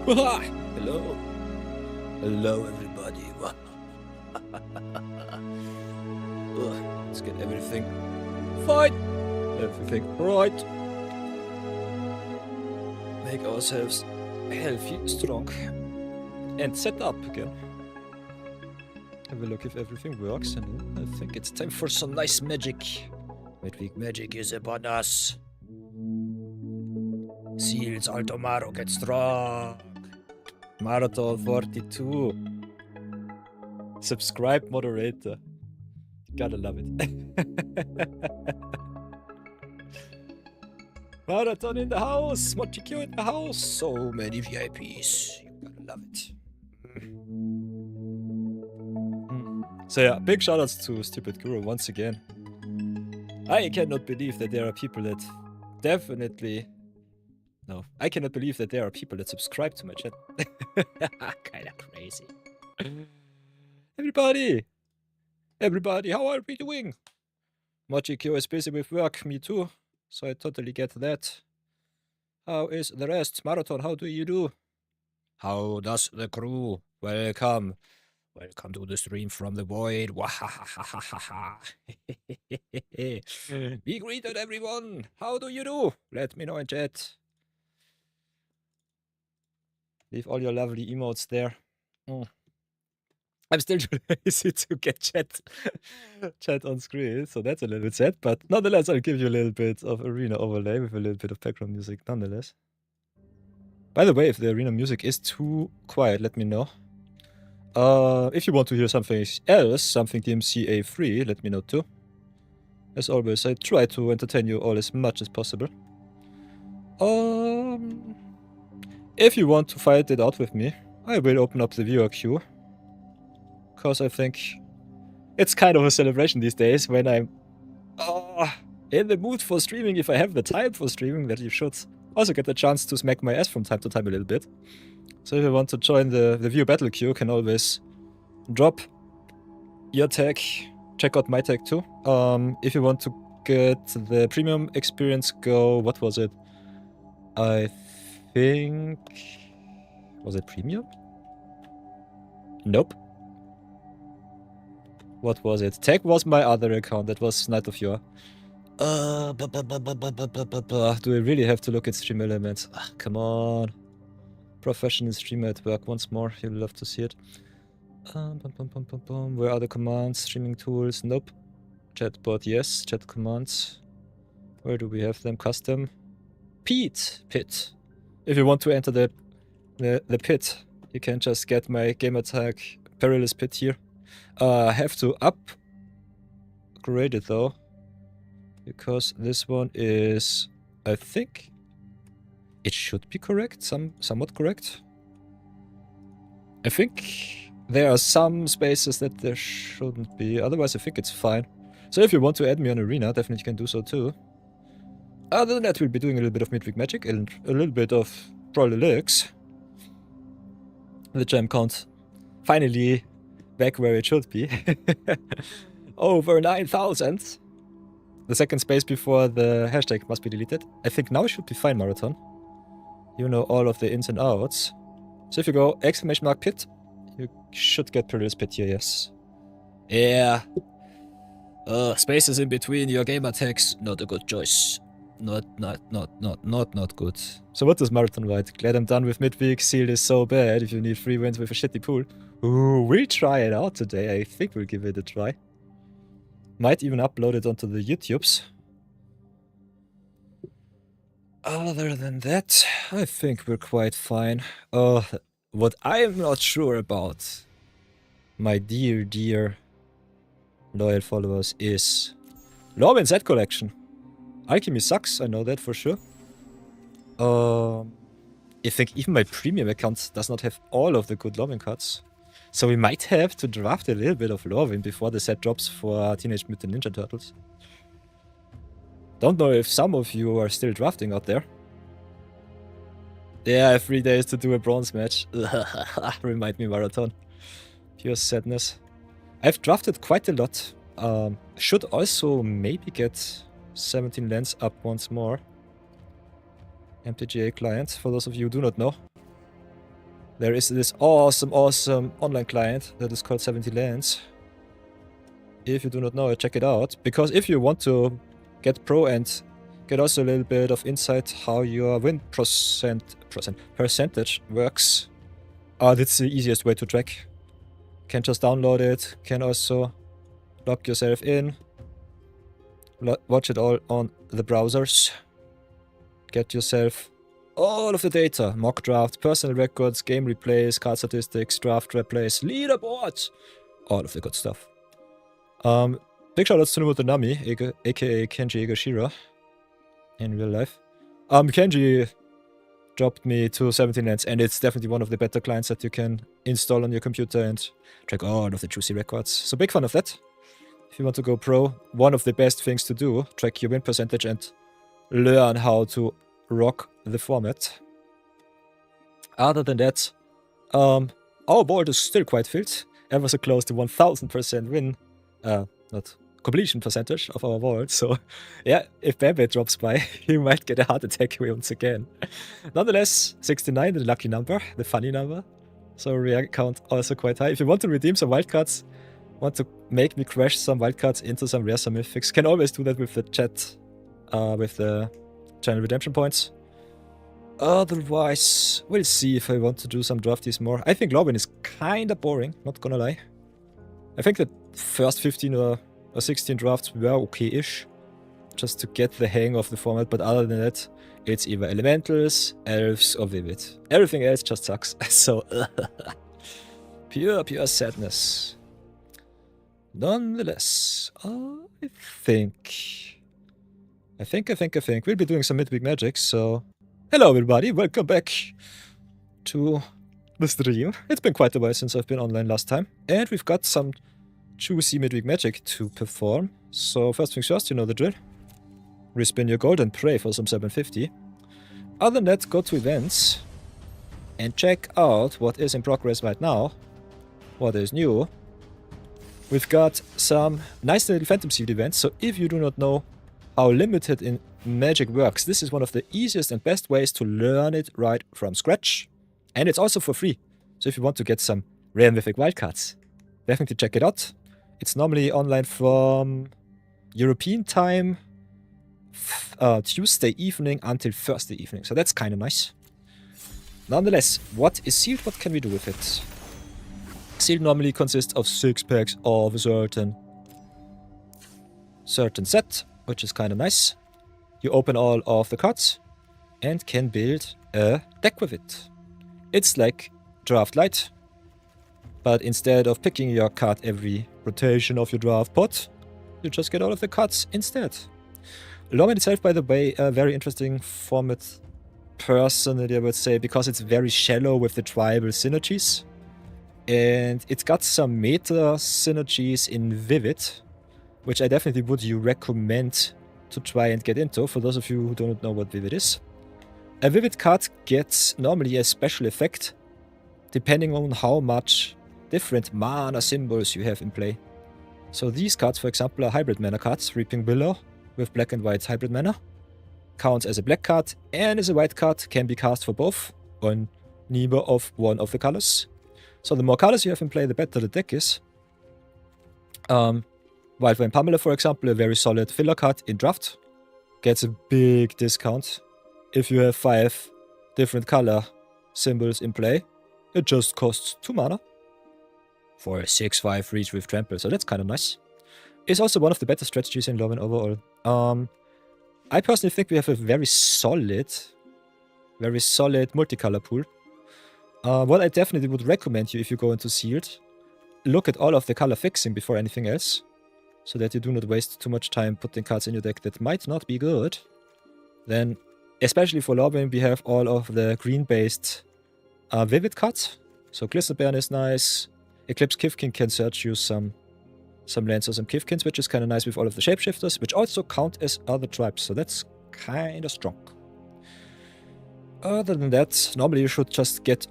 Hello. Hello, everybody. Let's get everything fine. Everything right. Make ourselves healthy, strong, and set up again. Have a look if everything works, and I think it's time for some nice magic. Midweek-Magic is upon us. Seals Altomaro get strong. Merata 42. Subscribe moderator. Gotta love it. Marathon in the house. Mochikyo in the house. So many VIPs. You gotta love it. So yeah, big shoutouts to Stupid Guru once again. I cannot believe that there are people that definitely... No, I cannot believe that there are people that subscribe to my channel. Kinda crazy. Everybody, how are we doing? Mochikyo is busy with work, me too. So I totally get that. How is the rest? Marathon, how do you do? How does the crew? Welcome. Welcome to the stream from the void. Wahahahaha. Be greeted, everyone. How do you do? Let me know in chat. Leave all your lovely emotes there. I'm still too lazy to get chat on screen, so that's a little bit sad. But nonetheless, I'll give you a little bit of arena overlay with a little bit of background music nonetheless. By the way, if the arena music is too quiet, let me know. If you want to hear something else, something DMCA free, let me know too. As always, I try to entertain you all as much as possible. If you want to fight it out with me, I will open up the viewer queue. Because I think it's kind of a celebration these days when I'm in the mood for streaming. If I have the time for streaming, that you should also get the chance to smack my ass from time to time a little bit. So if you want to join the viewer battle queue, you can always drop your tag. Check out my tag too. If you want to get the premium experience, go... What was it? I think... Was it premium? Nope. What was it? Tag was my other account. That was Night of Yore. Do I really have to look at stream elements? Come on. Professional streamer at work once more. You'll love to see it. Where are the commands? Streaming tools? Nope. Chatbot, yes. Chat commands. Where do we have them? Custom. Pit. If you want to enter the pit, you can just get my gamertag Perilous Pit here. I have to upgrade it though, because this one is, I think it should be correct, somewhat correct. I think there are some spaces that there shouldn't be, otherwise I think it's fine. So if you want to add me on Arena, definitely can do so too. Other than that, we'll be doing a little bit of Midweek-Magic and a little bit of Brawl Deluxe. The gem count finally back where it should be. Over 9,000. The second space before the hashtag must be deleted. I think now it should be fine, Marathon. You know all of the ins and outs. So if you go !pit, you should get Perilous Pit here, yes. Yeah. Spaces in between your gamer tags, not a good choice. Not good. So what does Marathon write? Glad I'm done with midweek. Sealed is so bad if you need free wins with a shitty pool. Ooh, we'll try it out today. I think we'll give it a try. Might even upload it onto the YouTubes. Other than that, I think we're quite fine. What I am not sure about, my dear loyal followers, is Lawman's set collection. Alchemy sucks, I know that for sure. I think even my premium account does not have all of the good Lawman cards. So we might have to draft a little bit of Lawman before the set drops for Teenage Mutant Ninja Turtles. Don't know if some of you are still drafting out there. Yeah, I have 3 days to do a bronze match. Remind me, Marathon. Pure sadness. I've drafted quite a lot. Should also maybe get 17 lands up once more. MTGA client, for those of you who do not know. there is this awesome online client that is called 70 Lands. If you do not know it, check it out. Because if you want to get pro and get also a little bit of insight how your win percentage works, that's the easiest way to track. Can just download it, can also log yourself in, watch it all on the browsers, get yourself all of the data, mock draft, personal records, game replays, card statistics, draft replays, leaderboards, all of the good stuff. Big shoutouts to Nami, aka Kenji Egashira, in real life. Kenji dropped me to 17 Lands, and it's definitely one of the better clients that you can install on your computer and track all of the juicy records. So big fan of that. If you want to go pro, one of the best things to do, track your win percentage and learn how to rock the format. Other than that, our board is still quite filled, ever so close to 1000% win, not completion percentage of our vault. So yeah, if Bebe drops by, he might get a heart attack once again. Nonetheless, 69, the lucky number, the funny number. So rare count also quite high. If you want to redeem some wildcards, want to make me crash some wildcards into some rare, some mythics, can always do that with the chat, with the channel redemption points. Otherwise, we'll see if I want to do some drafties more. I think Lobin is kinda boring, not gonna lie. I think the first 15 or 16 drafts were okay-ish, just to get the hang of the format, but other than that, it's either elementals, elves, or vivid. Everything else just sucks, so pure sadness. Nonetheless, I think we'll be doing some Midweek-Magic, so hello everybody, welcome back to the stream. It's been quite a while since I've been online last time, and we've got some juicy Midweek-Magic to perform. So first things first, you know the drill. Respin your gold and pray for some 750. Other than that, go to events and check out what is in progress right now, what is new. We've got some nice little Phantom Seed events, so if you do not know how limited in Magic works, this is one of the easiest and best ways to learn it right from scratch. And it's also for free, so if you want to get some rare mythic wildcards, definitely check it out. It's normally online from European time, Tuesday evening until Thursday evening, so that's kind of nice. Nonetheless, what is sealed? What can we do with it? Sealed normally consists of 6 packs of a certain set, which is kind of nice. You open all of the cards and can build a deck with it. It's like Draft Light, but instead of picking your card every rotation of your draft pot, you just get all of the cards instead. Lorman itself, by the way, a very interesting format personally, I would say, because it's very shallow with the tribal synergies. And it's got some meta synergies in Vivid, which I definitely would recommend to try and get into, for those of you who don't know what Vivid is. A Vivid card gets normally a special effect, depending on how much different mana symbols you have in play. So these cards, for example, are hybrid mana cards. Reaping Willow with black and white hybrid mana counts as a black card and as a white card, can be cast for both on neither of one of the colors. So the more colors you have in play, the better the deck is. Wildfire Pamela, for example, a very solid filler card in draft, gets a big discount. If you have 5 different color symbols in play, it just costs 2 mana for a 6/5 reach with trample, so that's kind of nice. It's also one of the better strategies in Lorwyn overall. I personally think we have a very solid multicolor pool. What I definitely would recommend you if you go into sealed, look at all of the color fixing before anything else, so that you do not waste too much time putting cards in your deck that might not be good. Then, especially for Lorwyn, we have all of the green-based Vivid cards. So Glistener is nice. Eclipse Kifkin can search you some lands or some Kifkins, which is kind of nice with all of the shapeshifters, which also count as other tribes, so that's kind of strong. Other than that, normally you should just get,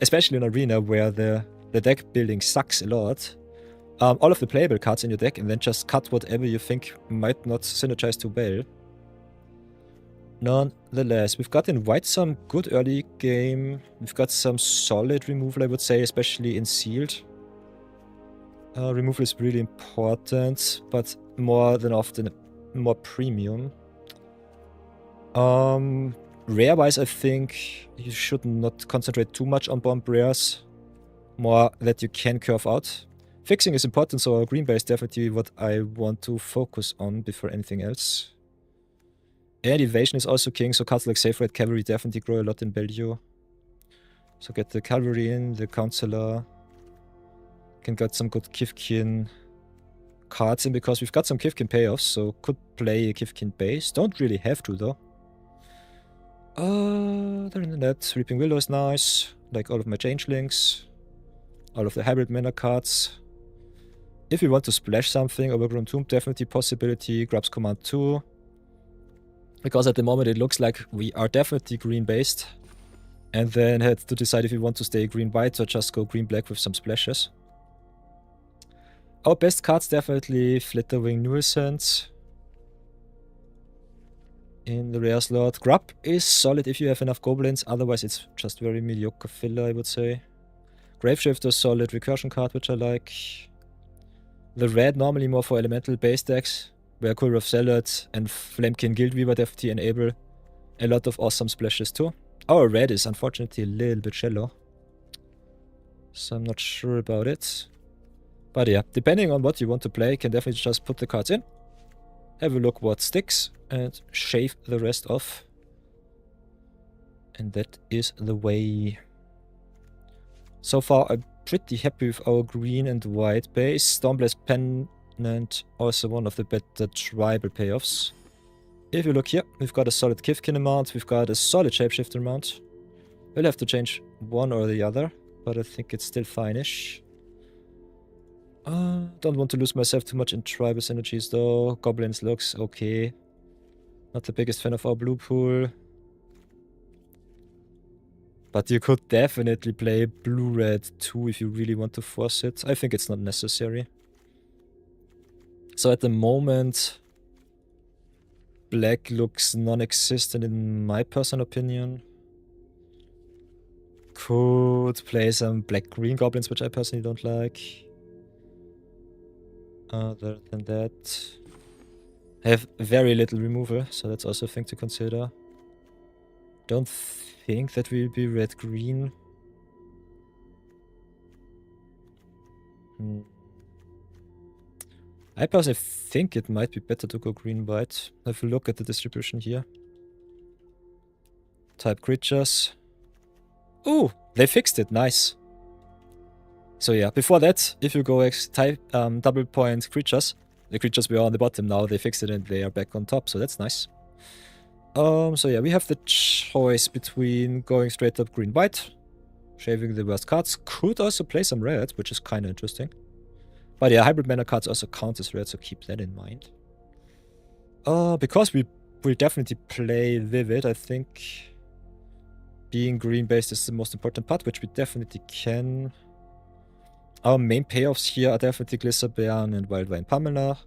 especially in Arena where the deck building sucks a lot, all of the playable cards in your deck and then just cut whatever you think might not synergize too well. Nonetheless, we've got in white some good early game. We've got some solid removal, I would say, especially in sealed. Removal is really important, but more than often more premium. Rare-wise, I think you should not concentrate too much on bomb rares. More that you can curve out. Fixing is important, so green base is definitely what I want to focus on before anything else. And evasion is also king, so cards like Safe Red Cavalry definitely grow a lot in value. So get the Cavalry in, the Counselor. Can get some good Kifkin cards in because we've got some Kifkin payoffs, so could play a Kifkin base. Don't really have to though. Other than that, Reaping Willow is nice. Like all of my Changelings. All of the hybrid mana cards. If you want to splash something, Overgrown Tomb definitely possibility. Grabs Command 2. Because at the moment it looks like we are definitely green based. And then had to decide if we want to stay green-white or just go green-black with some splashes. Our best cards definitely Flitterwing Nuisance. In the rare slot. Grub is solid if you have enough goblins, otherwise it's just very mediocre filler, I would say. Graveshifter solid recursion card, which I like. The red normally more for elemental base decks, where Kulroth Salad and Flamekin Guildweaver definitely enable a lot of awesome splashes too. Our red is unfortunately a little bit shallow, so I'm not sure about it. But yeah, depending on what you want to play, you can definitely just put the cards in, have a look what sticks, and shave the rest off. And that is the way. So far, I'm pretty happy with our green and white base. Stormblast Pennant, also one of the better tribal payoffs. If you look here, we've got a solid Kifkin amount, we've got a solid Shapeshifter amount. We'll have to change one or the other, but I think it's still fine-ish. Don't want to lose myself too much in tribal synergies though. Goblins looks okay. Not the biggest fan of our blue pool. But you could definitely play blue-red too if you really want to force it. I think it's not necessary. So at the moment, black looks non-existent in my personal opinion. Could play some black-green goblins, which I personally don't like. Other than that, I have very little removal, so that's also a thing to consider. Don't think that will be red-green. I personally think it might be better to go green-white. Have a look at the distribution here. Type creatures. Oh, they fixed it. Nice. So yeah, before that, if you go type double point creatures, the creatures were on the bottom now, they fixed it and they are back on top, so that's nice. So yeah, we have the choice between going straight up green-white, shaving the worst cards. Could also play some red, which is kind of interesting. But yeah, hybrid mana cards also count as red, so keep that in mind. Because we will definitely play Vivid, I think being green-based is the most important part, which we definitely can. Our main payoffs here are definitely Glisserbean and Wildvine Pamela.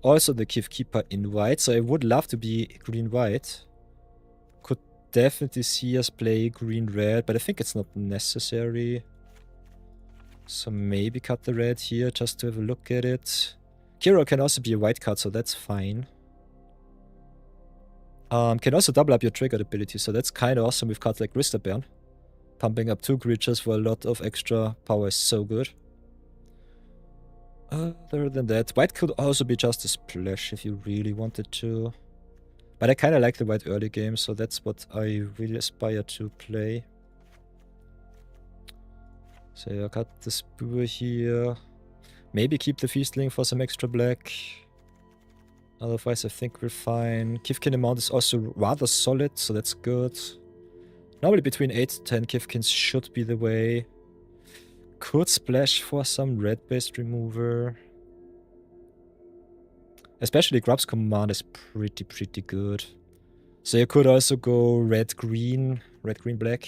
Also the Kif Keeper in white, so I would love to be green-white. Could definitely see us play green-red, but I think it's not necessary. So maybe cut the red here just to have a look at it. Kiro can also be a white card, so that's fine. Can also double up your triggered ability, so that's kind of awesome with cards like Glisserbean. Pumping up 2 creatures for a lot of extra power is so good. Other than that, white could also be just a splash if you really wanted to. But I kind of like the white early game, so that's what I really aspire to play. So yeah, cut the Spur here. Maybe keep the Feastling for some extra black. Otherwise I think we're fine. Kifkin amount is also rather solid, so that's good. Normally between 8 to 10 Kifkins should be the way. Could splash for some red-based remover. Especially Grub's command is pretty good. So you could also go red-green, red-green-black.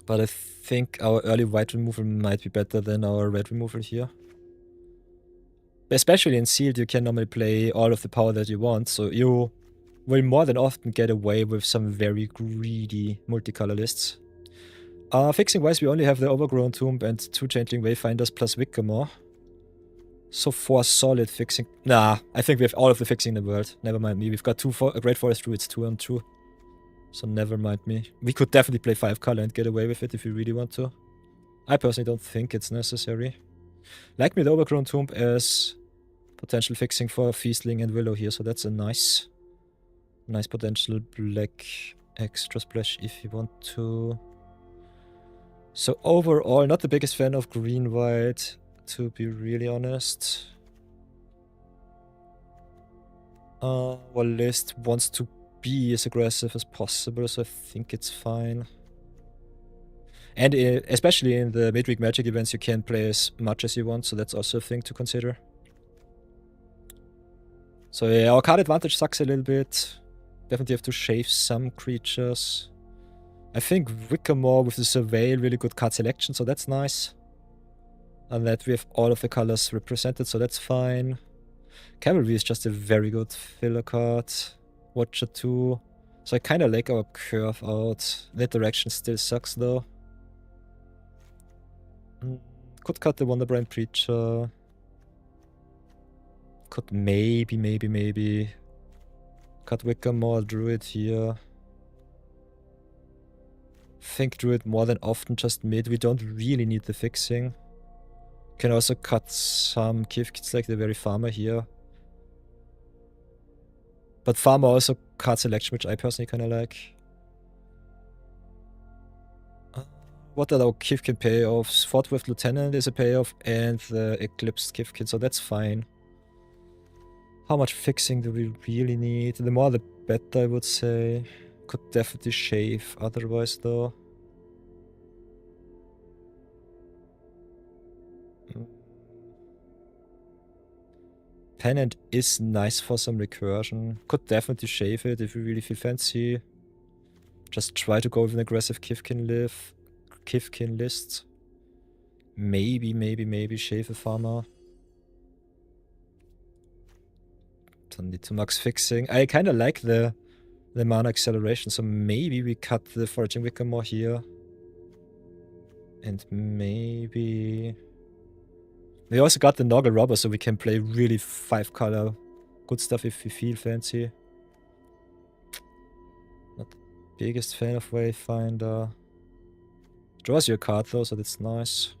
But I think our early white removal might be better than our red removal here. especially in sealed, you can normally play all of the power that you want, so you will more than often get away with some very greedy multicolor lists. Fixing-wise, we only have the Overgrown Tomb and 2 Changeling Wayfinders plus Wickamore. So 4 solid fixing... Nah, I think we have all of the fixing in the world. Never mind me. We've got 2 Great Forest Druids, 2 on 2. So never mind me. We could definitely play 5 color and get away with it if we really want to. I personally don't think it's necessary. Like me the Overgrown Tomb as potential fixing for Feastling and Willow here, so that's a nice potential black extra splash if you want to. So overall, not the biggest fan of green-white, to be really honest. Our list wants to be as aggressive as possible, so I think it's fine. And especially in the Midweek-Magic events, you can play as much as you want, so that's also a thing to consider. So yeah, our card advantage sucks a little bit. Definitely have to shave some creatures. I think Wickamore with the Surveil, really good card selection, so that's nice. And that we have all of the colors represented, so that's fine. Cavalry is just a very good filler card. Watcher 2. So I kind of like our curve out. That direction still sucks though. Could cut the Wonderbrand Preacher. Could maybe cut Wickamore, Druid here. Think Druid more than often just mid. We don't really need the fixing. Can also cut some Kifkits like the very Farmer here. But Farmer also card selection, which I personally kind of like. What are our Kifkin payoffs? Fort with Lieutenant is a payoff, and the Eclipsed Kifkin, so that's fine. How much fixing do we really need? The more the better, I would say. Could definitely shave otherwise, though. Pennant is nice for some recursion. Could definitely shave it if you really feel fancy. Just try to go with an aggressive Kifkin list. Maybe shave a Farmer. Don't need too much fixing. I kind of like the mana acceleration, so maybe we cut the Foraging Wickamore here. And maybe... We also got the Noggle Robber, so we can play really 5 color good stuff if we feel fancy. Not the biggest fan of Wayfinder. Draws you a card though, so that's nice.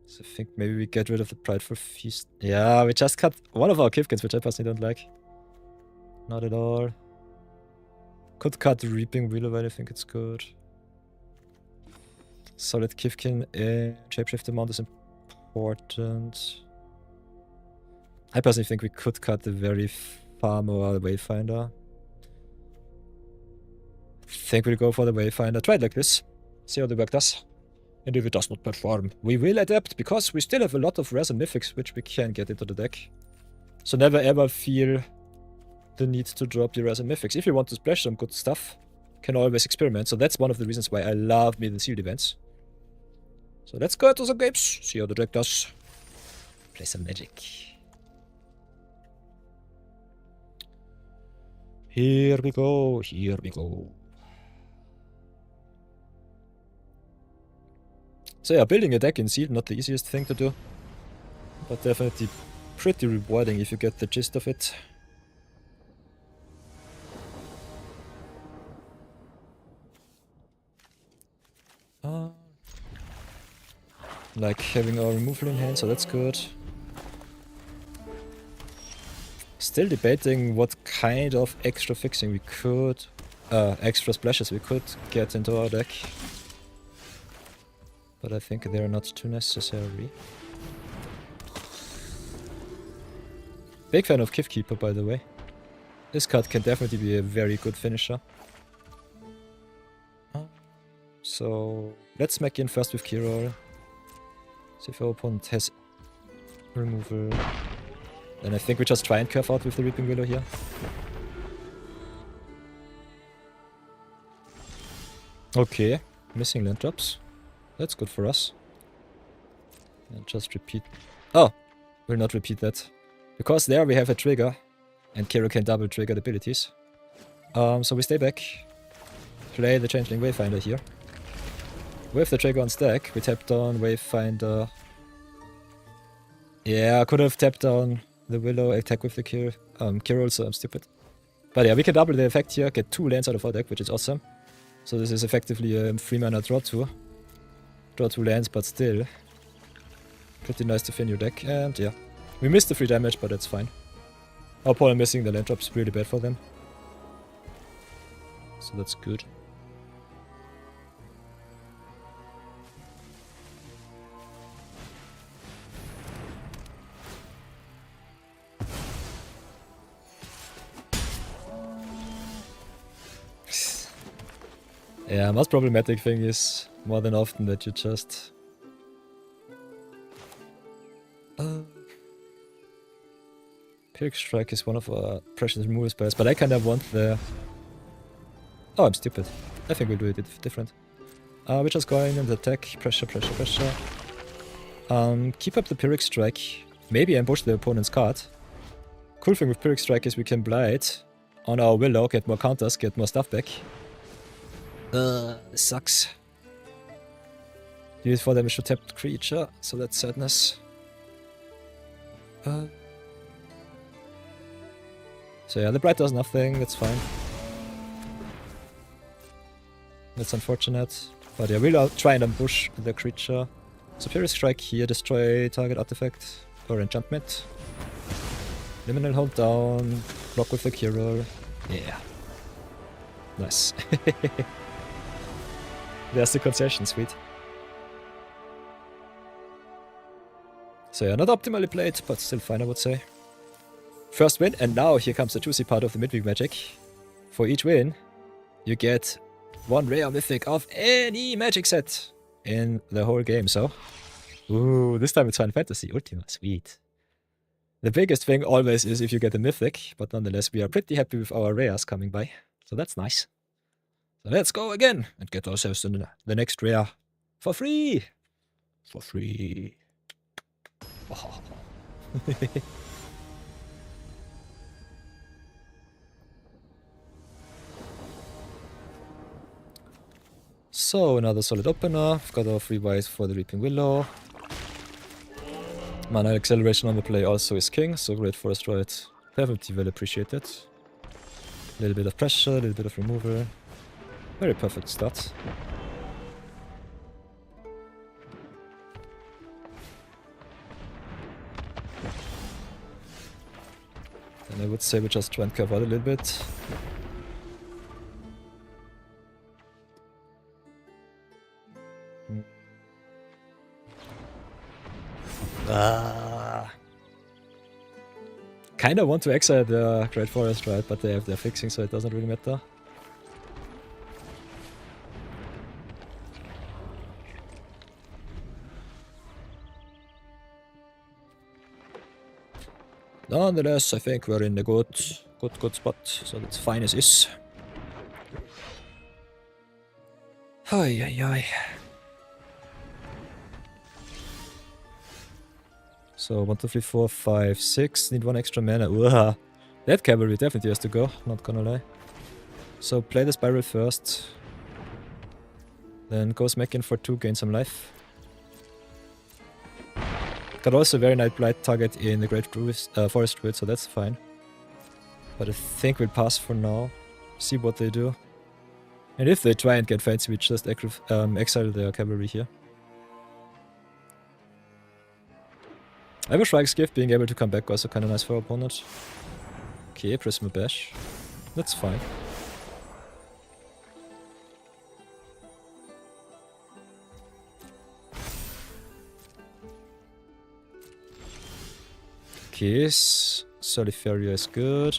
So I think maybe we get rid of the Prideful Feast. Yeah, we just cut one of our Kifkins, which I personally don't like. Not at all. Could cut the Reaping Willow, I think it's good. Solid Kifkin Shapeshift amount is important. I personally think we could cut the very Farmer or the Wayfinder. I think we'll go for the Wayfinder. Try it like this. See how the work does. And if it does not perform, we will adapt, because we still have a lot of rares and mythics which we can get into the deck. So never ever feel the need to drop the rares and mythics. If you want to splash some good stuff, can always experiment. So that's one of the reasons why I love mid and sealed events. So let's go to the games, see how the deck does. Play some Magic. Here we go, here we go. So yeah, building a deck in sealed, not the easiest thing to do. But definitely pretty rewarding if you get the gist of it. Like having our removal in hand, so that's good. Still debating what kind of extra fixing we could... extra splashes we could get into our deck. But I think they're not too necessary. Big fan of Kifkeeper, by the way. This card can definitely be a very good finisher. So let's smack in first with Kirol. See if our opponent has removal. Then I think we just try and curve out with the Reaping Willow here. Okay, missing land drops. That's good for us. And just repeat. Oh! We'll not repeat that. Because there we have a trigger. And Kiro can double trigger the abilities. So we stay back. Play the Changeling Wayfinder here. With the trigger on stack, we tap down Wayfinder. Yeah, I could have tapped down the Willow, attack with the Kiro, so I'm stupid. But yeah, we can double the effect here, get 2 lands out of our deck, which is awesome. So this is effectively a 3-mana draw 2. Draw 2 lands, but still. Pretty nice to fin your deck, and yeah. We missed the 3 damage, but that's fine. Our opponent missing the land drop's really bad for them. So that's good. Yeah, most problematic thing is more than often that you just... Pyrrhic Strike is one of our precious removal spells, but I kinda want the... Oh, I'm stupid. I think we'll do it different. We're just going and attack, pressure. Keep up the Pyrrhic Strike. Maybe ambush the opponent's card. Cool thing with Pyrrhic Strike is we can blight on our Willow, get more counters, get more stuff back. This sucks. Use 4 damage to tapped creature, so that's sadness. So yeah, the blight does nothing, that's fine. That's unfortunate. But yeah, we'll try and ambush the creature. Superior Strike here, destroy target artifact or enchantment. Liminal hold down, block with the Kiro. Yeah. Nice. There's the concession, sweet. So yeah, not optimally played, but still fine, I would say. First win, and now here comes the juicy part of the Midweek-Magic. For each win, you get 1 rare mythic of any magic set in the whole game, so... Ooh, this time it's Final Fantasy Ultima, sweet. The biggest thing always is if you get a mythic, but nonetheless we are pretty happy with our rares coming by. So that's nice. So let's go again and get ourselves the next rare for free. For free. Oh. So another solid opener. We've got our 3 white for the Reaping Willow. Mana acceleration on the play also is king, so great Forest Ride. Definitely well appreciated. A little bit of pressure, a little bit of removal. Very perfect start. And I would say we just try and curve out a little bit. Kinda want to exile the Great Forest, right? But they have their fixing, so it doesn't really matter. Nonetheless, I think we're in the good spot, so that's fine as is. Ay. So 1, 2, 3, 4, 5, 6. Need 1 extra mana. Ugh. That cavalry definitely has to go, not gonna lie. So play the spiral first. Then go smack in for 2, gain some life. Got also a very nice blight target in the Great Forest Druid, so that's fine. But I think we'll pass for now. See what they do. And if they try and get fancy, we just exile their cavalry here. I wish Shrike's Gift being able to come back also kinda nice for our opponent. Okay, Prisma Bash. That's fine. Okay, Solifaria is good.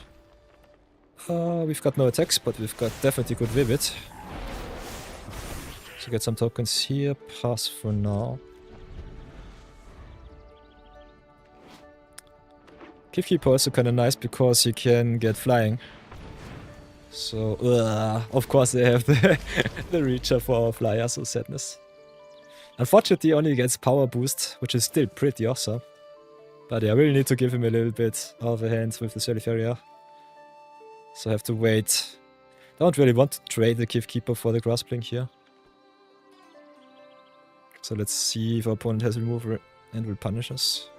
We've got no attacks, but we've got definitely good Vivid. So get some tokens here, pass for now. Keep also kinda nice because you can get flying. So, of course they have the Reacher for our flyer, so sadness. Unfortunately, he only gets power boost, which is still pretty awesome. But yeah, I really need to give him a little bit of a hand with the Solifaria. So I have to wait. Don't really want to trade the Gift Keeper for the Graspling here. So let's see if our opponent has removal and will punish us.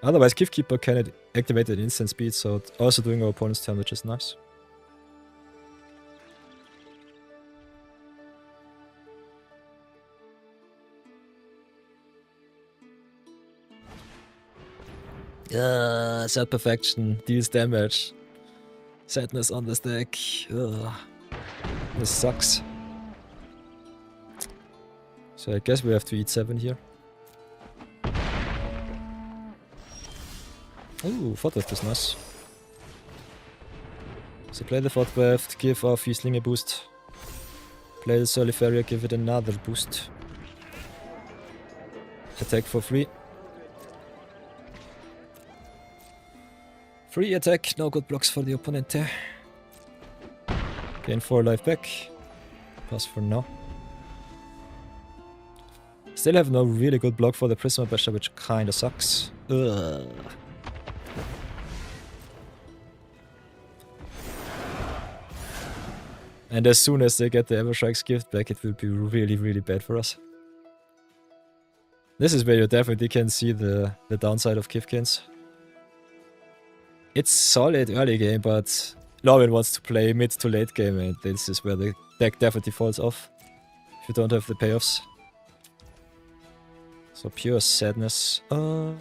Otherwise, Gift Keeper can activate at instant speed, so it's also doing our opponent's turn, which is nice. Sad Perfection deals damage. Sadness on this deck. This sucks. So I guess we have to eat 7 here. Ooh, Fortweft is nice. So play the Fortweft, give our Fiesling a boost. Play the Solifaria, give it another boost. Attack for free. Free attack, no good blocks for the opponent there. Gain 4 life back. Pass for now. Still have no really good block for the Prisma Basher, which kinda sucks. Ugh. And as soon as they get the Everstrike's gift back, it will be really, really bad for us. This is where you definitely can see the downside of Kifkins. It's solid early game, but Lauren wants to play mid to late game, and this is where the deck definitely falls off. If you don't have the payoffs. So pure sadness. Could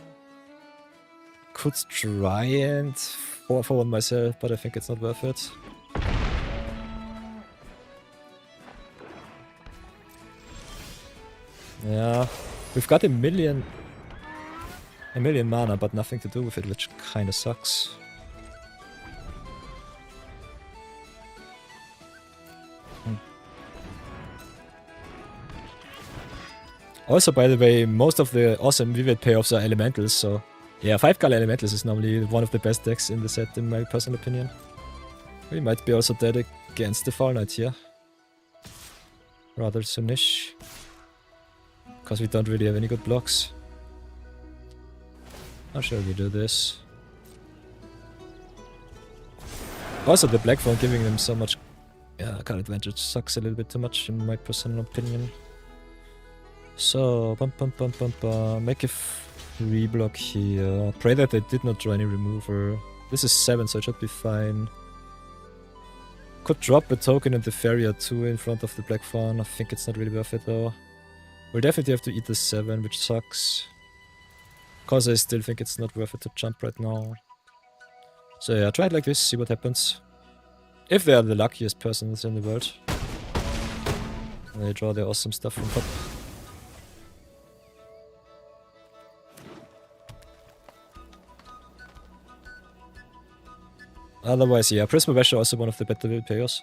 try and 4-for-1 myself, but I think it's not worth it. Yeah, we've got a million mana, but nothing to do with it, which kinda sucks. Also, by the way, most of the awesome Vivid payoffs are elementals, so yeah, 5-color elementals is normally one of the best decks in the set, in my personal opinion. We might be also dead against the Fall Knight here. Rather soonish. Because we don't really have any good blocks. How shall we do this? Also, the Black Phone giving them so much card advantage sucks a little bit too much, in my personal opinion. So, make a free block here. Pray that they did not draw any remover. This is 7, so it should be fine. Could drop a token in the Farrier too in front of the Black Fawn. I think it's not really worth it though. We'll definitely have to eat the 7, which sucks. Cause I still think it's not worth it to jump right now. So yeah, try it like this, see what happens. If they are the luckiest persons in the world. They draw their awesome stuff from top. Otherwise, yeah, Prisma Basher also one of the better players.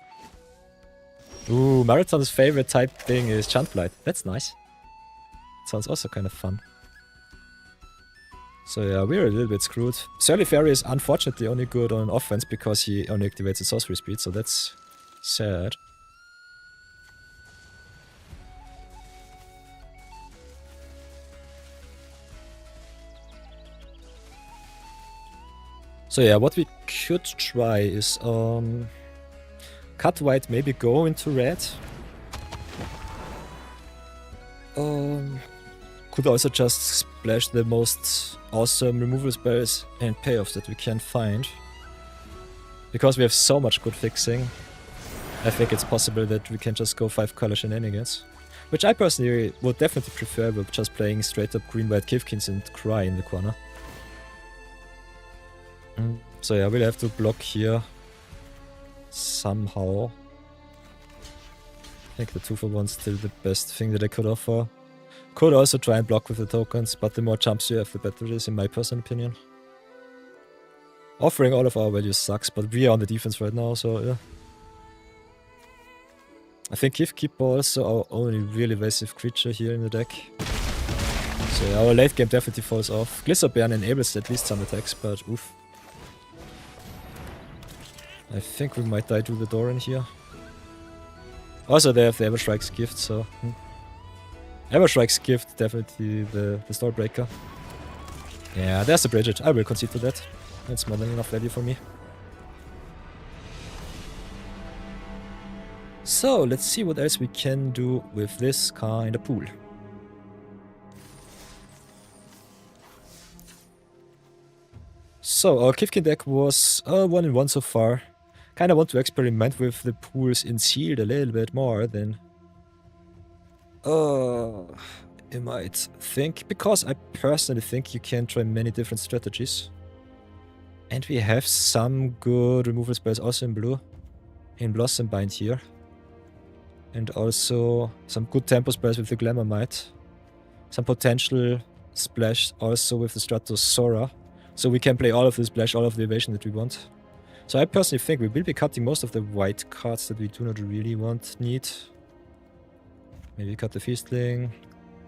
Ooh, Marathon's favorite type thing is Chant Blight. That's nice. Sounds also kind of fun. So yeah, we're a little bit screwed. Solifaria is unfortunately only good on offense because he only activates his sorcery speed, so that's sad. So yeah, what we could try is cut white, maybe go into red. Could also just splash the most awesome removal spells and payoffs that we can find. Because we have so much good fixing, I think it's possible that we can just go 5-color shenanigans. Which I personally would definitely prefer with just playing straight up green-white Kifkins and cry in the corner. So yeah, we'll have to block here somehow. I think the 2-for-1 is still the best thing that I could offer. Could also try and block with the tokens, but the more jumps you have, the better it is, in my personal opinion. Offering all of our values sucks, but we are on the defense right now, so yeah. I think Gift Keeper also our only really evasive creature here in the deck. So yeah, our late game definitely falls off. Glisserbean enables at least some attacks, but oof. I think we might die through the door in here. Also, they have the Everstrike's gift, so... Everstrike's gift, definitely the Stormbreaker. Yeah, there's the Bridget. I will concede to that. That's more than enough value for me. So, let's see what else we can do with this kind of pool. So, our Kifkin deck was 1-1 so far. Kinda want to experiment with the pools in sealed a little bit more than... you might think, because I personally think you can try many different strategies. And we have some good removal spells also in blue. In Blossom Bind here. And also some good tempo spells with the Glamour Might. Some potential splash also with the Stratos Sora. So we can play all of the splash, all of the evasion that we want. So I personally think we will be cutting most of the white cards that we do not really need. Maybe cut the Feastling.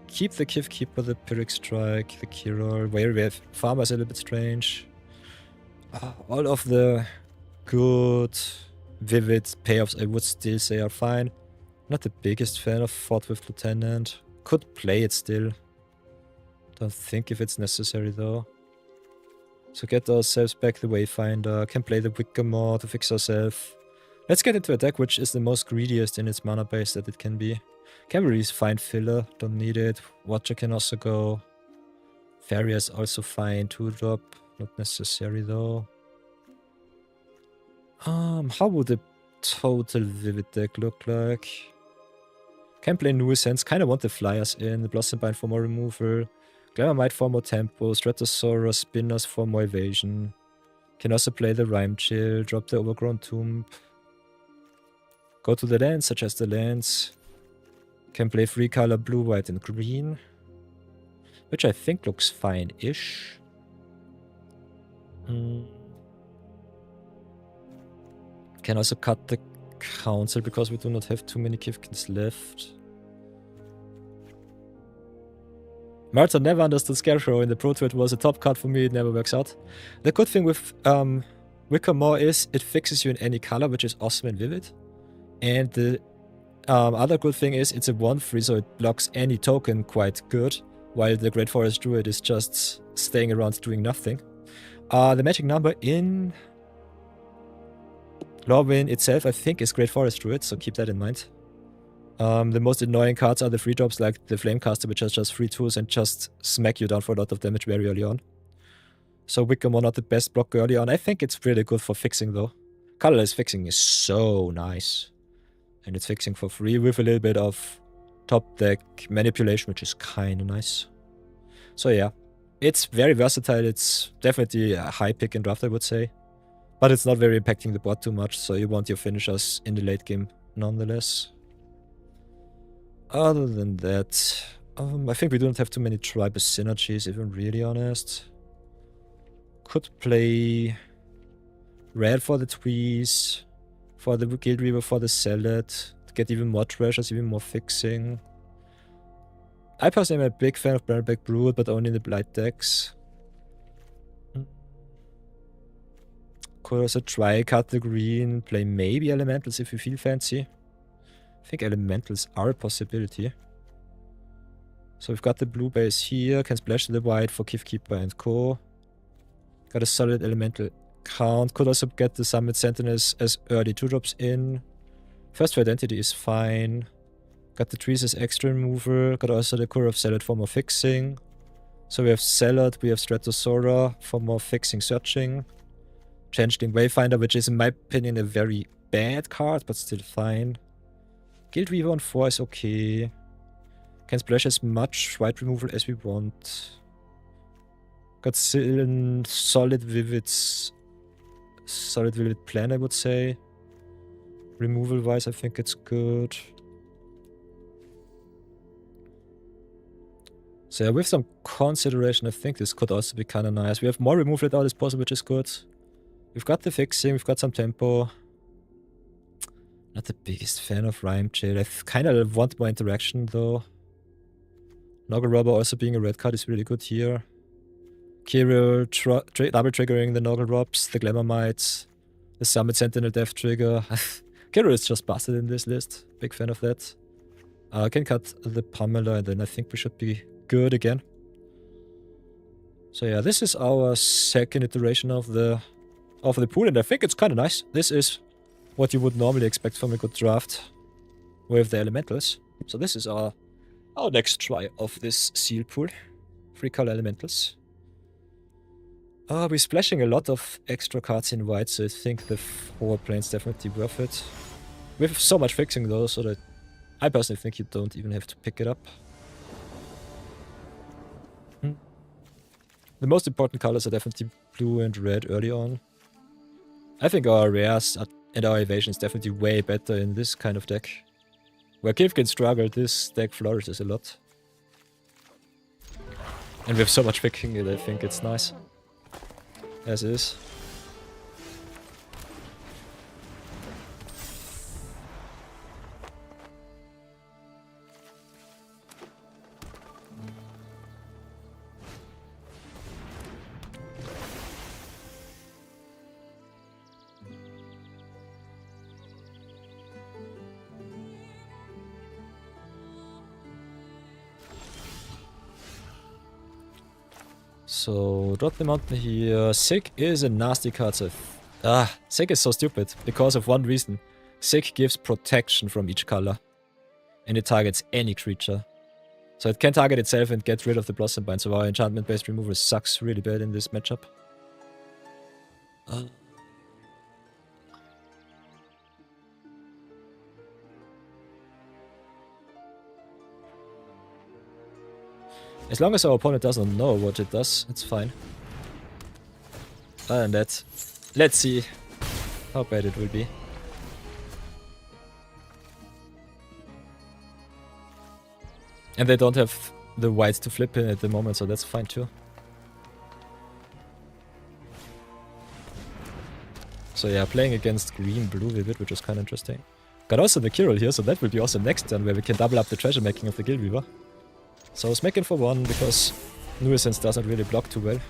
Keep the Kif Keeper, the Pyrrhic Strike, the Kirol. Where we have Farmer's a little bit strange. All of the good, vivid payoffs I would still say are fine. Not the biggest fan of Fought with Lieutenant. Could play it still. Don't think if it's necessary though. So get ourselves back the Wayfinder. Can play the Wickermore to fix ourselves. Let's get into a deck which is the most greediest in its mana base that it can be. Cavalry is fine filler, don't need it. Watcher can also go. Farrier is also fine, 2-drop. Not necessary though. How would the total Vivid deck look like? Can play Nuisance, kinda want the Flyers in, the Blossom Bind for more removal. Glamour Might for more tempo, Stratosaurus, Spinners for more evasion. Can also play the Rhyme Chill, drop the Overgrown Tomb. Go to the lands, suggest the lands. Can play 3 color blue, white and green. Which I think looks fine-ish. Can also cut the Council because we do not have too many Kifkins left. Merata never understood Scarecrow. In the Pro Tour it was a top card for me, it never works out. The good thing with Wickermore is it fixes you in any color, which is awesome and vivid. And the other good thing is it's a 1/3, so it blocks any token quite good, while the Great Forest Druid is just staying around doing nothing. The magic number in Lorwyn itself, I think, is Great Forest Druid, so keep that in mind. The most annoying cards are the 3-drops like the Flamecaster, which has just 3/2s and just smack you down for a lot of damage very early on. So Wickermore not the best block early on. I think it's really good for fixing though. Colorless fixing is so nice. And it's fixing for free with a little bit of top deck manipulation, which is kinda nice. So yeah, it's very versatile. It's definitely a high pick in draft, I would say. But it's not very impacting the board too much, so you want your finishers in the late game nonetheless. Other than that, I think we don't have too many tribal synergies, if I'm really honest. Could play red for the Tweeze, for the Guild Reaver, for the Salad, to get even more treasures, even more fixing. I personally am a big fan of Battleback Brew, but only in the Blight decks. Could also try cut the green, play maybe Elementals if you feel fancy. I think Elementals are a possibility. So we've got the blue base here, can splash the white for Kif Keeper and co. Got a solid Elemental count, could also get the Summit Sentinels as early 2-drops in. First for Identity is fine. Got the trees as extra removal, got also the Core of Salad for more fixing. So we have Salad, we have Stratosora for more fixing searching. Changeling Wayfinder, which is in my opinion a very bad card, but still fine. Guild Reaver on 4 is okay. Can splash as much white removal as we want. Got still solid vivid plan, I would say. Removal wise, I think it's good. So yeah, with some consideration, I think this could also be kind of nice. We have more removal at our disposal, which is good. We've got the fixing, we've got some tempo. Not the biggest fan of Rhyme Chill. I kind of want more interaction though. Noggle Robber also being a red card is really good here. Kirol double triggering the Noggle Robs, the Glamour Mites, the Summit Sentinel Death Trigger. Kirol is just busted in this list. Big fan of that. I can cut the Pummeler and then I think we should be good again. So yeah, this is our second iteration of the pool, and I think it's kind of nice. This is what you would normally expect from a good draft with the elementals. So this is our next try of this seal pool. 3 color elementals. We're splashing a lot of extra cards in white, so I think the 4 plane's definitely worth it. With so much fixing though, so that I personally think you don't even have to pick it up. The most important colors are definitely blue and red early on. I think our rares and our evasion is definitely way better in this kind of deck. Where Kiv can struggle, this deck flourishes a lot. And with so much fixing it, I think it's nice. As is. So, drop the mountain here. Sick is a nasty card, so... Sick is so stupid, because of one reason. Sick gives protection from each color. And it targets any creature. So it can target itself and get rid of the Blossom Bind, so our enchantment-based removal sucks really bad in this matchup. As long as our opponent doesn't know what it does, it's fine. Other than that, let's see how bad it will be. And they don't have the whites to flip in at the moment, so that's fine too. So yeah, playing against green-blue Vivid, which is kind of interesting. Got also the Kirill here, so that will be also next turn, where we can double up the treasure making of the Guild Weaver. So smacking for 1, because Nuisance doesn't really block too well.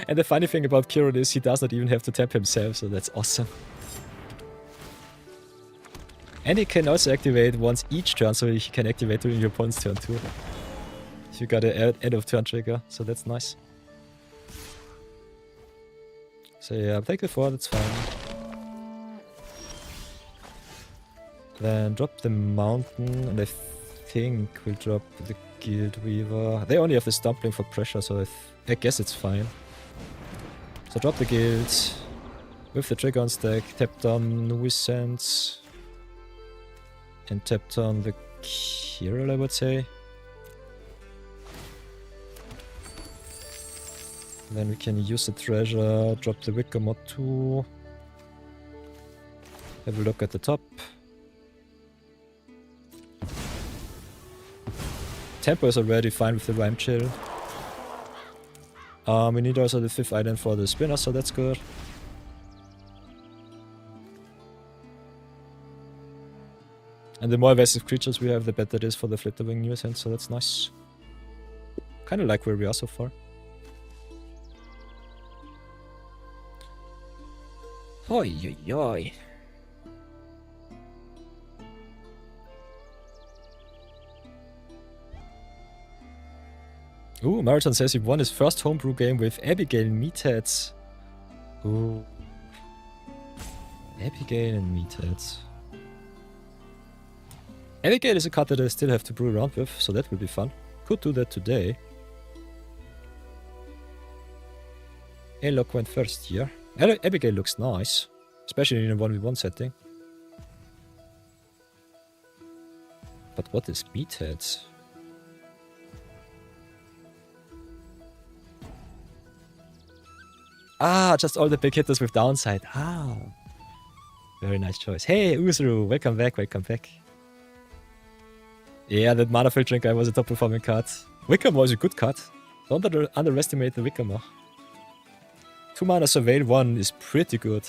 And the funny thing about Kirill is he does not even have to tap himself, so that's awesome. And he can also activate once each turn, so he can activate during your opponent's turn too. If you got an end of turn trigger, so that's nice. So yeah, take the 4, that's fine. Then drop the mountain, and I think we'll drop the Guild Weaver. They only have the Stumbling for pressure, so I guess it's fine. So drop the Guild, with the trigger on stack, tap down Nuisance, and tap down the Kirill, I would say. Then we can use the treasure, drop the Wicker Mod too. Have a look at the top. Tempo is already fine with the Rhyme Chill. We need also the 5th island for the spinner, so that's good. And the more evasive creatures we have, the better it is for the Flitterwing Nuisance, so that's nice. Kinda like where we are so far. Oi, oi, oi. Ooh, Marathon says he won his first homebrew game with Abigail Meatheads. Ooh. Abigail and Meatheads. Abigail is a card that I still have to brew around with, so that will be fun. Could do that today. Eloquent first here. Abigail looks nice, especially in a 1v1 setting. But what is Meatheads? Ah, just all the big hitters with downside. Ah, very nice choice. Hey, Uzuru, welcome back, welcome back. Yeah, that Mana Filtering guy was a top performing card. Wickermore is a good card. Don't underestimate the Wickermore. 2 mana Surveil 1 is pretty good.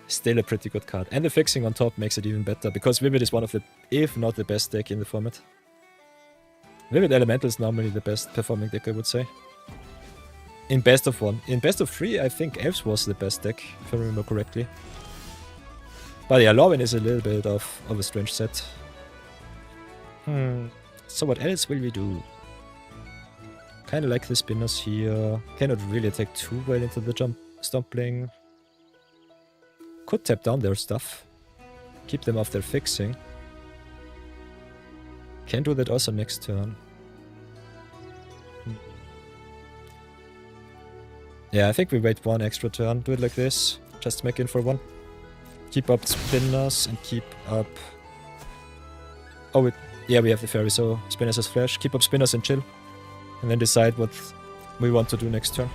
Still a pretty good card. And the fixing on top makes it even better, because Vivid is one of the, if not the best deck in the format. Vivid Elemental is normally the best performing deck, I would say. In best of 1. In best of 3, I think Elves was the best deck, if I remember correctly. But yeah, Lorwyn is a little bit of a strange set. So what else will we do? Kinda like the spinners here. Cannot really attack too well into the Stompling. Could tap down their stuff. Keep them off their fixing. Can do that also next turn. Yeah, I think we wait 1 extra turn. Do it like this. Just make in for 1. Keep up spinners and keep up... Oh, yeah, we have the fairy, so spinners as flash. Keep up spinners and chill. And then decide what we want to do next turn.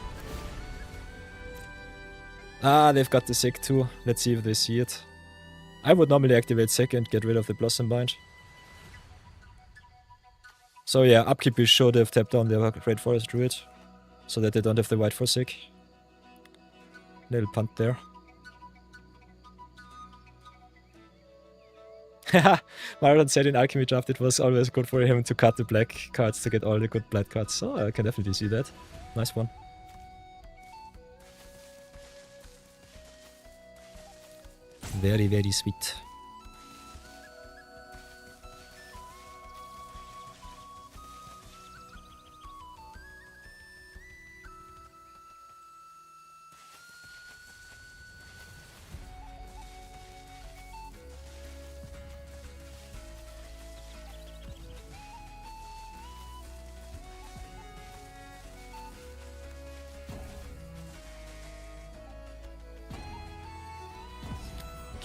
Ah, they've got the Sig too. Let's see if they see it. I would normally activate second, get rid of the Blossom Bind. So yeah, upkeep we should have tapped down their Great Forest Druid. So that they don't have the white for Sig. Little punt there. Haha, Maradon said in Alchemy Draft it was always good for him to cut the black cards to get all the good black cards. So I can definitely see that. Nice one. Very, very sweet.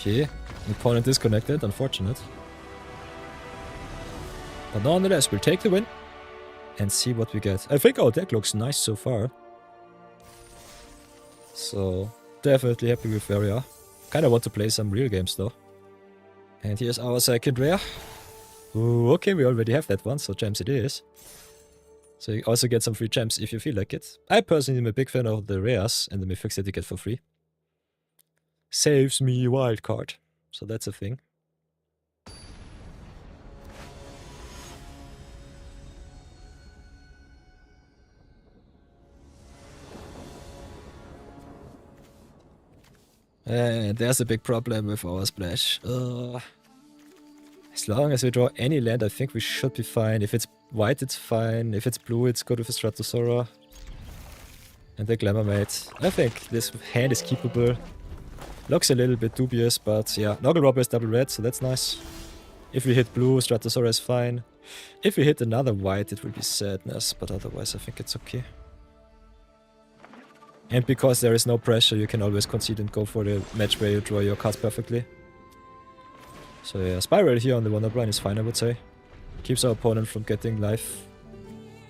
Okay, opponent disconnected, unfortunate. But nonetheless, we'll take the win and see what we get. I think our deck looks nice so far. So, definitely happy with where we are. Kinda want to play some real games though. And here's our second rare. Ooh, okay, we already have that one, so gems it is. So you also get some free gems if you feel like it. I personally am a big fan of the rares and the mythics that you get for free. Saves me wildcard. So that's a thing. And there's a big problem with our splash. As long as we draw any land, I think we should be fine. If it's white, it's fine. If it's blue, it's good with a Stratosaurus. And the Glamourmate. I think this hand is keepable. Looks a little bit dubious, but yeah. Nogglebobber is double red, so that's nice. If we hit blue, Stratosaurus is fine. If we hit another white, it will be sadness, but otherwise I think it's okay. And because there is no pressure, you can always concede and go for the match where you draw your cards perfectly. So yeah, Spiral here on the Wonder Brine is fine, I would say. Keeps our opponent from getting life.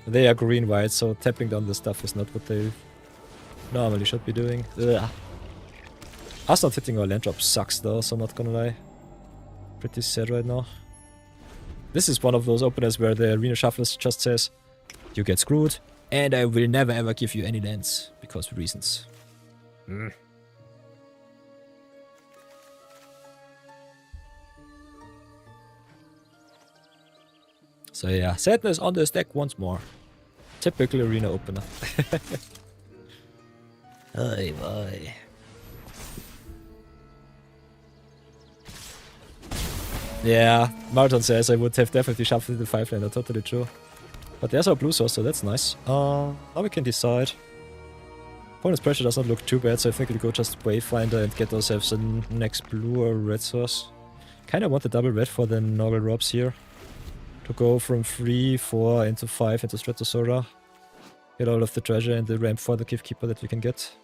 They are green-white, so tapping down the stuff is not what they normally should be doing. Ugh. Us not hitting our land drop sucks though, so I'm not gonna lie. Pretty sad right now. This is one of those openers where the Arena Shuffler just says, you get screwed, and I will never ever give you any lands, because of reasons. So yeah, sadness on this deck once more. Typical Arena opener. Oy boy. Yeah, Marathon says I would have definitely shuffled the 5-lander, totally true. But there's our blue source, so that's nice. Now we can decide. Opponent's pressure does not look too bad, so I think we'll go just Wayfinder and get ourselves a next blue or red source. Kinda want the double red for the Noggle Robs here. To go from 3, 4 into 5 into Stratosaurus. Get all of the treasure and the ramp for the Giftkeeper that we can get.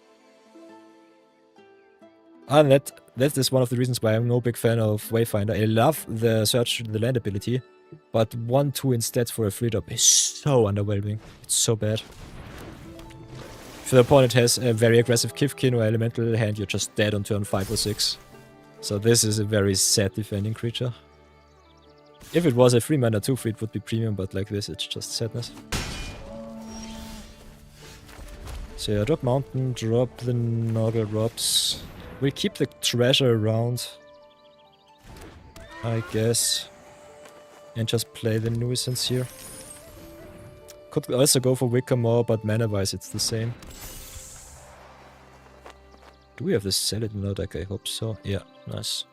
And that is one of the reasons why I'm no big fan of Wayfinder. I love the search the land ability, but 1-2 instead for a 3-drop is so underwhelming. It's so bad. If the opponent has a very aggressive Kifkin or Elemental hand, you're just dead on turn 5 or 6. So this is a very sad defending creature. If it was a 3-mana 2-3 it would be premium, but like this it's just sadness. So yeah, drop Mountain, drop the Noggle Robs. We'll keep the treasure around, I guess, and just play the nuisance here. Could also go for Wicker more, but mana-wise it's the same. Do we have the Salad in our deck? I hope so. Yeah, nice.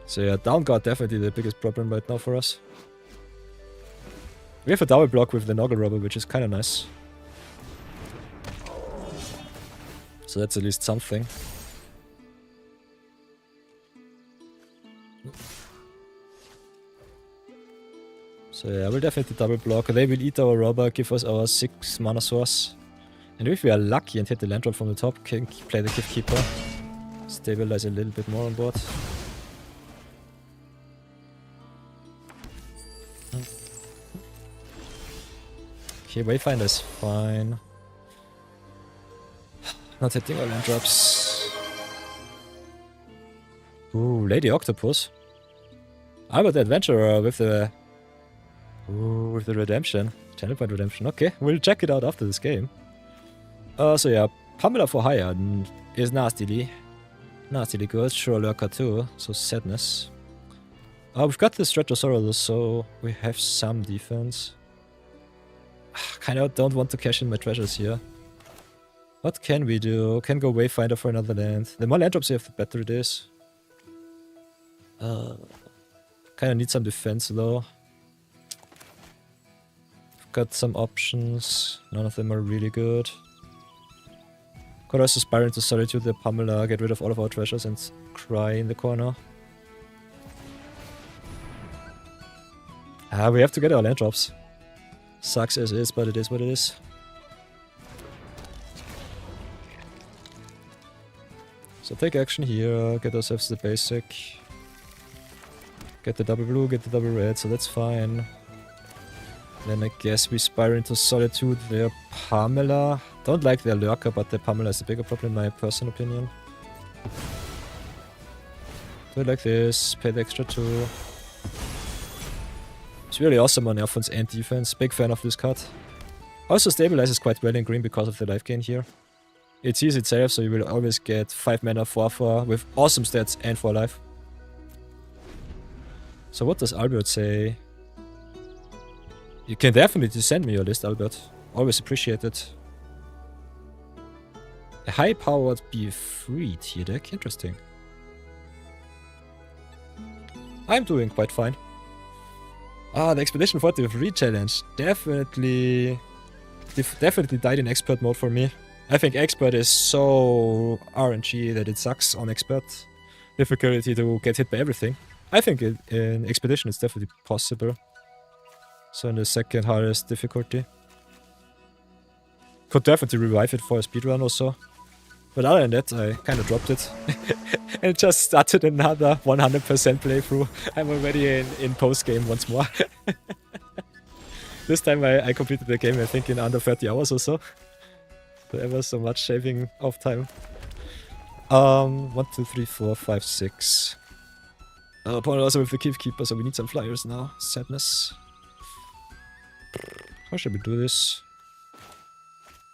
So yeah, down guard definitely the biggest problem right now for us. We have a double block with the Noggle Rubber, which is kind of nice. So that's at least something. So yeah, we'll definitely double block. They will eat our Rubber, give us our 6 mana source. And if we are lucky and hit the land drop from the top, can play the Gift Keeper. Stabilize a little bit more on board. Okay, Wayfinder's fine. Not hitting our land drops. Ooh, Lady Octopus. Albert the Adventurer with the... Ooh, with the Redemption. Channel Point Redemption. Okay, we'll check it out after this game. So yeah, Pamela for hire is nastily good. Sure, Lurker too, so Sadness. We've got the Stratosaurus, so we have some defense. Kinda don't want to cash in my treasures here. What can we do? Can go Wayfinder for another land. The more land drops you have, the better it is. Kinda need some defense though. Got some options. None of them are really good. Could also Spiral into Solitude the Pamela, get rid of all of our treasures and cry in the corner. We have to get our land drops. Sucks as is, but it is what it is. So take action here, get ourselves the basic. Get the double blue, get the double red, so that's fine. Then I guess we Spiral into Solitude their Pamela. Don't like their Lurker, but the Pamela is the bigger problem in my personal opinion. Do it like this, pay the extra 2. It's really awesome on offense and defense. Big fan of this card. Also stabilizes quite well in green because of the life gain here. It sees itself, so you will always get 5 mana 4/4 with awesome stats and 4 life. So what does Albert say? You can definitely send me your list, Albert. Always appreciate it. A high-powered B3 tier deck. Interesting. I'm doing quite fine. The Expedition 43 challenge. Definitely died in Expert mode for me. I think Expert is so RNG that it sucks on Expert difficulty to get hit by everything. I think in Expedition it's definitely possible. So in the second hardest difficulty. Could definitely revive it for a speedrun or so. But other than that, I kinda dropped it. And just started another 100% playthrough. I'm already in post-game once more. This time I completed the game, I think, in under 30 hours or so. So ever so much shaving off time. 1, 2, 3, 4, 5, 6. Opponent also with the Gift Keeper, so we need some flyers now. Sadness. How should we do this?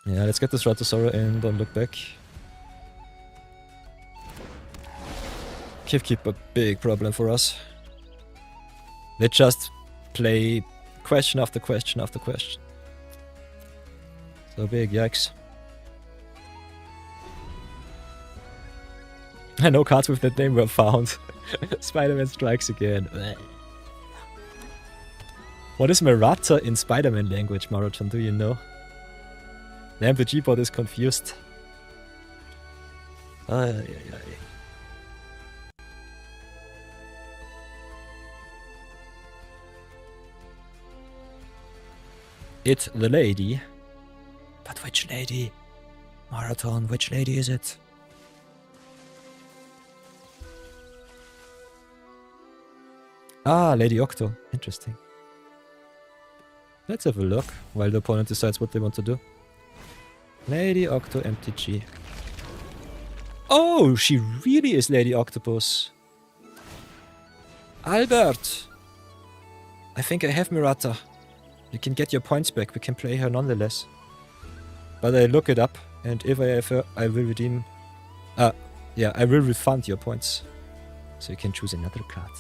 Yeah, let's get this Stratosaurus and don't look back. Gift Keeper, big problem for us. They just play question after question after question. So big, yikes. No cards with that name were found. Spider-Man strikes again. What is Merata in Spider-Man language, Marathon? Do you know? Damn, the G-bot is confused. It's the lady. But which lady? Marathon, which lady is it? Lady Octo. Interesting. Let's have a look while the opponent decides what they want to do. Lady Octo MTG. Oh, she really is Lady Octopus. Albert! I think I have Merata. You can get your points back. We can play her nonetheless. But I look it up, and if I have her, I will redeem... yeah, I will refund your points. So you can choose another card.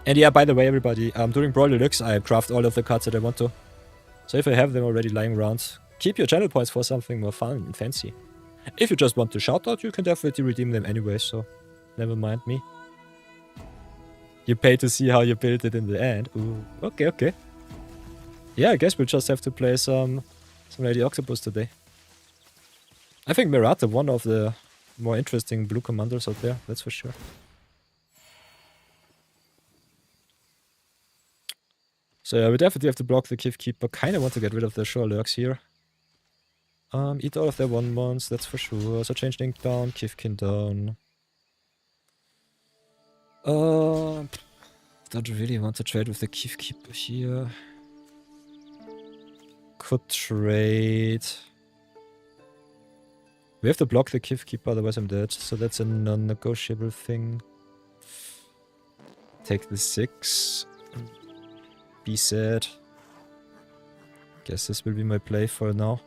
And yeah, by the way, everybody, during Brawl Deluxe, I craft all of the cards that I want to. So if I have them already lying around, keep your channel points for something more fun and fancy. If you just want to shout out, you can definitely redeem them anyway, so never mind me. You pay to see how you build it in the end. Ooh, okay, okay. Yeah, I guess we'll just have to play some Lady Octopus today. I think Merata, one of the more interesting blue commanders out there, that's for sure. So yeah, we definitely have to block the Kif Keeper. Kinda want to get rid of the Shore Lurks here. Eat all of their 1-1s, that's for sure. So change Link down, Kifkin down. Don't really want to trade with the Kif Keeper here. Could trade. We have to block the Kif Keeper, otherwise I'm dead. So that's a non-negotiable thing. Take the 6. Be sad. Guess this will be my play for now.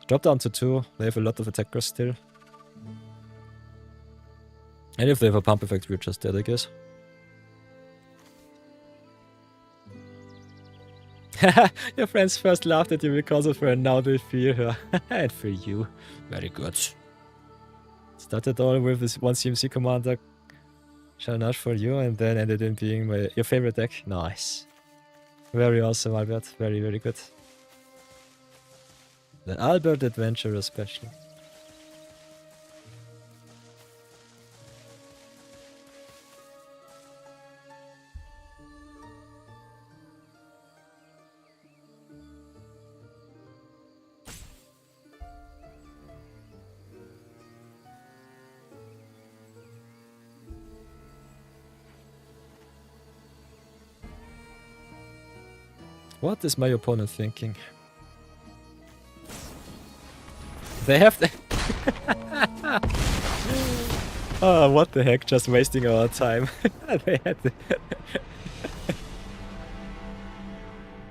Drop down to 2. They have a lot of attackers still. And if they have a pump effect, we're just dead, I guess. Your friends first laughed at you because of her, and now they fear her. And for you. Very good. Started all with this one CMC commander, shall not for you, and then ended in being your favorite deck. Nice. Very awesome, Albert. Very, very good. The Albert Adventurer Special. What is my opponent thinking? They have the... Oh, what the heck, just wasting our time. They had the...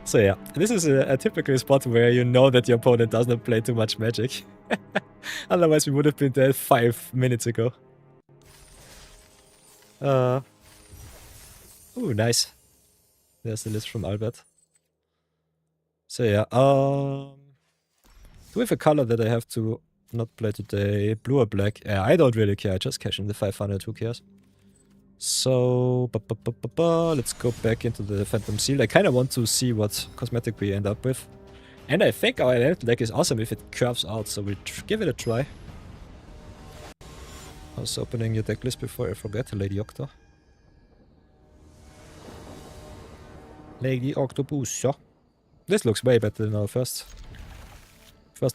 So yeah, this is a typical spot where you know that your opponent does not play too much Magic. Otherwise we would have been dead 5 minutes ago. Ooh, nice. There's the list from Albert. So yeah, do we have a color that I have to not play today? Blue or black? I don't really care, I just cash in the 500, who cares? So, let's go back into the Phantom Seal. I kinda want to see what cosmetic we end up with. And I think our event deck is awesome if it curves out, so we'll give it a try. I was opening your deck list before I forget, Lady Octo. Lady Octopus, yeah. This looks way better than our first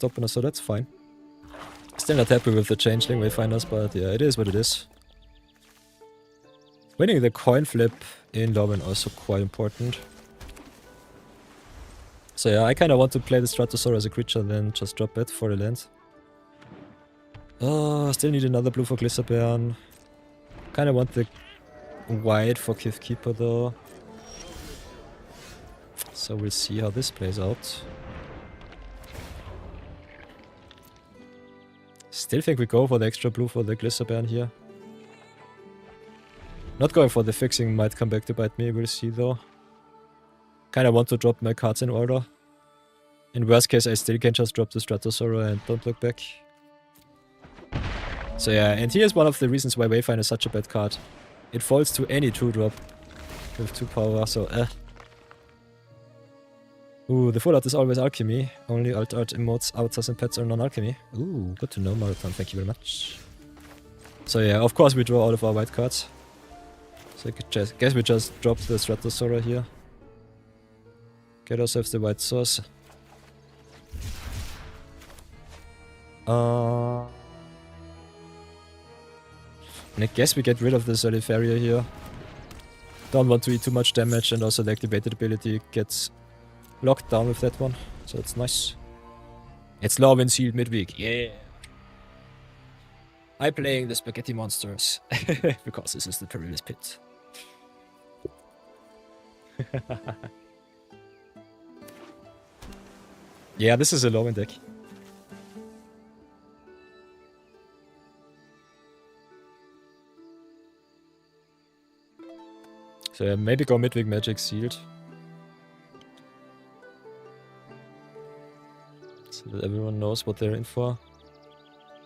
opener, so that's fine. Still not happy with the changeling Wayfinders, but yeah, it is what it is. Winning the coin flip in Lobin also quite important. So yeah, I kinda want to play the Stratosaur as a creature, then just drop it for the land. Still need another blue for Glisserbeeren. Kinda want the white for Kif Keeper though. So we'll see how this plays out. Still think we go for the extra blue for the Glisserbeeren here. Not going for the fixing might come back to bite me, we'll see though. Kinda want to drop my cards in order. In worst case I still can just drop the Stratosaur and don't look back. So yeah, and here's one of the reasons why Wayfinder is such a bad card. It falls to any 2-drop with 2 power, so Ooh, the full art is always alchemy. Only alt art emotes, avatars and pets are non-alchemy. Ooh, good to know, Marathon, thank you very much. So yeah, of course we draw all of our white cards. So I guess we just drop the Stratosaur here. Get ourselves the white source. And I guess we get rid of the Solifaria here. Don't want to eat too much damage, and also the activated ability gets locked down with that one, so it's nice. It's Love and Sealed midweek, yeah! I'm playing the Spaghetti Monsters, because this is the perilous pit. Yeah, this is a low-end deck. So yeah, maybe go Midweek-Magic sealed. So that everyone knows what they're in for.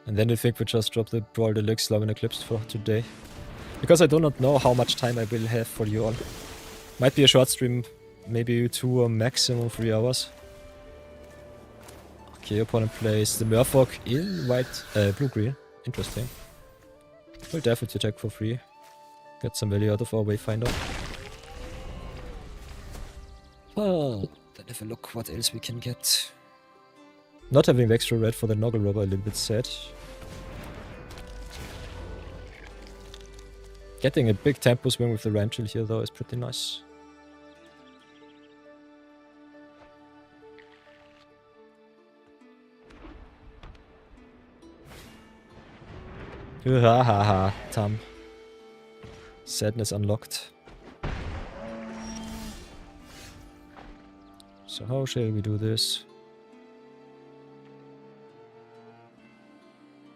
And then I think we just drop the Brawl Deluxe Love and Eclipse for today. Because I do not know how much time I will have for you all. Might be a short stream, maybe 2 or maximum 3 hours. Okay, opponent plays the Merfolk in blue-green. Interesting. We'll definitely check for free. Get some value out of our Wayfinder. Well, then have a look what else we can get. Not having the extra red for the Noggle Robber a little bit sad. Getting a big tempo swing with the Ramchill here though is pretty nice. Hahaha, Tam. Sadness unlocked. So how shall we do this?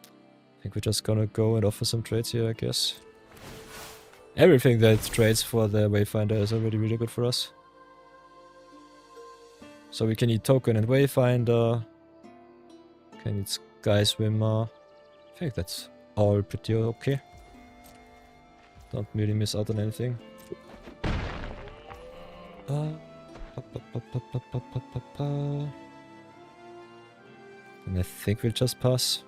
I think we're just gonna go and offer some trades here, I guess. Everything that trades for the Wayfinder is already really good for us. So we can eat Token and Wayfinder. Can eat Sky Swimmer. I think that's all pretty okay. Don't really miss out on anything. And I think we'll just pass.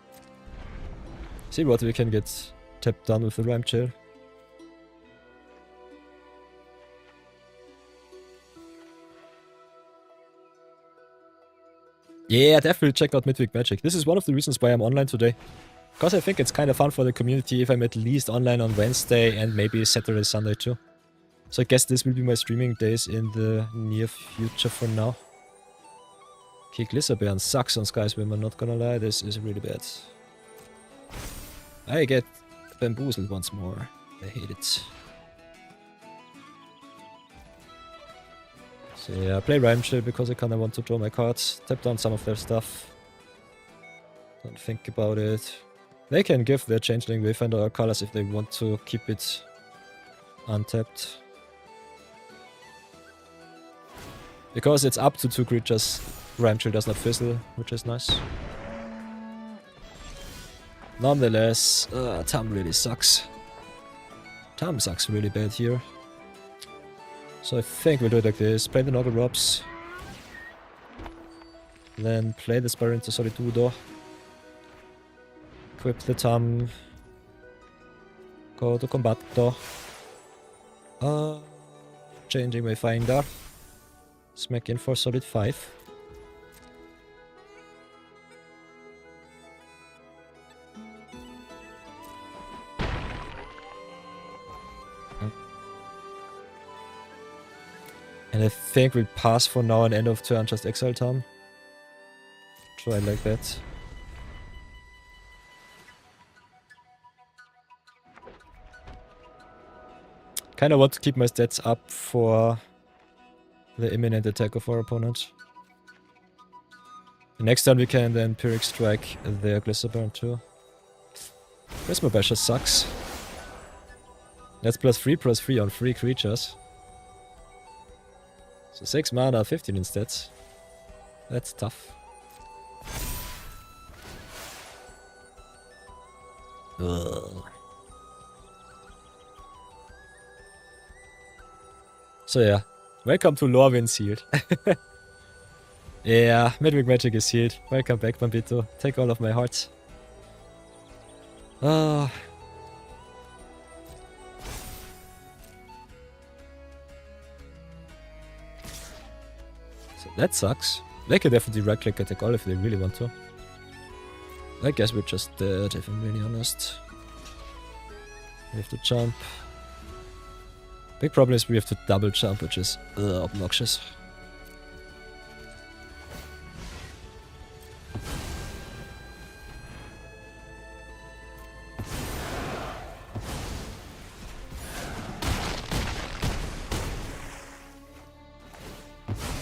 See what we can get tapped down with the Ramchill. Yeah, definitely check out Midweek-Magic. This is one of the reasons why I'm online today. Because I think it's kind of fun for the community if I'm at least online on Wednesday and maybe Saturday, Sunday too. So I guess this will be my streaming days in the near future for now. Okay, Glisserbeeren sucks on Sky Swimmer, not gonna lie, this is really bad. I get bamboozled once more. I hate it. So yeah, play Ramchill because I kinda want to draw my cards, tap down some of their stuff. Don't think about it. They can give their Changeling Wayfinder colors if they want to keep it untapped. Because it's up to 2 creatures, Ramchill does not fizzle, which is nice. Nonetheless, Tam really sucks. Tam sucks really bad here. So I think we'll do it like this. Play the Noggle Robs. Then play the Spirito Solitudo. Equip the Tam. Go to Combatto. Changing Wayfinder. Smack in for solid 5. And I think we'll pass for now and end of turn, just exile Tam. Try like that. Kinda want to keep my stats up for the imminent attack of our opponent. The next turn we can then Pyrrhic Strike their Glisserbeeren too. Prisma Basher sucks. That's +3/+3 on 3 creatures. So 6 mana, 15 instead. That's tough. Ugh. So yeah, welcome to Lorwyn sealed. Yeah, Midweek-Magic is sealed. Welcome back, Bambito. Take all of my hearts. Ah. So that sucks. They can definitely right-click attack all if they really want to. I guess we're just dead, if I'm really honest. We have to jump. Big problem is we have to double jump, which is obnoxious.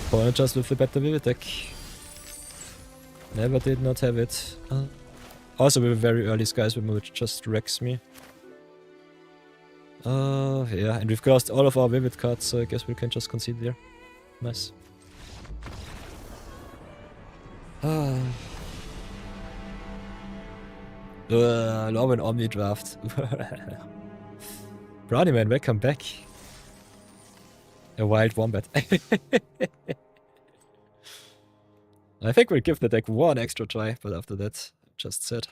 Opponent just with the better Vivid deck. Never did not have it. Also with a very early Sky Swimmer, which just wrecks me. Yeah, and we've lost all of our vivid cards, so I guess we can just concede there. Nice. Love an Omni draft. Brownie man, welcome back. A wild wombat. I think we'll give the deck one extra try, but after that, just set.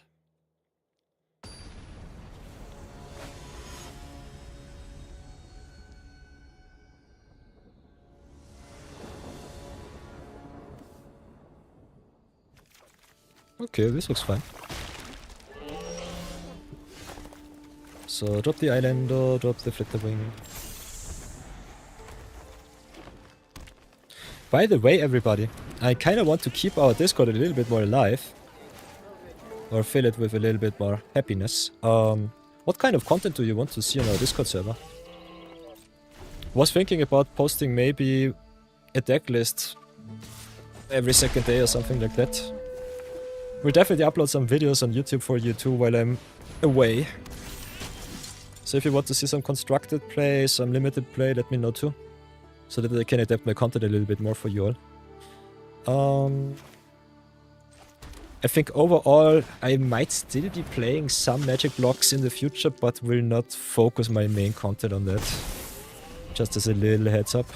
Okay, this looks fine. So drop the Islander, drop the Flitterwing. By the way, everybody, I kind of want to keep our Discord a little bit more alive. Or fill it with a little bit more happiness. What kind of content do you want to see on our Discord server? Was thinking about posting maybe a deck list every second day or something like that. We'll definitely upload some videos on YouTube for you too while I'm away. So if you want to see some constructed play, some limited play, let me know too. So that I can adapt my content a little bit more for you all. I think overall I might still be playing some Magic blocks in the future, but will not focus my main content on that. Just as a little heads up.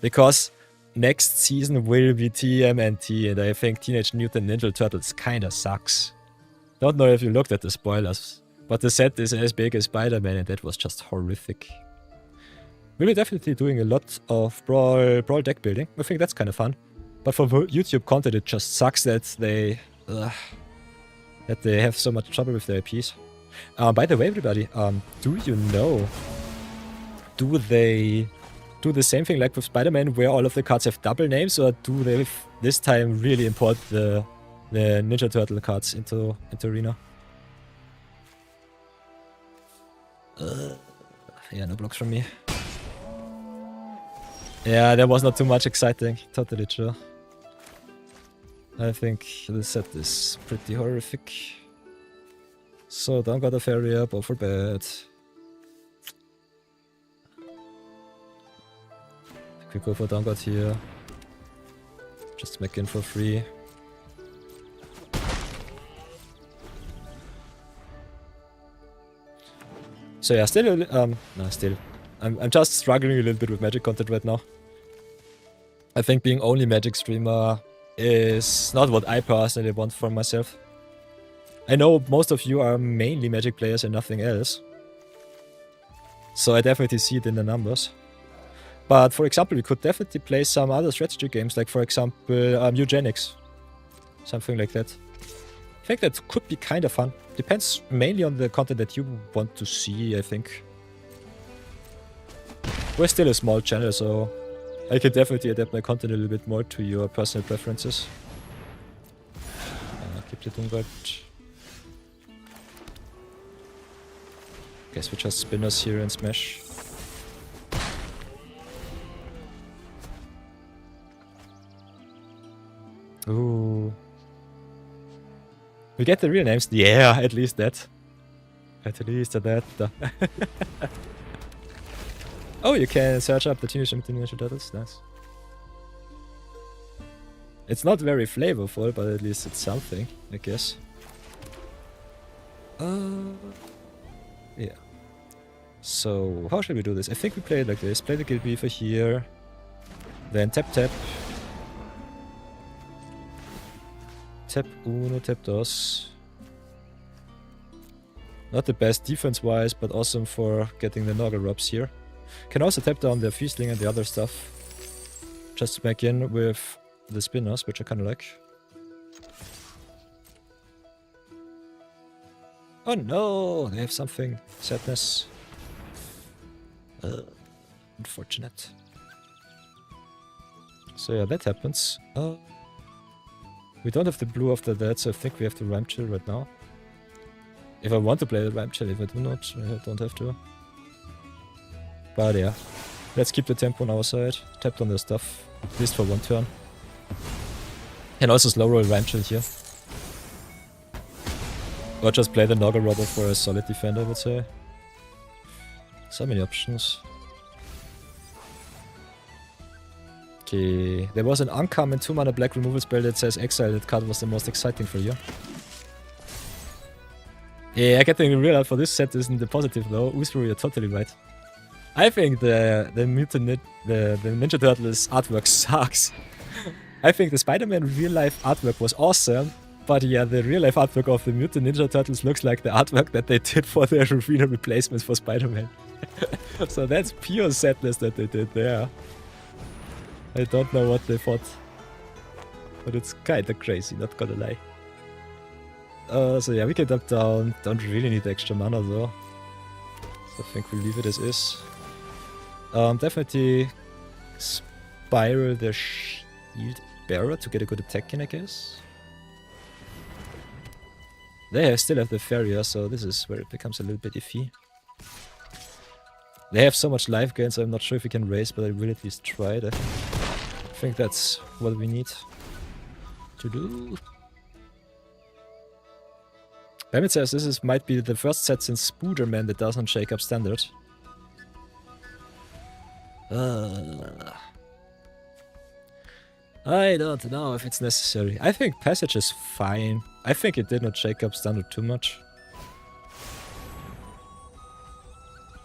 Because next season will be TMNT, and I think Teenage Mutant Ninja Turtles kinda sucks. Don't know if you looked at the spoilers, but the set is as big as Spider-Man, and that was just horrific. We'll be definitely doing a lot of Brawl deck building. I think that's kind of fun. But for YouTube content, it just sucks that they have so much trouble with their IPs. By the way, everybody, do you know? Do they do the same thing like with Spider-Man, where all of the cards have double names, or do they this time really import the Ninja Turtle cards into Arena? Yeah, no blocks from me. Yeah, that was not too much exciting. Totally true. I think the set is pretty horrific. So, don't got a fairy up, all for bad. We go for Downguard here. Just make in for free. So yeah, still, I'm just struggling a little bit with Magic content right now. I think being only Magic streamer is not what I personally want for myself. I know most of you are mainly Magic players and nothing else. So I definitely see it in the numbers. But for example, we could definitely play some other strategy games, like for example, Eugenics. Something like that. I think that could be kind of fun. Depends mainly on the content that you want to see, I think. We're still a small channel, so I can definitely adapt my content a little bit more to your personal preferences. Keep the Doomguard. Guess we just spin us here and smash. Ooh. We get the real names? Yeah, at least that. At least that. Oh, you can search up the Teenage Mutant Ninja Turtles. Nice. It's not very flavorful, but at least it's something, I guess. Yeah. So, how should we do this? I think we play it like this. Play the Guild Beaver here. Then tap tap. Tap uno, tap dos. Not the best defense-wise, but awesome for getting the Noggle Rubs here. Can also tap down the Fiesling and the other stuff. Just to back in with the spinners, which I kinda like. Oh no! They have something. Sadness. Unfortunate. So yeah, that happens. We don't have the blue after that, so I think we have to Rhyme Chill right now. If I want to play the Rhyme Chill, if I do not, I don't have to. But yeah, let's keep the tempo on our side. Tapped on the stuff, at least for one turn. And also slow roll Rhyme Chill here. Or just play the Noggle Robber for a solid defender, I would say. So many options. Okay, there was an uncommon 2-mana black removal spell that says exile. That card was the most exciting for you. Yeah, getting the real out for this set isn't the positive though. Usru, you're totally right. I think the Ninja Turtles artwork sucks. I think the Spider-Man real-life artwork was awesome, but yeah, the real-life artwork of the Mutant Ninja Turtles looks like the artwork that they did for their arena replacements for Spider-Man. So that's pure sadness that they did there. I don't know what they thought, but it's kinda crazy, not gonna lie. So yeah, we can dump down. Don't really need extra mana though. So I think we leave it as is. Definitely spiral the shield bearer to get a good attack in, I guess. They still have the Farrier, so this is where it becomes a little bit iffy. They have so much life gain, so I'm not sure if we can raise, but I will at least try it. I think that's what we need to do. Bamit says this might be the first set since Spooderman that doesn't shake up standard. I don't know if it's necessary. I think Passage is fine. I think it did not shake up standard too much.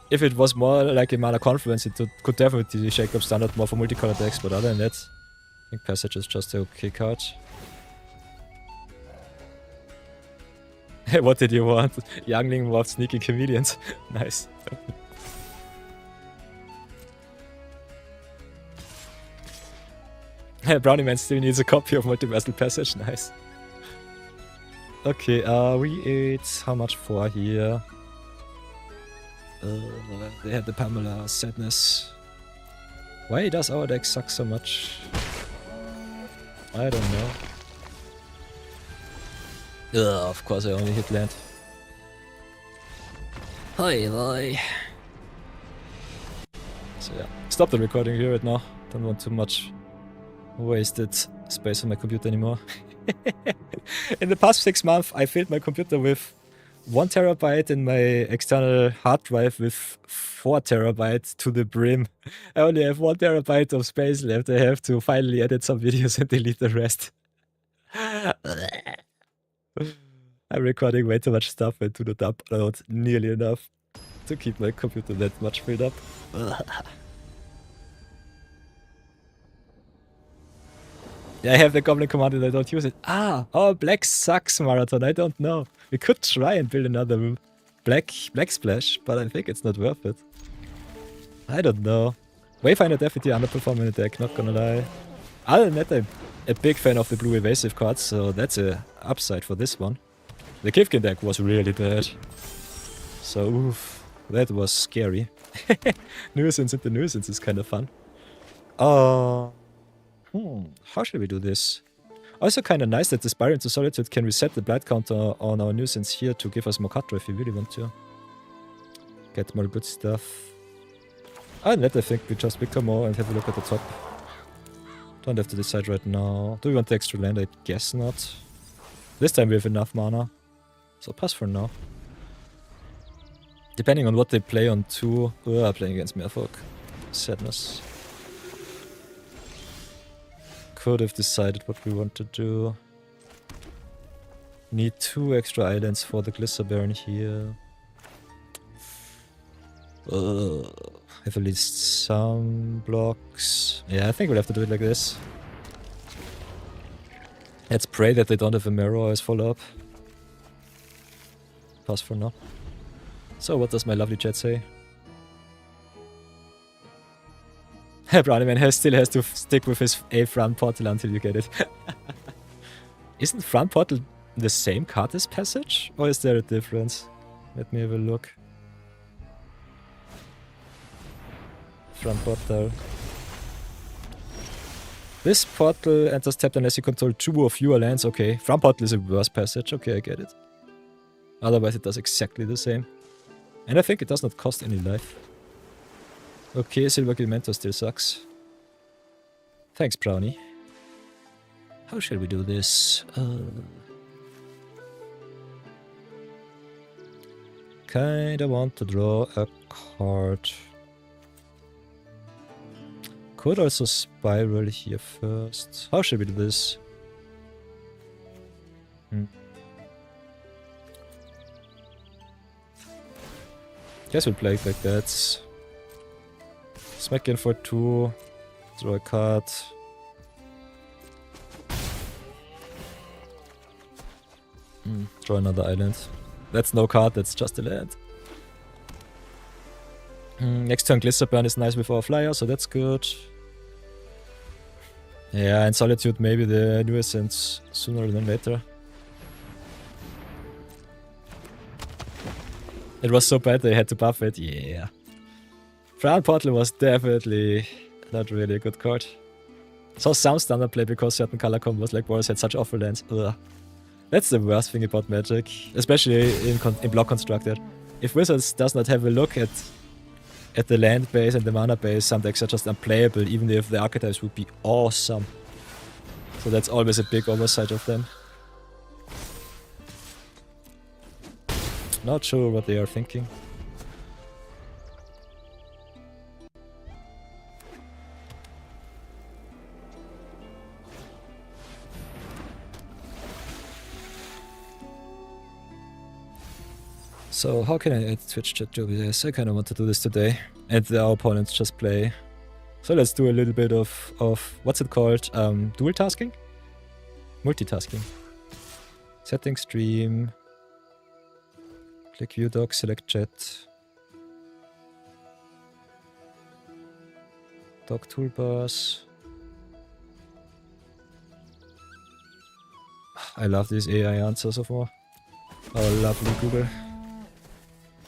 If it was more like a Mana Confluence, it could definitely shake up standard more for multicolor decks, but other than that, I think Passage is just a okay card. What did you want? Youngling morphed sneaky comedians. Nice. Brownie Man still needs a copy of Multiversal Passage. Nice. Okay, we ate how much for here? They had the Pamela sadness. Why does our deck suck so much? I don't know. Ugh, of course I only hit land. Hi, bye. So yeah, stop the recording here right now. Don't want too much wasted space on my computer anymore. In the past 6 months, I filled my computer with 1 terabyte and my external hard drive with 4 terabytes to the brim. I only have 1 terabyte of space left. I have to finally edit some videos and delete the rest. I'm recording way too much stuff and do not upload nearly enough to keep my computer that much filled up. Yeah, I have the Goblin Command and I don't use it. Ah! Oh, black sucks, Marathon. I don't know. We could try and build another black splash, but I think it's not worth it. I don't know. Wayfinder definitely underperforming the deck, not gonna lie. Other than that, I'm a big fan of the blue evasive cards, so that's a upside for this one. The Kivkin deck was really bad. So, oof, that was scary. Nuisance into nuisance is kind of fun. How should we do this? Also kind of nice that the Spiral into Solitude can reset the blight counter on our nuisance here to give us more cut draw if we really want to. Get more good stuff. And that I think we just become more and have a look at the top. Don't have to decide right now. Do we want the extra land? I guess not. This time we have enough mana. So pass for now. Depending on what they play on 2. Playing against Merfolk. Sadness. Could have decided what we want to do. Need 2 extra islands for the Glisser Baron here. Have at least some blocks. Yeah, I think we'll have to do it like this. Let's pray that they don't have a mirror as follow-up. Pass for now. So what does my lovely chat say? Brownie Man still has to stick with his A front portal until you get it. Isn't front portal the same card as Passage? Or is there a difference? Let me have a look. Front portal. This portal enters tapped unless you control 2 or fewer lands. Okay, front portal is a worse Passage. Okay, I get it. Otherwise it does exactly the same. And I think it does not cost any life. Okay, Silver Gilmento still sucks. Thanks, Brownie. How shall we do this? Kinda want to draw a card. Could also spiral here first. How should we do this? Guess we'll play it like that. Smack in for 2. Draw a card. Draw another island. That's no card, that's just a land. Next turn Glycerburn is nice with our flyer, so that's good. Yeah, and Solitude maybe the new Essence sooner than later. It was so bad they had to buff it, yeah. Brown Portal was definitely not really a good card. Saw some standard play because certain color combos like Boris had such awful lands. Ugh. That's the worst thing about Magic, especially in block constructed. If Wizards does not have a look at the land base and the mana base, some decks are just unplayable, even if the archetypes would be awesome. So that's always a big oversight of them. Not sure what they are thinking. So how can I add Twitch chat to OBS? I kinda want to do this today. And our opponents just play. So let's do a little bit of what's it called? Dual tasking? Multitasking. Setting stream. Click view doc, select chat. Doc toolbars. I love these AI answers of more. Oh, lovely Google.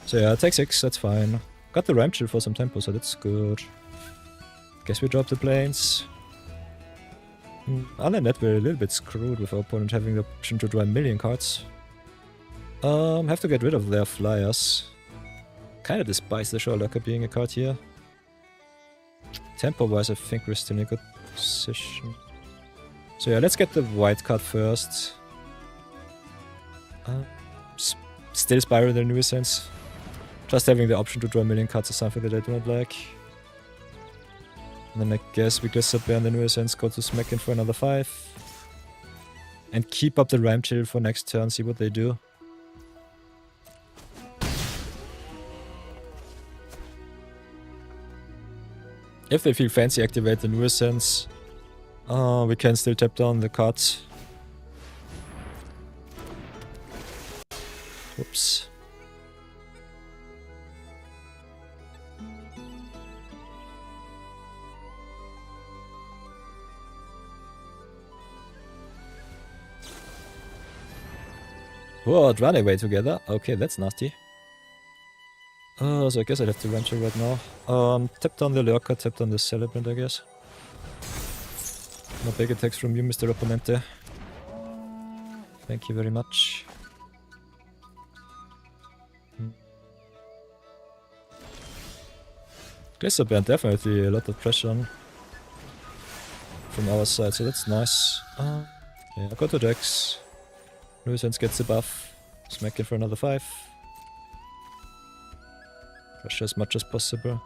So yeah, take 6, that's fine. Got the ramp chill for some tempo, so that's good. Guess we drop the planes. Other than that, we're a little bit screwed with our opponent having the option to draw a million cards. Have to get rid of their flyers. Kinda despise the Shawlurker being a card here. Tempo-wise, I think we're still in a good position. So yeah, let's get the white card first. Still Spiral the new Essence. Just having the option to draw a million cards is something that I do not like. And then I guess we Glycerburn the new Essence, go to Smack in for another 5. And keep up the Rhyme Chill for next turn, see what they do. If they feel fancy, activate the new Essence. We can still tap down the cards. Whoops. Whoa, run away together. Okay, that's nasty. So I guess I'd have to venture right now. Tap down the Lurker, tap down the Celebrant, I guess. No big attacks from you, Mr. Opponente. Thank you very much. Glycerburn, definitely a lot of pressure on from our side, so that's nice. Yeah, go to Decks. New Sense gets the buff. Smack in for another 5. Pressure as much as possible.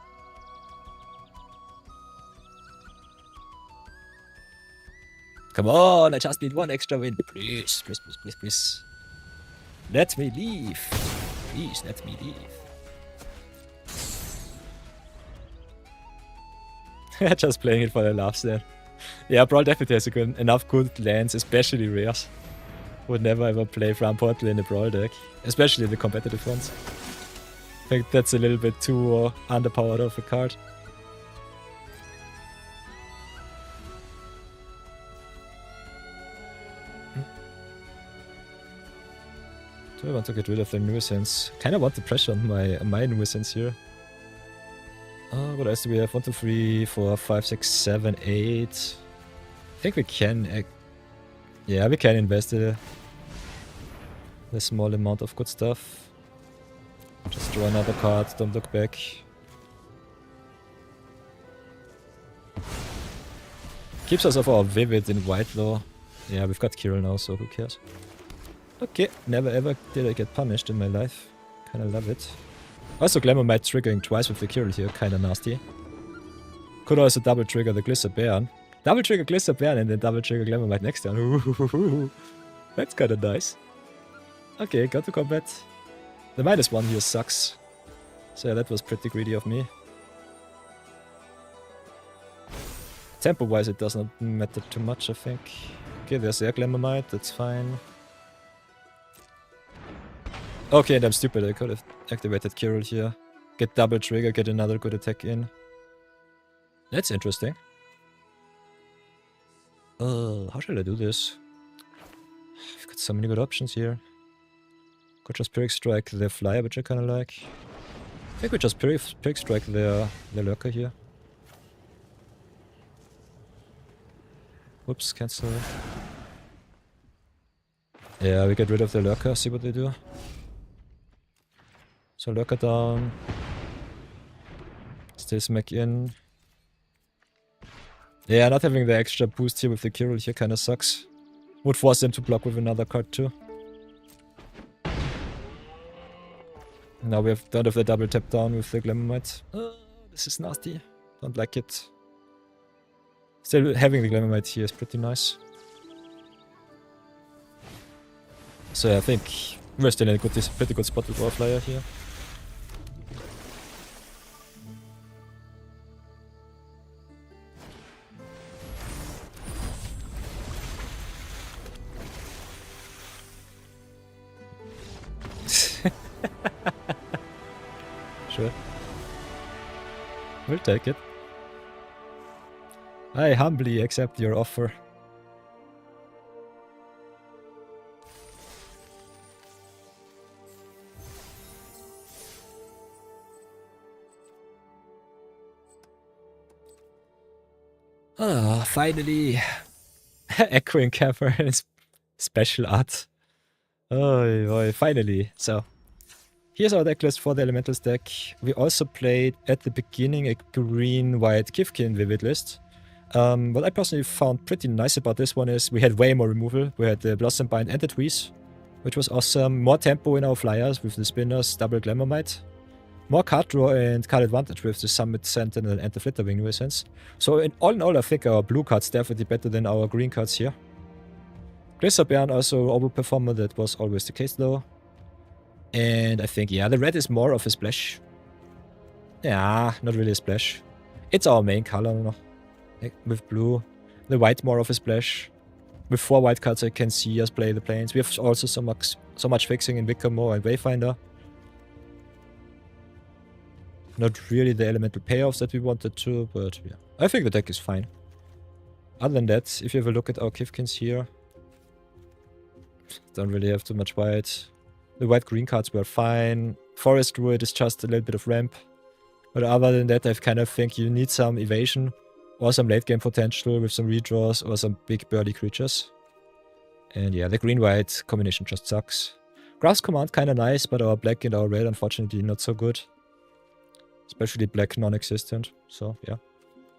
Come on, I just need one extra win. Please, please, please, please, please. Let me leave. Please, let me leave. Just playing it for the laughs there. Yeah, Brawl definitely has enough good lands, especially rares. Would never ever play Brown Portal in a Brawl deck, especially the competitive ones. I think that's a little bit too underpowered of a card. Do I want to get rid of the nuisance? Kinda want the pressure on my nuisance here. What else do we have? 1, 2, 3, 4, 5, 6, 7, 8. I think we can... yeah, we can invest a small amount of good stuff. Just draw another card, don't look back. Keeps us off our Vivid in white though. Yeah, we've got Kirill now, so who cares? Okay, never ever did I get punished in my life. Kinda love it. Also, Glamour Might triggering twice with the Kirill here, kinda nasty. Could also double trigger the Glister Baron. Double trigger Glister Baron and then double trigger Glamour Might next turn. Ooh, that's kinda nice. Okay, got to combat. The -1 here sucks. So yeah, that was pretty greedy of me. Tempo-wise, it does not matter too much, I think. Okay, there's their Glamour Might, that's fine. Okay, and I'm stupid, I could have activated Kirill here. Get double trigger, get another good attack in. That's interesting. How shall I do this? I've got so many good options here. Could just Pyrrhic Strike their Flyer, which I kinda like. I think we just Pyrrhic Strike their Lurker here. Whoops, cancel. Yeah, we get rid of the Lurker, see what they do. So Lurker down. Still smack in. Yeah, not having the extra boost here with the Kirill here kinda sucks. Would force them to block with another card too. Now we don't have the double tap down with the Glamour Might. This is nasty. Don't like it. Still having the Glamour Might here is pretty nice. So yeah, I think we're still in a pretty good spot with our Flyer here. Sure. We'll take it. I humbly accept your offer. Ah, finally! Echoing Cavern special art. Oh, finally. So, here's our deck list for the Elementals deck. We also played at the beginning a green-white Kifkin Vivid list. What I personally found pretty nice about this one is we had way more removal. We had the Blossom Bind and the Tweeze, which was awesome. More tempo in our Flyers with the Spinners, double Glamour Might. More card draw and card advantage with the Summit Sentinel and the Flitterwing New Essence. So in all, I think our blue cards definitely better than our green cards here. Glister Baron also overperformer, that was always the case though. And I think, yeah, the red is more of a splash. Yeah, not really a splash. It's our main color with blue. The white more of a splash. With 4 white cards I can see us play the planes. We have also so much fixing in Vicamo and Wayfinder. Not really the elemental payoffs that we wanted to, but yeah. I think the deck is fine. Other than that, if you have a look at our Kifkins here, don't really have too much white. The white-green cards were fine. Forest Druid is just a little bit of ramp. But other than that, I kind of think you need some evasion or some late-game potential with some redraws or some big burly creatures. And yeah, the green-white combination just sucks. Grass Command kinda nice, but our black and our red unfortunately not so good. Especially black non-existent, so yeah.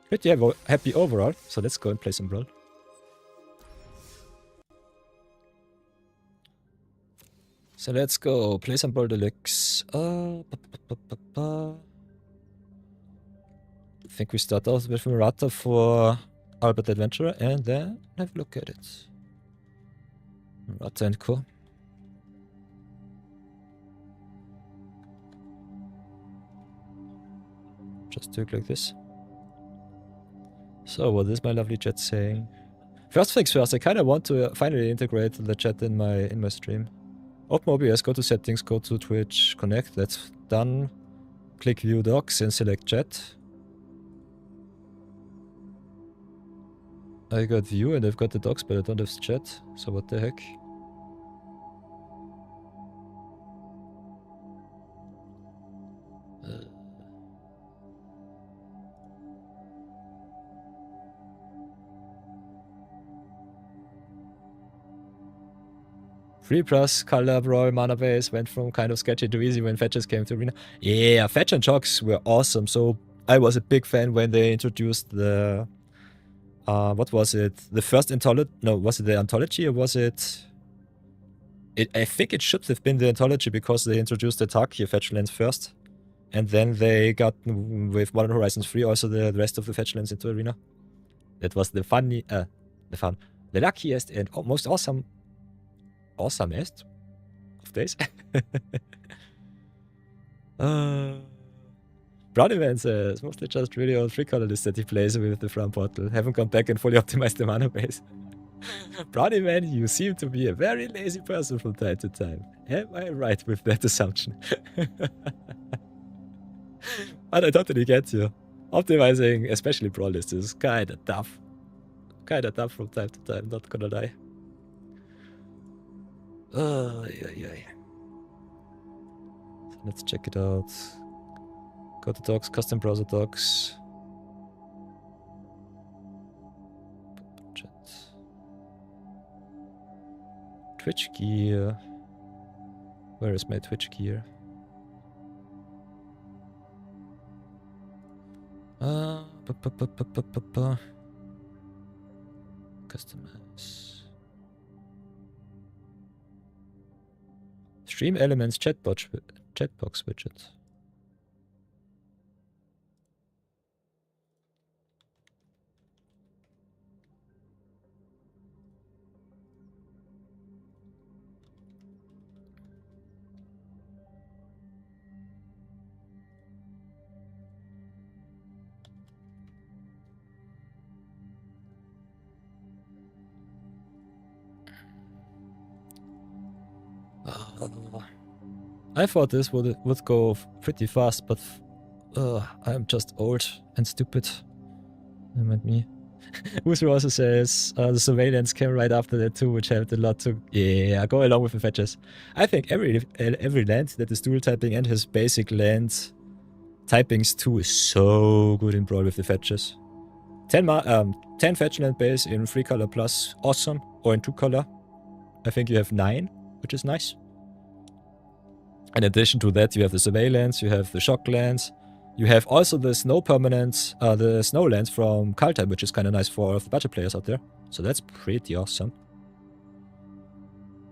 Pretty happy overall, so let's go and play some Brawl. So let's go play some Brawl Deluxe. I think we start out with Merata for Albert Adventurer and then have a look at it. Merata and Co. Just do it like this. So what is my lovely chat saying? First things first, I kind of want to finally integrate the chat in my stream. Open OBS, go to settings, go to Twitch, connect, that's done. Click view docs and select chat. I got view and I've got the docs, but I don't have chat, so what the heck? Free plus, color, brawl, mana base went from kind of sketchy to easy when fetches came to arena. Yeah, fetch and shocks were awesome. So I was a big fan when they introduced the what was it? The first anthology? No, was it the anthology or was it I think it should have been the Anthology because they introduced the Tarkir fetch lands first. And then they got with Modern Horizons 3 also the rest of the fetch lands into Arena. That was the the luckiest and most awesomest of days. Brownieman says, mostly just really old 3-color list that he plays with the front portal. Haven't gone back and fully optimized the mana base. Brownieman, you seem to be a very lazy person from time to time. Am I right with that assumption? But I totally get you. Optimizing, especially Brawl lists, is kinda tough. Kinda tough from time to time, not gonna lie. Yeah. So let's check it out. Go to docs, custom browser docs. Twitch gear. Where is my Twitch gear? Customize. Stream elements chatbox widget. I thought this would go pretty fast, but I'm just old and stupid. That me. Usru also says the surveillance came right after that too, which helped a lot to go along with the fetches. I think every land that is dual typing and has basic land typings too is so good in Brawl with the fetches. 10 fetch land base in 3-color plus, awesome. Or in 2-color. I think you have 9, which is nice. In addition to that, you have the surveillance, you have the shock lands, you have also the snow permanents, the snow lands from Kaltheim, which is kind of nice for all of the budget players out there. So that's pretty awesome.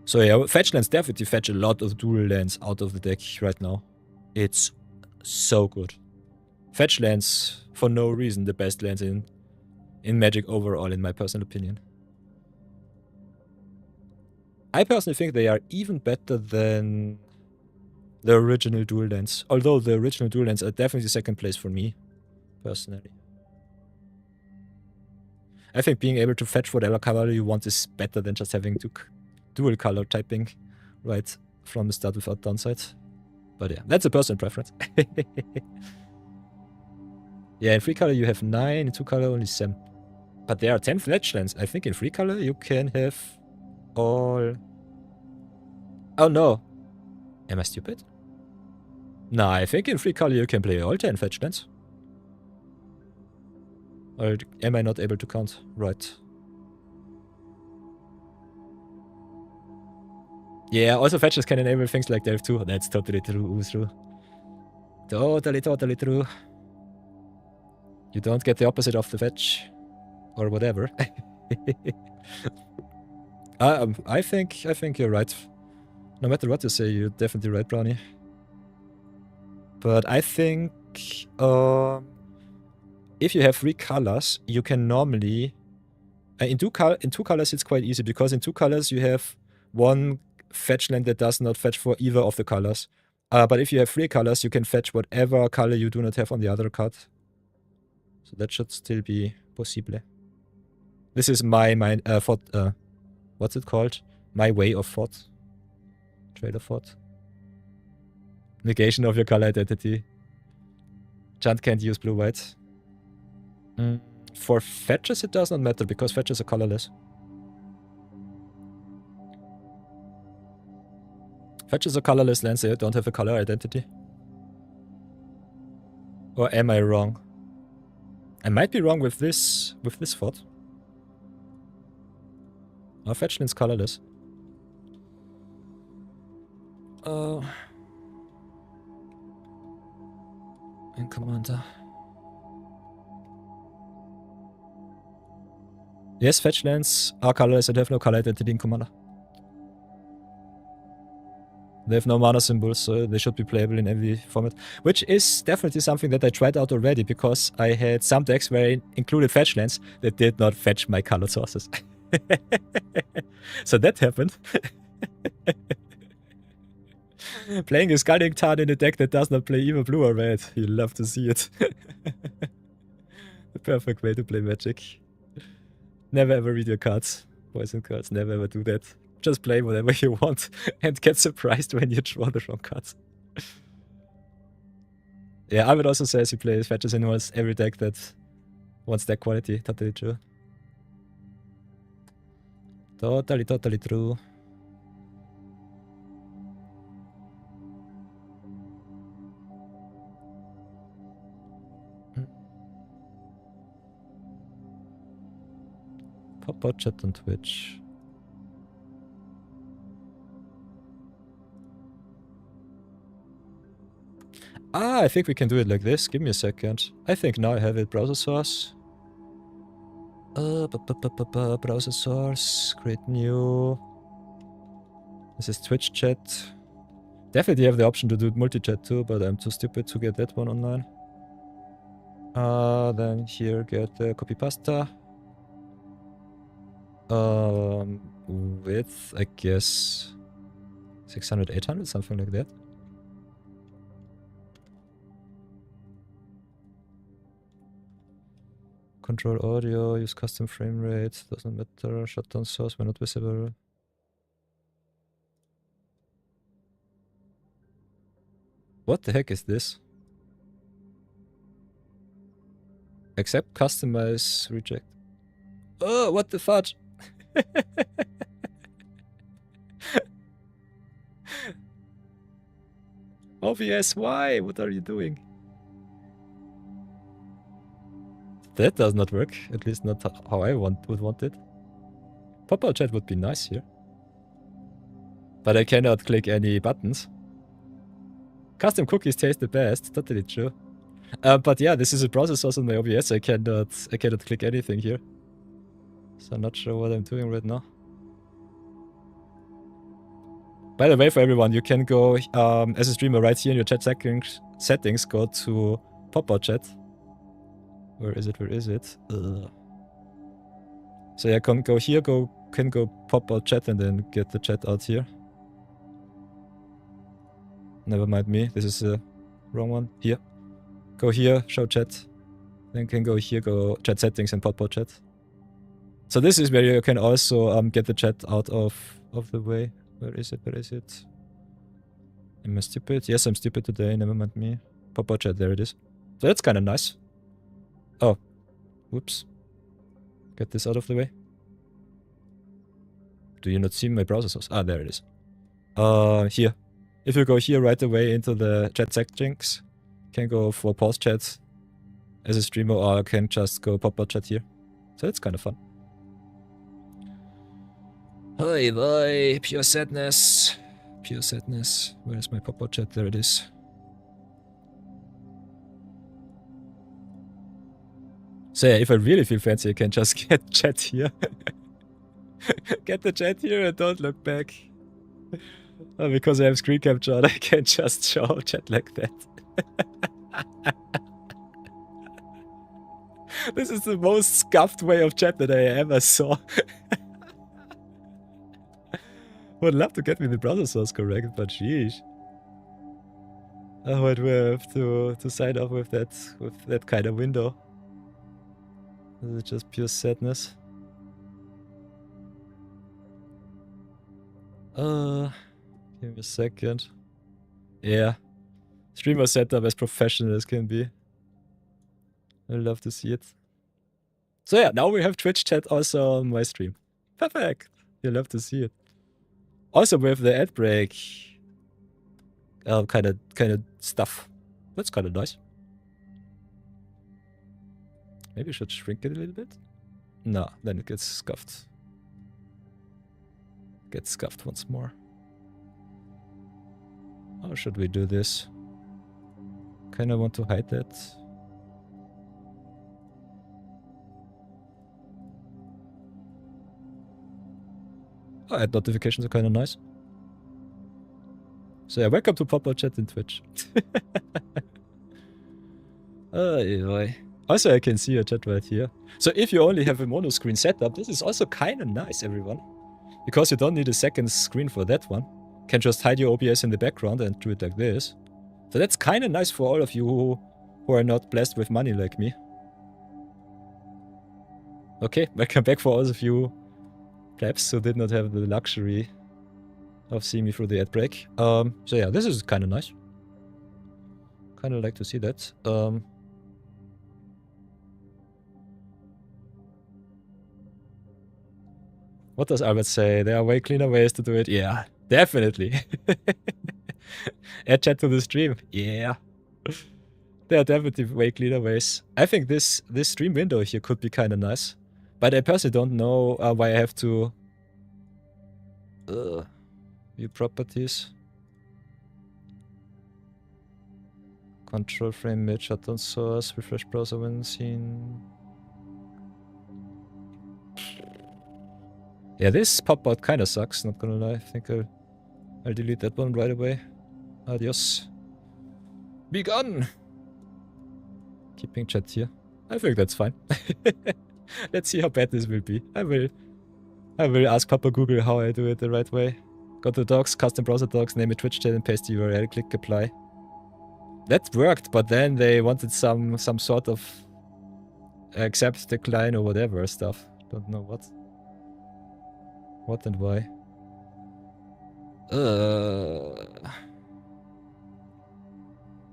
So yeah, fetch lands definitely fetch a lot of dual lands out of the deck right now. It's so good. Fetch lands, for no reason, the best lands in Magic overall, in my personal opinion. I personally think they are even better than the original dual lands. Although the original dual lands are definitely second place for me, personally. I think being able to fetch whatever color you want is better than just having to dual color typing right from the start without downside. But yeah, that's a personal preference. Yeah, in 3-color you have 9, in 2-color only 7. But there are 10 fetch lands. I think in 3-color you can have all... Oh no. Am I stupid? No, I think in 3-color you can play all 10 fetch lands. Or am I not able to count? Right. Yeah, also fetches can enable things like Delve too. That's totally true, Totally true. You don't get the opposite of the fetch. Or whatever. I think you're right. No matter what you say, you're definitely right, Brownie. But I think if you have 3 colors, you can normally... in two colors it's quite easy, because in 2 colors you have one fetch land that does not fetch for either of the colors. But if you have 3 colors, you can fetch whatever color you do not have on the other card. So that should still be possible. This is my thought, what's it called? My way of thought. Trail of thought. Negation of your color identity. Chant can't use blue-white. For fetches it does not matter, because fetches are colorless. Fetches are colorless lands, they don't have a color identity. Or am I wrong? I might be wrong with this thought. Our fetch land's colorless. In Commander. Yes, fetch lands are colorless and have no color identity in Commander. They have no mana symbols, so they should be playable in every format. Which is definitely something that I tried out already, because I had some decks where I included fetch lands that did not fetch my colored sources. So that happened. Playing a Scalding Tarn in a deck that does not play either blue or red. You'll love to see it. The perfect way to play Magic. Never ever read your cards. Boys and girls, never ever do that. Just play whatever you want and get surprised when you draw the wrong cards. Yeah, I would also say as you play fetches in almost every deck that wants that quality. Totally true. Totally true. Pop out chat on Twitch. Ah, I think we can do it like this. Give me a second. I think now I have it. Browser source. Browser source. Create new. This is Twitch chat. Definitely have the option to do multi-chat too, but I'm too stupid to get that one online. Then here get the copy pasta. Width, I guess 600, 800, something like that. Control audio, use custom frame rate, doesn't matter, shutdown source when not visible. What the heck is this? Accept, customize, reject. Oh, what the fudge? OBS, why? What are you doing? That does not work. At least not how I would want it. Pop-out chat would be nice here. But I cannot click any buttons. Custom cookies taste the best. Totally true. But yeah, this is a browser source on my OBS. I cannot click anything here. So I'm not sure what I'm doing right now. By the way, for everyone, you can go as a streamer right here in your chat settings, go to pop-out chat. Where is it? Where is it? So yeah, can go here, can go pop-out chat and then get the chat out here. Never mind me. This is the wrong one. Here. Go here, show chat. Then can go here, go chat settings and pop-out chat. So this is where you can also get the chat out of the way. Where is it? Where is it? Am I stupid? Yes, I'm stupid today. Never mind me. Pop-out chat. There it is. So that's kind of nice. Oh. Whoops. Get this out of the way. Do you not see my browser source? Ah, there it is. Here. If you go here right away into the chat settings, can go for pause chat as a streamer, or can just go pop-out chat here. So it's kind of fun. Hi, bye. Pure sadness. Pure sadness. Where's my pop-out chat? There it is. So yeah, if I really feel fancy, I can just get chat here. Get the chat here and don't look back. Because I have screen capture, I can just show chat like that. This is the most scuffed way of chat that I ever saw. Would love to get me the browser source correct, but sheesh. I would have to sign off with that kind of window. Is it just pure sadness? Give me a second. Yeah. Streamer setup as professional as can be. I'd love to see it. So yeah, now we have Twitch chat also on my stream. Perfect. You'll love to see it. Also with the ad break kind of stuff. That's kind of nice. Maybe I should shrink it a little bit. No, then it gets scuffed. Gets scuffed once more. How should we do this? Kind of want to hide that. Oh, ad notifications are kind of nice. So yeah, welcome to Pop-Up Chat in Twitch. Also, I can see your chat right here. So if you only have a mono screen setup, this is also kind of nice, everyone. Because you don't need a second screen for that one. You can just hide your OBS in the background and do it like this. So that's kind of nice for all of you who are not blessed with money like me. Okay, welcome back for all of you plebs who did not have the luxury of seeing me through the ad break. So yeah, this is kind of nice. Kind of like to see that. What does Albert say? There are way cleaner ways to do it. Yeah, definitely. Add chat to the stream. Yeah. There are definitely way cleaner ways. I think this stream window here could be kind of nice. But I personally don't know why I have to view properties. Control frame mid, shutdown source, refresh browser when seen. Yeah, this pop-out kind of sucks, not gonna lie. I think I'll delete that one right away. Adios. Be gone! Keeping chat here. I think that's fine. Let's see how bad this will be. I will ask Papa Google how I do it the right way. Go to docs, custom browser docs, name a Twitch chat and paste the URL, click apply. That worked, but then they wanted some sort of accept, decline or whatever stuff. Don't know what. What and why.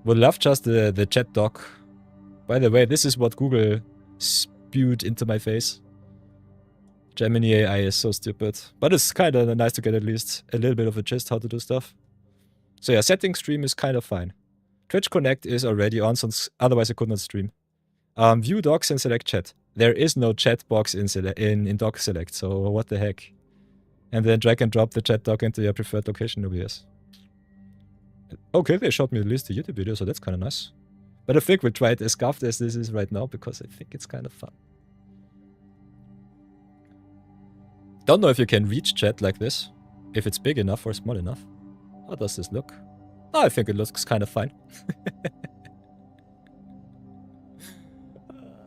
Would love just the chat doc. By the way, this is what Google spewed into my face. Gemini AI is so stupid. But it's kind of nice to get at least a little bit of a gist how to do stuff. So yeah, setting stream is kind of fine. Twitch Connect is already on, since otherwise I could not stream. View docs and select chat. There is no chat box in doc select, so what the heck. And then drag and drop the chat doc into your preferred location OBS. Okay, they showed me at least the YouTube video, so that's kind of nice. But I think we'll try it as scuffed as this is right now, because I think it's kind of fun. Don't know if you can reach chat like this. If it's big enough or small enough. How does this look? Oh, I think it looks kind of fine.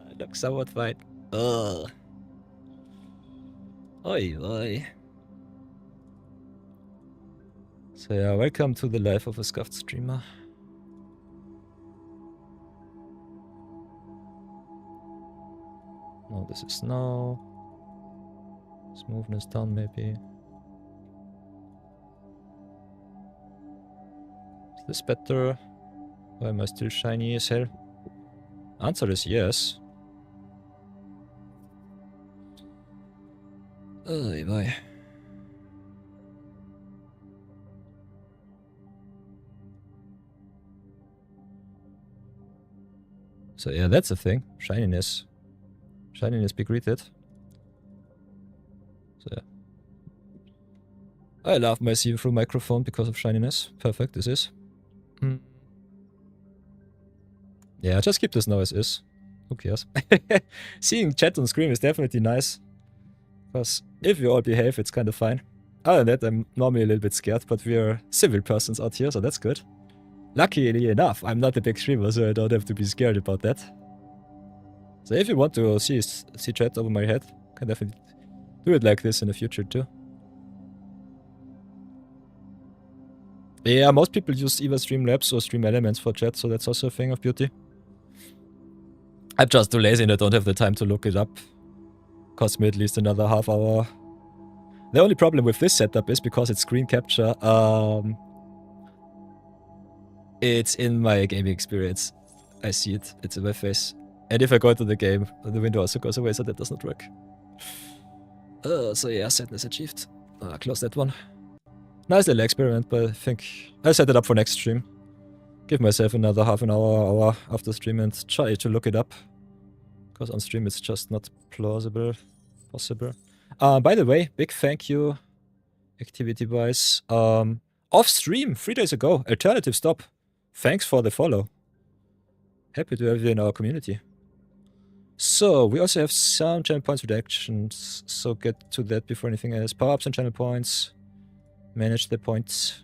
It looks somewhat fine. Ugh. Oi, oi. So yeah, welcome to the life of a scuffed streamer. No, this is no. Smoothness down maybe. Is this better? Or am I still shiny as hell? Answer is yes. Oh boy. So yeah, that's the thing. Shininess. Shininess be greeted. So yeah. I love my see-through microphone because of shininess. Perfect, this is. Yeah, just keep this now as is. Who cares? Seeing chat on screen is definitely nice. Because if you all behave, it's kind of fine. Other than that, I'm normally a little bit scared, but we are civil persons out here, so that's good. Luckily enough, I'm not a big streamer, so I don't have to be scared about that. So if you want to see chat over my head, can definitely do it like this in the future too. Yeah, most people use either Streamlabs or Stream Elements for chat, so that's also a thing of beauty. I'm just too lazy and I don't have the time to look it up. Cost me at least another half hour. The only problem with this setup is because it's screen capture, it's in my gaming experience. I see it, it's in my face. And if I go into the game, the window also goes away, so that does not work. So yeah, sadness achieved. Close that one. Nice little experiment, but I think I'll set it up for next stream. Give myself another half an hour after stream and try to look it up. Because on stream it's just not possible. By the way, big thank you, activity-wise. Off stream, 3 days ago, Alternative Stop. Thanks for the follow. Happy to have you in our community. So, we also have some channel points redactions, so get to that before anything else. Power-ups and channel points. Manage the points.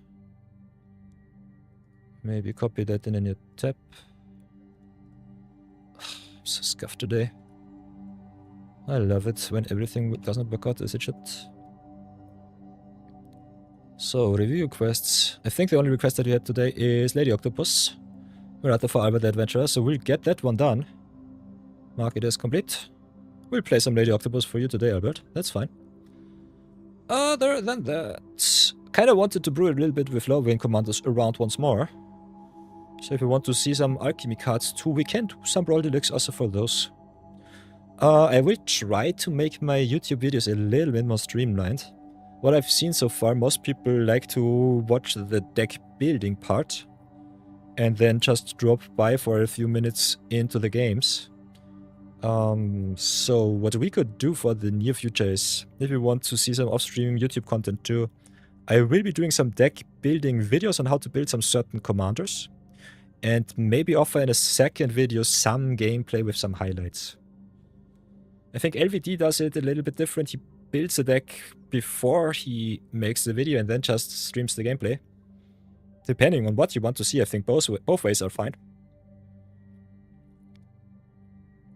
Maybe copy that in a new tab. I'm so scuffed today. I love it when everything doesn't work out as it should. So, review quests. I think the only request that we had today is Lady Octopus. Merata for Albert the Adventurer, so we'll get that one done. Mark it as complete. We'll play some Lady Octopus for you today, Albert. That's fine. Other than that, kinda wanted to brew a little bit with low wing commanders around once more. So if you want to see some alchemy cards too, we can do some Brawl Deluxe also for those. I will try to make my YouTube videos a little bit more streamlined. What I've seen so far, most people like to watch the deck building part and then just drop by for a few minutes into the games. So what we could do for the near future is, if you want to see some off-stream YouTube content too, I will be doing some deck building videos on how to build some certain commanders, and maybe offer in a second video some gameplay with some highlights. I think LVD does it a little bit different. He builds the deck before he makes the video and then just streams the gameplay. Depending on what you want to see, I think both ways are fine.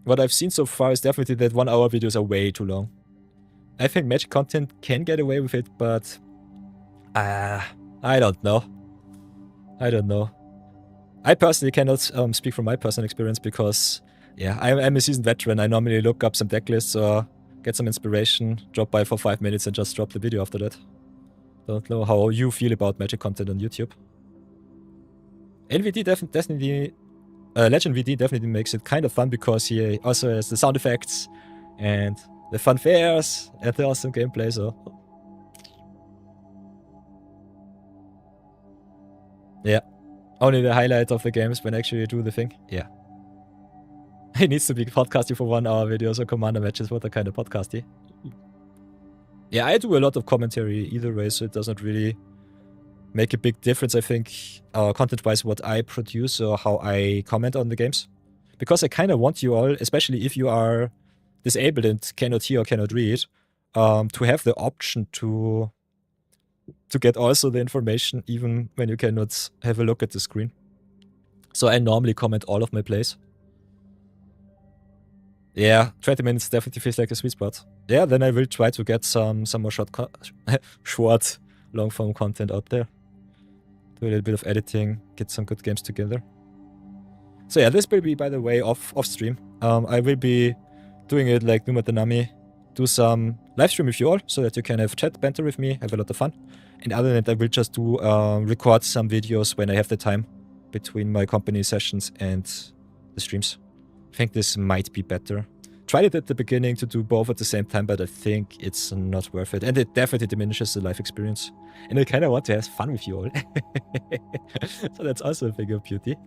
What I've seen so far is definitely that 1 hour videos are way too long. I think Magic content can get away with it, but I don't know. I don't know. I personally cannot speak from my personal experience because, yeah, I'm a seasoned veteran. I normally look up some deck lists or get some inspiration, drop by for 5 minutes and just drop the video after that. Don't know how you feel about Magic content on YouTube. LVD definitely... Legend VD definitely makes it kind of fun because he also has the sound effects and the fanfares and the awesome gameplay, so... Yeah. Only the highlight of the games when actually you do the thing. Yeah. It needs to be podcasty for 1 hour videos or commander matches. What a kind of podcasty. Yeah, I do a lot of commentary either way, so it doesn't really make a big difference, I think, content-wise, what I produce or how I comment on the games. Because I kind of want you all, especially if you are disabled and cannot hear or cannot read, to have the option to get also the information even when you cannot have a look at the screen. So I normally comment all of my plays. Yeah, 20 minutes definitely feels like a sweet spot. Yeah, then I will try to get some more short long-form content out there. Do a little bit of editing, get some good games together. So yeah, this will be, by the way, off stream. I will be doing it like Numa Tanami, do some live stream with you all, so that you can have chat banter with me, have a lot of fun. And other than that, I will just do record some videos when I have the time between my company sessions and the streams. I think this might be better. Tried it at the beginning to do both at the same time, but I think it's not worth it. And it definitely diminishes the life experience. And I kind of want to have fun with you all. So that's also a thing of beauty.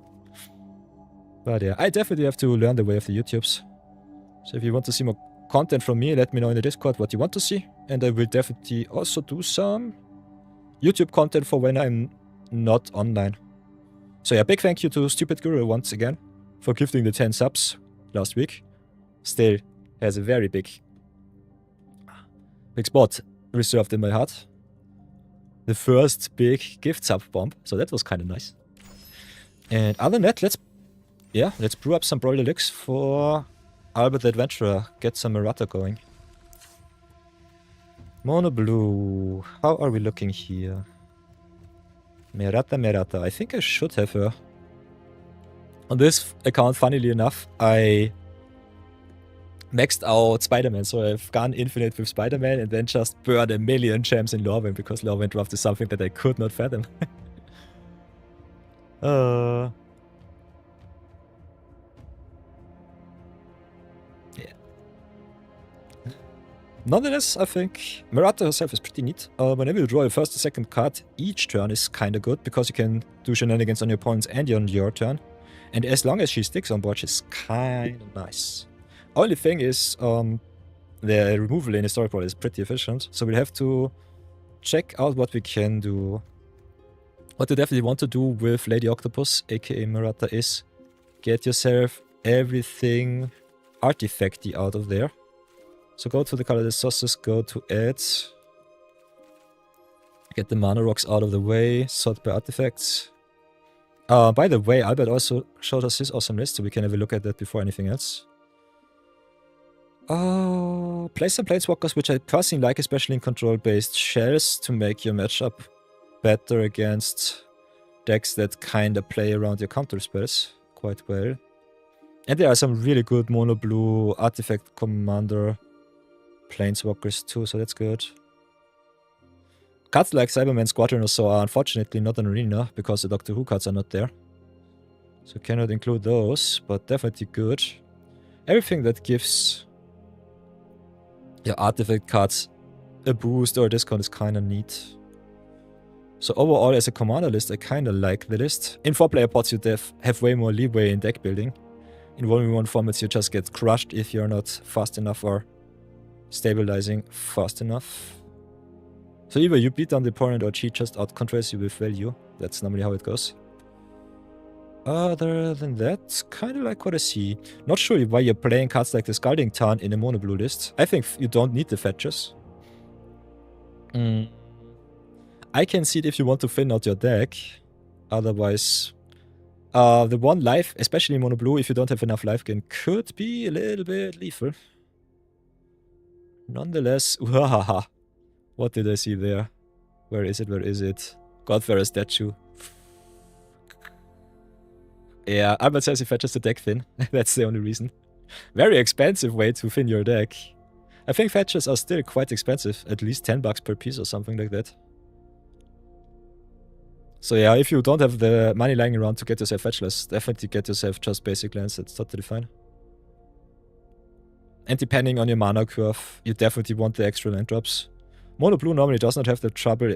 But yeah, I definitely have to learn the way of the YouTubes. So if you want to see more content from me, let me know in the Discord what you want to see. And I will definitely also do some YouTube content for when I'm not online. So yeah, big thank you to Stupid Guru once again for gifting the 10 subs last week. Still has a very big spot reserved in my heart. The first big gift sub bomb, so that was kind of nice. And other than that, let's brew up some Brawl Deluxe for Albert the Adventurer. Get some Merata going. Mono Blue. How are we looking here? Merata. I think I should have her. On this account, funnily enough, I maxed out Spider-Man, so I've gone infinite with Spider-Man and then just burned a million gems in Lorwyn because Lorwyn draft is something that I could not fathom. Yeah. Nonetheless, I think Merata herself is pretty neat. Whenever you draw your first or second card, each turn is kinda good because you can do shenanigans on your opponents and on your turn. And as long as she sticks on board, she's kinda nice. Only thing is, the removal in Historic Brawl is pretty efficient, so we'll have to check out what we can do. What you definitely want to do with Lady Octopus, aka Merata, is get yourself everything artifacty out of there. So go to the colorless sources, go to add, get the mana rocks out of the way, sort by artifacts. By the way, Albert also showed us his awesome list, so we can have a look at that before anything else. Play some Planeswalkers, which I personally like, especially in control-based shells, to make your matchup better against decks that kinda play around your counter spells quite well. And there are some really good mono-blue artifact commander Planeswalkers too, so that's good. Cards like Cyberman Squadron or so are unfortunately not an arena, because the Doctor Who cards are not there. So cannot include those, but definitely good. Everything that gives your artifact cards a boost or a discount is kinda neat. So overall, as a commander list, I kinda like the list. In 4-player pods, you have way more leeway in deck building. In 1v1 formats, you just get crushed if you're not fast enough or stabilizing fast enough. So either you beat down the opponent or she just out-controls you with value. That's normally how it goes. Other than that, kind of like what I see. Not sure why you're playing cards like the Scalding Tarn in a mono-blue list. I think you don't need the fetches. I can see it if you want to thin out your deck. Otherwise, the one life, especially in mono-blue, if you don't have enough life gain, could be a little bit lethal. Nonetheless, wahaha. What did I see there? Where is it? Where is it? Godfather statue. Yeah, Albert says he fetches the deck thin. That's the only reason. Very expensive way to thin your deck. I think fetches are still quite expensive. At least 10 bucks per piece or something like that. So yeah, if you don't have the money lying around to get yourself fetchless, definitely get yourself just basic lands. That's totally fine. And depending on your mana curve, you definitely want the extra land drops. Mono blue normally does not have the trouble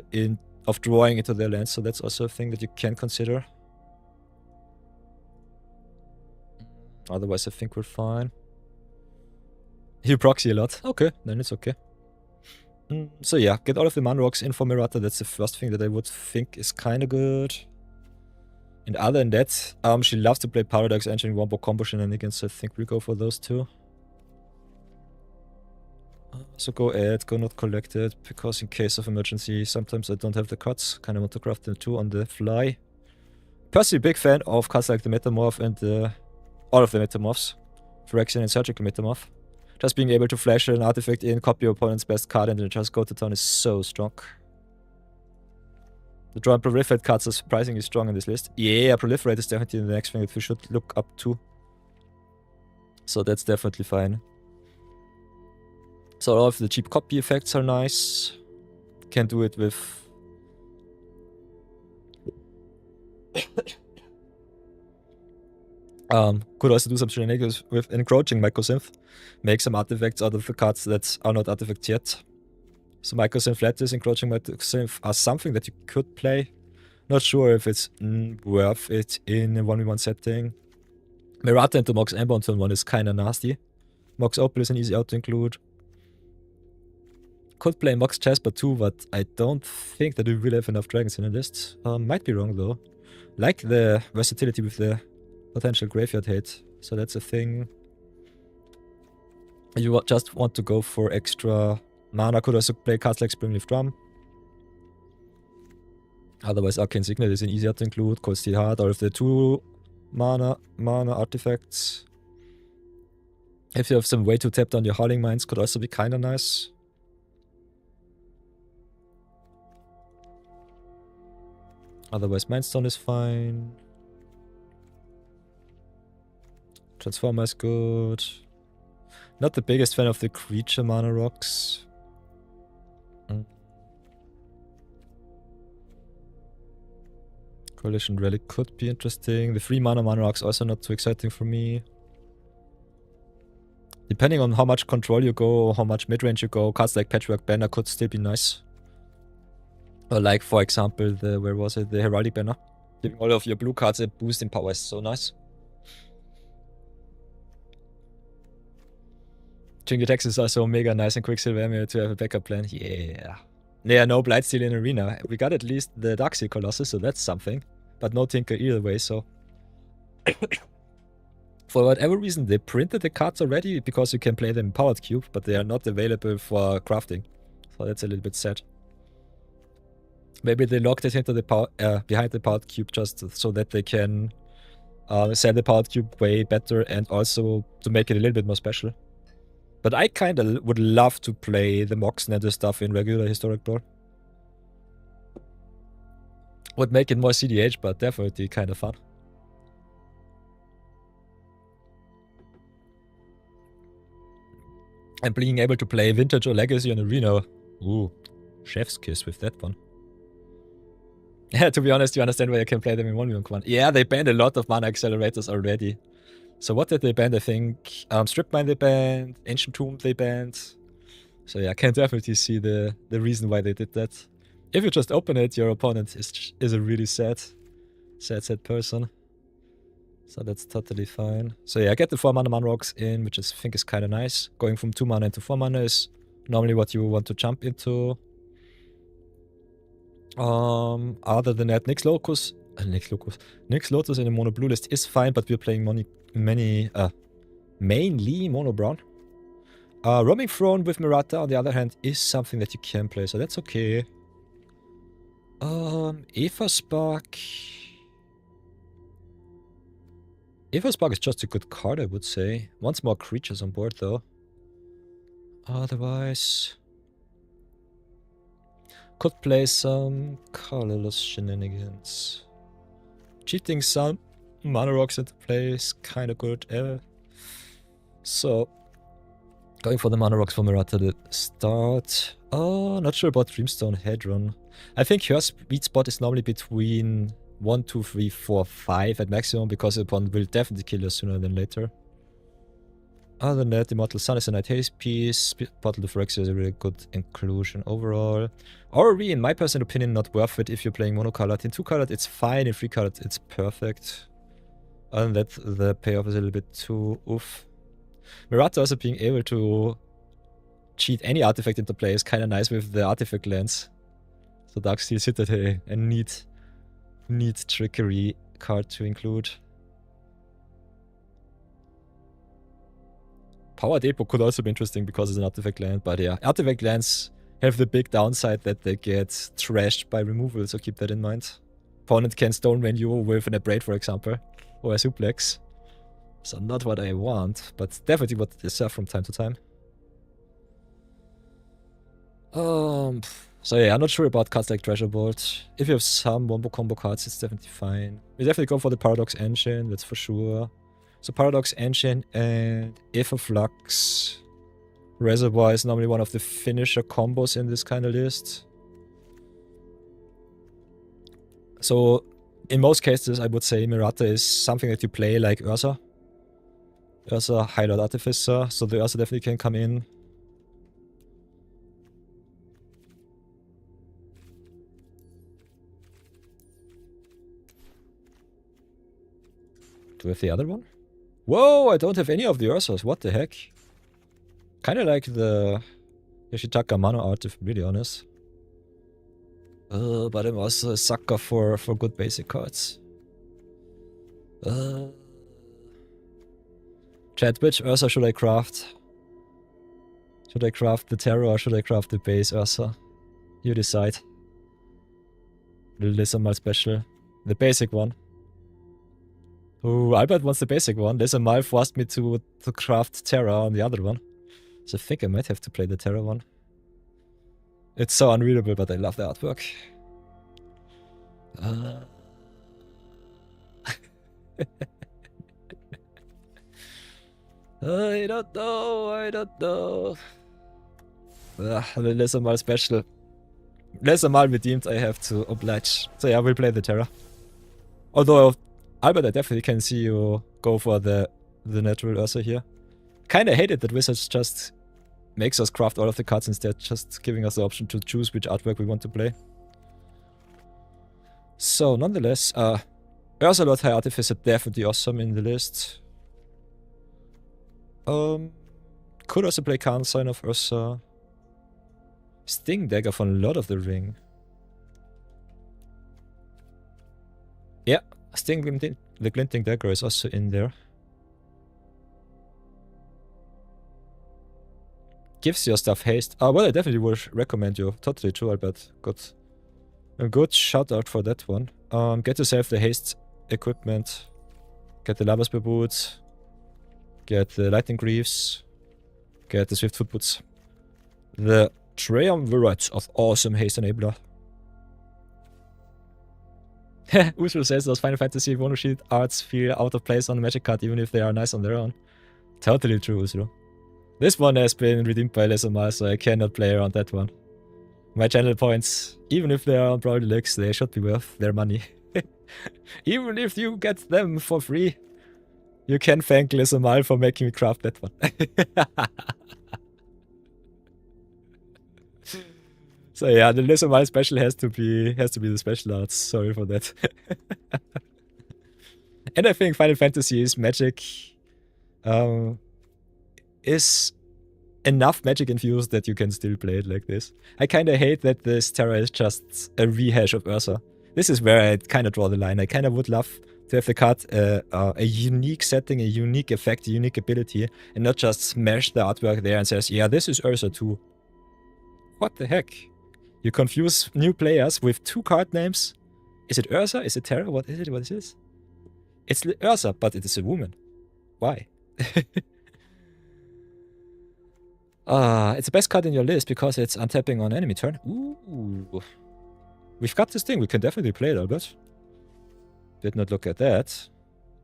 of drawing into their lands, so that's also a thing that you can consider. Otherwise, I think we're fine. You proxy a lot. Okay, then it's okay. So yeah, get all of the mana rocks in for Merata. That's the first thing that I would think is kind of good. And other than that, she loves to play Paradox Engine, Wombo combo shenanigans, so I think we'll go for those two. So go add, go not collected, because in case of emergency, sometimes I don't have the cards. Kind of want to craft them too on the fly. Personally, big fan of cards like the Metamorph and all of the Metamorphs. Phyrexian and Surgical Metamorph. Just being able to flash an artifact in, copy your opponent's best card, and then just go to town is so strong. The draw and proliferate cards are surprisingly strong in this list. Yeah, proliferate is definitely the next thing that we should look up to. So that's definitely fine. So all of the cheap copy effects are nice. Can do it with... could also do some shenanigans with encroaching Microsynth. Make some artifacts out of the cards that are not artifacts yet. So Microsynth Lattice, encroaching Microsynth are something that you could play. Not sure if it's worth it in a 1v1 setting. Merata into Mox Ember on turn 1 is kinda nasty. Mox Opal is an easy out to include. Could play Mox Jasper too, but I don't think that we will have enough dragons in the list. Might be wrong though. Like the versatility with the potential graveyard hate, so that's a thing. You just want to go for extra mana. Could also play cards like Springleaf Drum. Otherwise, Arcane Signet is an easier to include. Cold Steel Heart, all of the 2 mana artifacts. If you have some way to tap down your Howling Mines, could also be kinda nice. Otherwise, Mindstone is fine. Transformer is good. Not the biggest fan of the creature mana rocks. Coalition Relic could be interesting. The 3 mana rocks also not too exciting for me. Depending on how much control you go or how much mid-range you go, cards like Patchwork Banner could still be nice. Or like, for example, the, where was it? The Heraldic Banner. Giving all of your blue cards a boost in power is so nice. Jingle Tex is also mega nice and Quicksilver Emerald to have a backup plan. Yeah. Yeah, no Blightsteel in Arena. We got at least the Darkseid Colossus, so that's something. But no Tinker either way, so... For whatever reason, they printed the cards already because you can play them in Powered Cube, but they are not available for crafting. So that's a little bit sad. Maybe they locked it into the behind the powered cube just so that they can sell the powered cube way better and also to make it a little bit more special. But I kind of would love to play the Mox Nether stuff in regular Historic Brawl. Would make it more CDH, but definitely kind of fun. And being able to play Vintage or Legacy on Arena. Ooh, chef's kiss with that one. Yeah, to be honest, you understand why you can play them in 1v1. Yeah, they banned a lot of mana accelerators already. So what did they ban? I think Strip Mine they banned, Ancient Tomb they banned. So yeah, I can definitely see the reason why they did that. If you just open it, your opponent is a really sad person. So that's totally fine. So yeah, I get the 4 mana rocks in, which I think is kind of nice. Going from 2 mana into 4 mana is normally what you want to jump into. Other than that, Nyx Lotus in the mono blue list is fine, but we're playing mainly mono brown. Roaming Throne with Merata, on the other hand, is something that you can play, so that's okay. Eva Spark is just a good card, I would say. Wants more creatures on board, though. Otherwise, could play some colorless shenanigans. Cheating some mana rocks into play is kind of good. So, going for the mana rocks for Merata to start. Not sure about Dreamstone Hedron. I think her sweet spot is normally between 1, 2, 3, 4, 5 at maximum, because the opponent will definitely kill her sooner than later. Other than that, Immortal Sun is a nice haste piece. Bottle of Phyrexia is a really good inclusion overall. Orrery, in my personal opinion, not worth it if you're playing monocolored. In 2-colored, it's fine. In 3-colored, it's perfect. Other than that, the payoff is a little bit too oof. Merata also being able to cheat any artifact into play is kind of nice with the artifact lens. So Darksteel Citadel, a neat trickery card to include. Power Depot could also be interesting because it's an artifact land, but yeah, artifact lands have the big downside that they get trashed by removal, so keep that in mind. Opponent can stone when you with an Abrade, for example, or a Suplex. So not what I want, but definitely what they deserve from time to time. So yeah, I'm not sure about cards like Treasure Bolt. If you have some Wombo combo cards, it's definitely fine. We definitely go for the Paradox Engine, that's for sure. So Paradox Engine and Aether Flux Reservoir is normally one of the finisher combos in this kind of list. So in most cases, I would say Merata is something that you play like Ursa. Ursa, High Lord Artificer, so the Ursa definitely can come in. Do we have the other one? Whoa, I don't have any of the Ursas, what the heck? Kinda like the Yoshitaka Mano art, if I'm really honest. But I'm also a sucker for good basic cards. Chat, which Ursa should I craft? Should I craft the Terror or should I craft the base Ursa? You decide. The Lissamal special. The basic one. Oh, Albert wants the basic one. Lissamal forced me to craft Terror on the other one. So I think I might have to play the Terror one. It's so unreadable, but I love the artwork. I don't know. The Lissamal special. Lissamal redeemed, I have to oblige. So yeah, we'll play the Terror. Although, Albert, I definitely can see you go for the natural Ursa here. Kinda hate it that Wizards just makes us craft all of the cards instead, just giving us the option to choose which artwork we want to play. So, nonetheless, Ursa Lord High Artificer definitely awesome in the list. Could also play Khan Sign of Ursa. Sting Dagger from Lord of the Ring. Yeah, the Glinting Dagger is also in there. Gives your stuff haste. Well, I definitely would recommend you. Totally true, Albert. Good A good shout out for that one. Get yourself the haste equipment. Get the lava spear boots. Get the lightning greaves. Get the swift foot boots. The triumvirate of awesome haste enabler. Usul says those Final Fantasy mono-sheet arts feel out of place on the magic card even if they are nice on their own. Totally true, Usul. This one has been redeemed by less or more, so I cannot play around that one. My channel points, even if they are on Brawl Deluxe, they should be worth their money. Even if you get them for free, you can thank Lissamal for making me craft that one. So yeah, the Lissamal special has to be the special arts. Sorry for that. And I think Final Fantasy's magic is enough magic infused that you can still play it like this. I kind of hate that this Terra is just a rehash of Ursa. This is where I kind of draw the line. I kind of would love to have the card a unique setting, a unique effect, a unique ability, and not just smash the artwork there and says, yeah, this is Ursa too. What the heck? You confuse new players with 2 card names? Is it Ursa? Is it Terra? What is it? What is this? It's Ursa, but it is a woman. Why? It's the best card in your list because it's untapping on enemy turn. Ooh. We've got this thing. We can definitely play it, Albert. Did not look at that.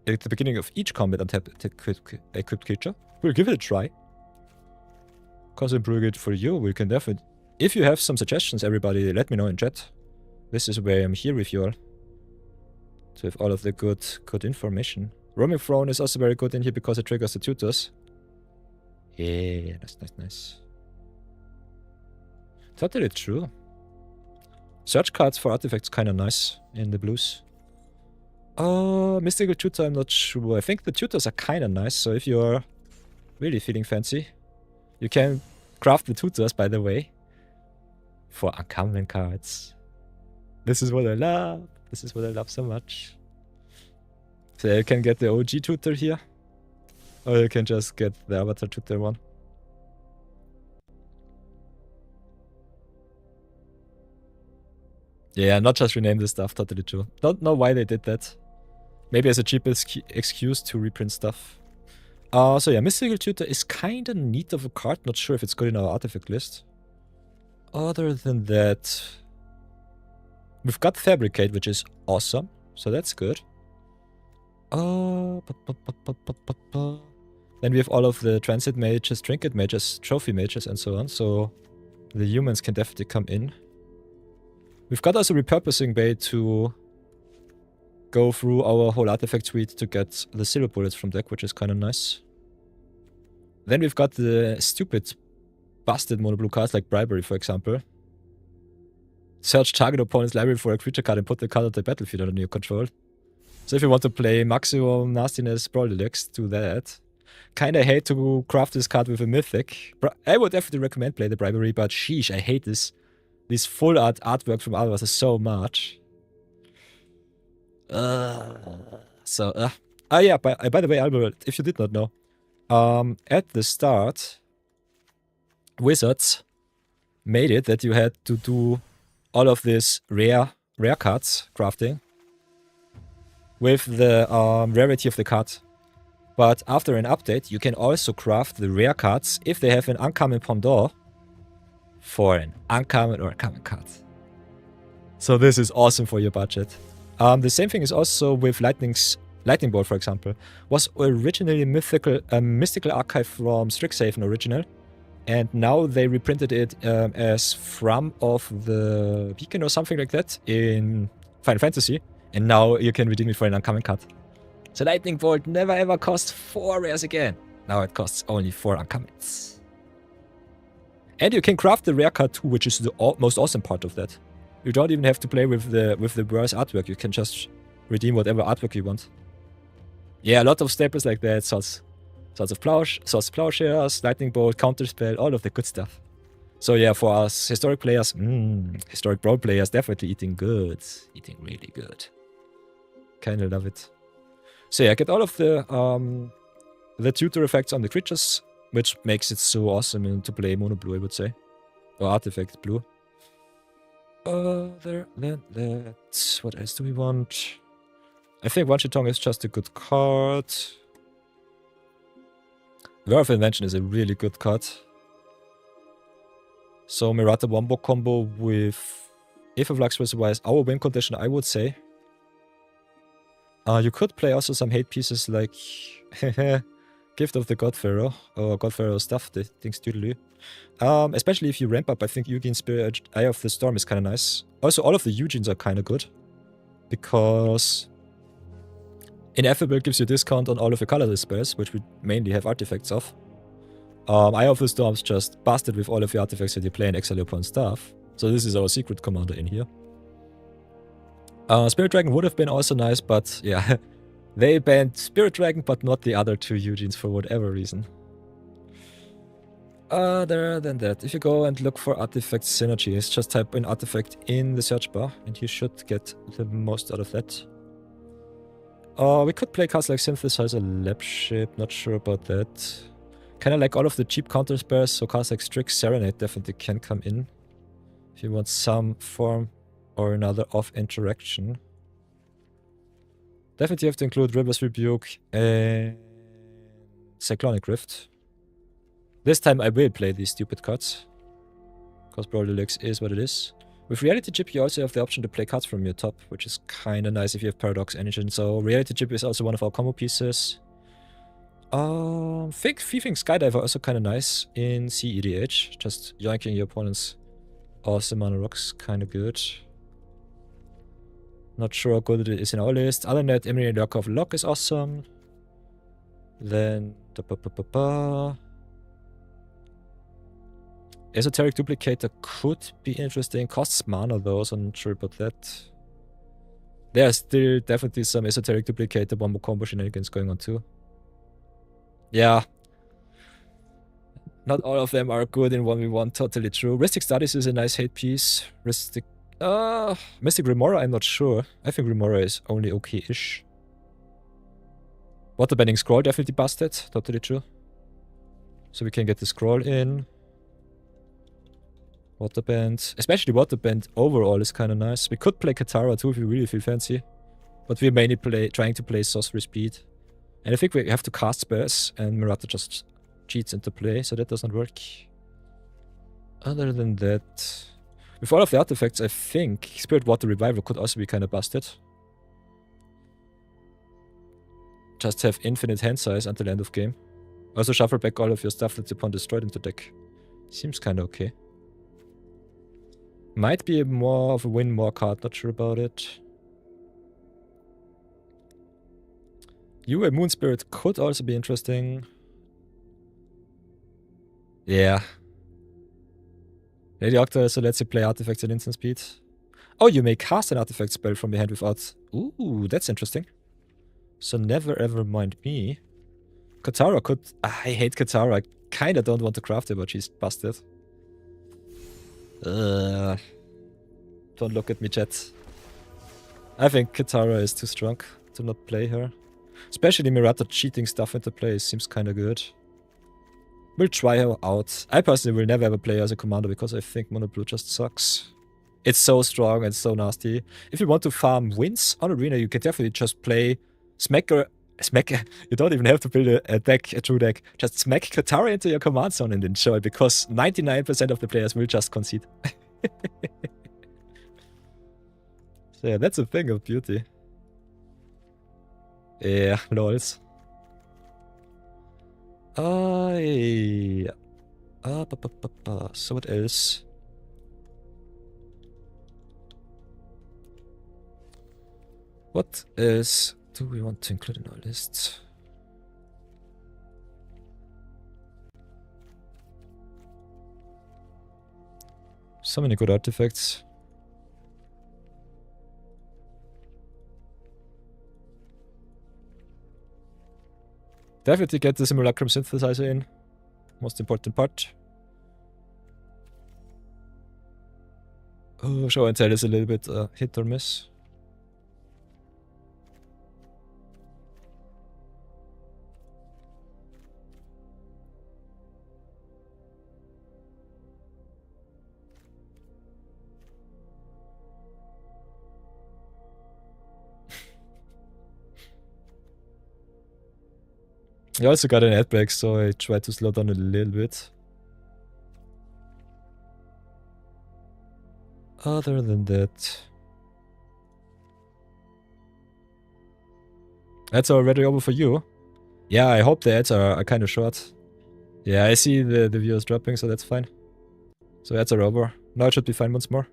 At the beginning of each combat, untap equipped creature. We'll give it a try. Because I'm brewing it for you. We can definitely... If you have some suggestions, everybody, let me know in chat. This is where I'm here with you all. To have all of the good information. Roaming Throne is also very good in here because it triggers the tutors. Yeah, nice. Totally true. Search cards for artifacts kinda nice in the blues. Mystical Tutor, I'm not sure. I think the tutors are kinda nice, so if you're really feeling fancy, you can craft the tutors, by the way, for uncommon cards. This is what I love. This is what I love so much. So you can get the OG tutor here. Or you can just get the avatar tutor one. Yeah, not just rename this stuff, totally true. Don't know why they did that. Maybe as a cheap excuse to reprint stuff. So yeah, Mystical Tutor is kinda neat of a card. Not sure if it's good in our artifact list. Other than that, we've got Fabricate, which is awesome. So that's good. Then we have all of the Transit Mages, Trinket Mages, Trophy Mages, and so on. So the humans can definitely come in. We've got also Repurposing Bay to go through our whole artifact suite to get the silver bullets from deck, which is kind of nice. Then we've got the stupid busted mono blue cards like Bribery, for example. Search target opponent's library for a creature card and put the card on the battlefield under your control. So if you want to play maximum nastiness Brawl Deluxe, do that. Kinda hate to craft this card with a mythic. I would definitely recommend play the Bribery, but sheesh, I hate this full art artwork from Alvas so much. Yeah, by the way, Albert, if you did not know, at the start, Wizards made it that you had to do all of this rare cards crafting with the rarity of the card. But after an update, you can also craft the rare cards if they have an uncommon pendant for an uncommon or a common card. So this is awesome for your budget. The same thing is also with Lightning Bolt, for example. Was originally a mystical archive from Strixhaven original. And now they reprinted it as From of the Beacon or something like that in Final Fantasy. And now you can redeem it for an uncommon card. So Lightning Bolt never ever cost 4 rares again. Now it costs only 4 uncommons. And you can craft the rare card too, which is the most awesome part of that. You don't even have to play with the worst artwork. You can just redeem whatever artwork you want. Yeah, a lot of staples like that. Swords of Plowshares, Lightning Bolt, Counterspell, all of the good stuff. So yeah, for us historic players, historic Brawl players, definitely eating good. Eating really good. Kinda love it. So yeah, get all of the tutor effects on the creatures, which makes it so awesome to play mono blue, I would say. Or artifact blue. Other than that, what else do we want? I think One Shitong is just a good card. War of Invention is a really good card. So Merata Wombo combo with if a Flux Reservoir our win condition, I would say. You could play also some hate pieces like Gift of the God Pharaoh or God Pharaoh stuff, the things doodaloo. Especially if you ramp up, I think Eugene's Spirit Eye of the Storm is kind of nice. Also, all of the Eugenes are kind of good because Ineffable gives you a discount on all of your colorless spells, which we mainly have artifacts of. Eye of the Storm's just busted with all of your artifacts that you play and exile your opponent's stuff. So this is our secret commander in here. Spirit Dragon would have been also nice, but yeah, they banned Spirit Dragon, but not the other two Eugenes for whatever reason. Other than that, if you go and look for artifact synergies, just type in artifact in the search bar, and you should get the most out of that. We could play cards like Synthesizer, Lab Ship, not sure about that. Kinda like all of the cheap counter spells, so cards like Strix, Serenade definitely can come in. If you want some form or another of interaction. Definitely have to include River's Rebuke and Cyclonic Rift. This time I will play these stupid cards, because Brawl Deluxe is what it is. With Reality Chip you also have the option to play cards from your top, which is kinda nice if you have Paradox Engine. So Reality Chip is also one of our combo pieces. Thieving Skydiver also kinda nice in CEDH, just yoinking your opponent's awesome mana rocks, kinda good. Not sure how good it is in our list. Other than that, Emery Lock of Lock is awesome. Then Esoteric Duplicator could be interesting. Costs mana though, so I'm not sure about that. There's still definitely some Esoteric Duplicator Wombo combo shenanigans going on too. Yeah. Not all of them are good in 1v1, totally true. Ristic Studies is a nice hate piece. Mystic Remora, I'm not sure. I think Remora is only okay-ish. Waterbending Scroll definitely busted, totally true. So we can get the Scroll in. Waterbend, especially Waterbend overall is kind of nice. We could play Katara too if we really feel fancy. But we're mainly trying to play Sorcery Speed. And I think we have to cast spells, and Merata just cheats into play, so that doesn't work. Other than that, with all of the artifacts, I think Spirit Water Revival could also be kind of busted. Just have infinite hand size until end of game. Also shuffle back all of your stuff that's upon destroyed into deck. Seems kind of okay. Might be more of a win more card, not sure about it. Moon Spirit could also be interesting. Yeah. Lady Octa, so lets you play artifacts at instant speed. Oh, you may cast an artifact spell from your hand without... Ooh, that's interesting. So never ever mind me. Katara could... I hate Katara. I kinda don't want to craft her, but she's busted. Don't look at me, chat. I think Katara is too strong to not play her. Especially Merata cheating stuff into play seems kinda good. We'll try her out. I personally will never ever play her as a commander because I think Mono Blue just sucks. It's so strong and so nasty. If you want to farm wins on Arena, you can definitely just play Smacker. You don't even have to build a deck, a true deck. Just smack Katara into your command zone and enjoy, because 99% of the players will just concede. So yeah, that's a thing of beauty. Yeah, lols. Yeah. So what else? What else do we want to include in our list? So many good artifacts. Definitely get the Simulacrum Synthesizer in. Most important part. Oh, Show and Tell is a little bit hit or miss. I also got an ad break, so I tried to slow down a little bit. Other than that... Ads are already over for you. Yeah, I hope the ads are kind of short. Yeah, I see the viewers dropping, so that's fine. So ads are over. Now it should be fine once more.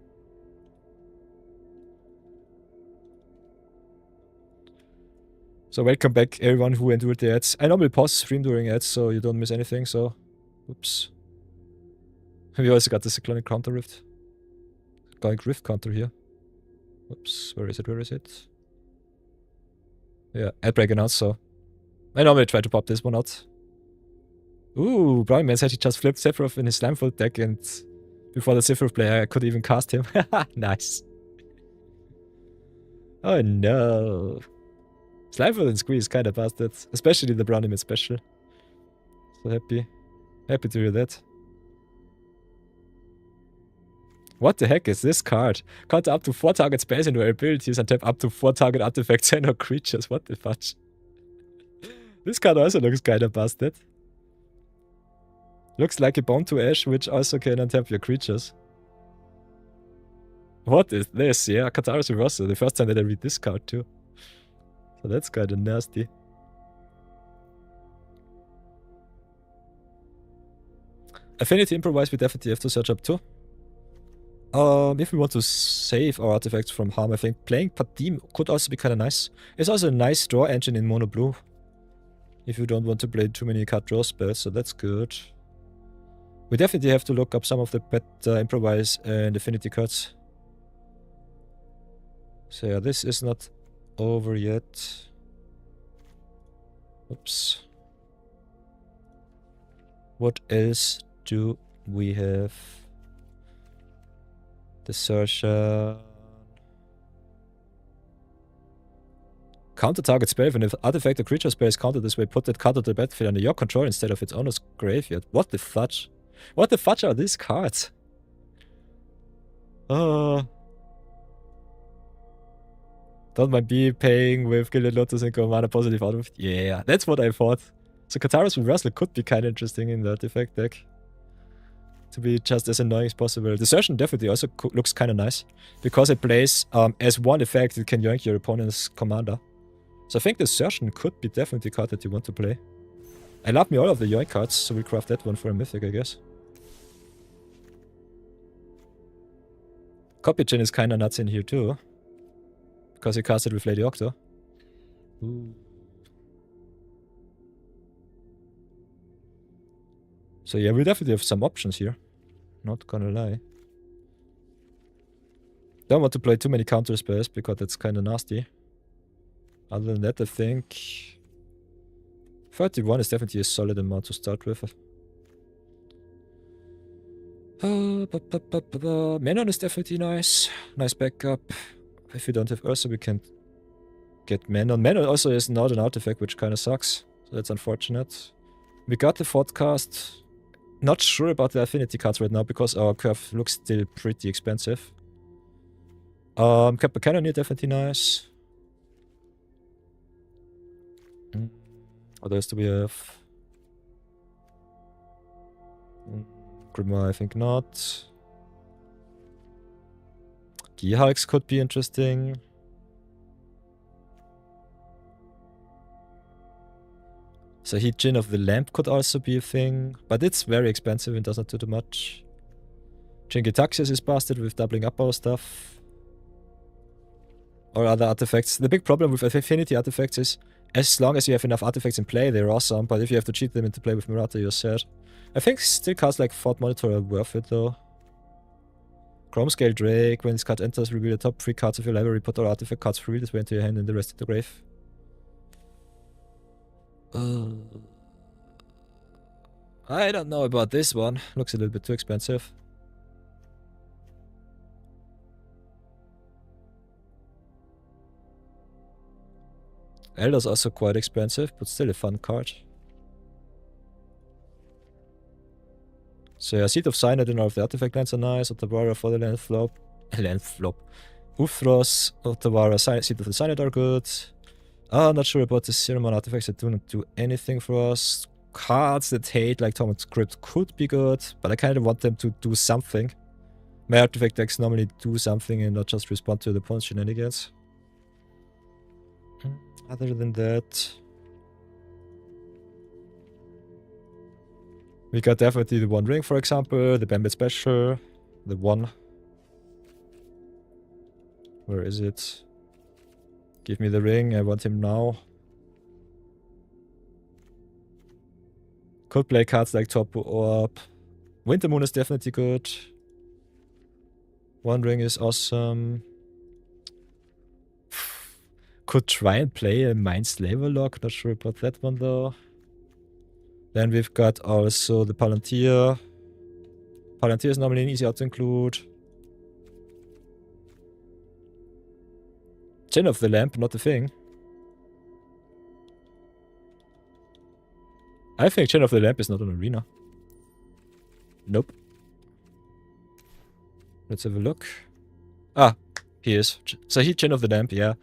So welcome back everyone who endured the ads. I normally pause the stream during ads so you don't miss anything, so... Oops. We also got the Cyclonic Counter Rift. Cyclonic Rift counter here. Oops, where is it, where is it? Yeah, ad break announced, so... I normally try to pop this one out. Ooh, Brown Man said he just flipped Sephiroth in his Slimefoot deck and... Before the Sephiroth player, I could even cast him. Nice. Oh no. Slimefoot and Squeeze kinda busted. Especially the Brownie Mid special. So happy. Happy to hear that. What the heck is this card? Counter up to 4 target space into abilities and tap up to 4 target artifacts and or creatures. What the fudge? This card also looks kinda busted. Looks like a Bone to Ash, which also can untap your creatures. What is this? Yeah, Katara's Reversal. The first time that I read this card too. So that's kinda nasty. Affinity Improvise we definitely have to search up too. If we want to save our artifacts from harm, I think playing Padim could also be kinda nice. It's also a nice draw engine in mono blue. If you don't want to play too many card draw spells, so that's good. We definitely have to look up some of the better Improvise and Affinity cards. So yeah, this is not over yet. Oops. What else do we have? Desertion. Counter target spell. When an artifact or creature spell is countered this way, put that card on the battlefield under your control instead of its owner's graveyard. What the fudge? What the fudge are these cards? Don't mind me paying with Gilded Lotus and go mana positive out of it. Yeah, that's what I thought. So Katara's Reversal could be kind of interesting in the artifact deck. To be just as annoying as possible. Desertion definitely also looks kind of nice. Because it plays as one effect, it can yank your opponent's commander. So I think Desertion could be definitely a card that you want to play. I love me all of the yoink cards, so we'll craft that one for a mythic, I guess. Copygen is kind of nuts in here too. Because he cast it with Lady Octo. Ooh. So yeah, we definitely have some options here. Not gonna lie. Don't want to play too many counter spells because that's kind of nasty. Other than that, I think 31 is definitely a solid amount to start with. Manon is definitely nice. Nice backup. If we don't have Ursa, we can get Manon. Manon also is not an artifact, which kind of sucks. So that's unfortunate. We got the Forecast. Not sure about the affinity cards right now because our curve looks still pretty expensive. Kappa Cannoneer definitely nice. What else do we have? Grimoire, I think not. Gearhulks could be interesting. So Heat Djinn of the Lamp could also be a thing, but it's very expensive and does not do too much. Jingitaxias is busted with doubling up our stuff. Or other artifacts. The big problem with affinity artifacts is, as long as you have enough artifacts in play, they're awesome, but if you have to cheat them into play with Merata, you're sad. I think still cards like Fort Monitor are worth it though. Chrome Scale Drake, when this card enters, reveal the top 3 cards of your library, put all artifact cards free this way into your hand and the rest in the grave. I don't know about this one. Looks a little bit too expensive. Elder's also quite expensive, but still a fun card. So yeah, Seed of Cyanide and all of the artifact lands are nice. Otawara for the land flop. Uthros, Otawara, Seed of the Cyanide are good. Not sure about the Ceremon artifacts that do not do anything for us. Cards that hate like Torment Script could be good, but I kind of want them to do something. My artifact decks normally do something and not just respond to the opponent's shenanigans. Other than that, we got definitely the One Ring, for example, the Bambit Special, the one. Where is it? Give me the ring, I want him now. Could play cards like Topo Orb. Winter Moon is definitely good. One Ring is awesome. Could try and play a Mind Slaver Lock, not sure about that one though. Then we've got also the Palantir. Palantir is normally an easy out to include. Chin of the Lamp, not a thing. I think Chin of the Lamp is not an arena. Nope. Let's have a look. Ah, he is. So he Chin of the Lamp, yeah.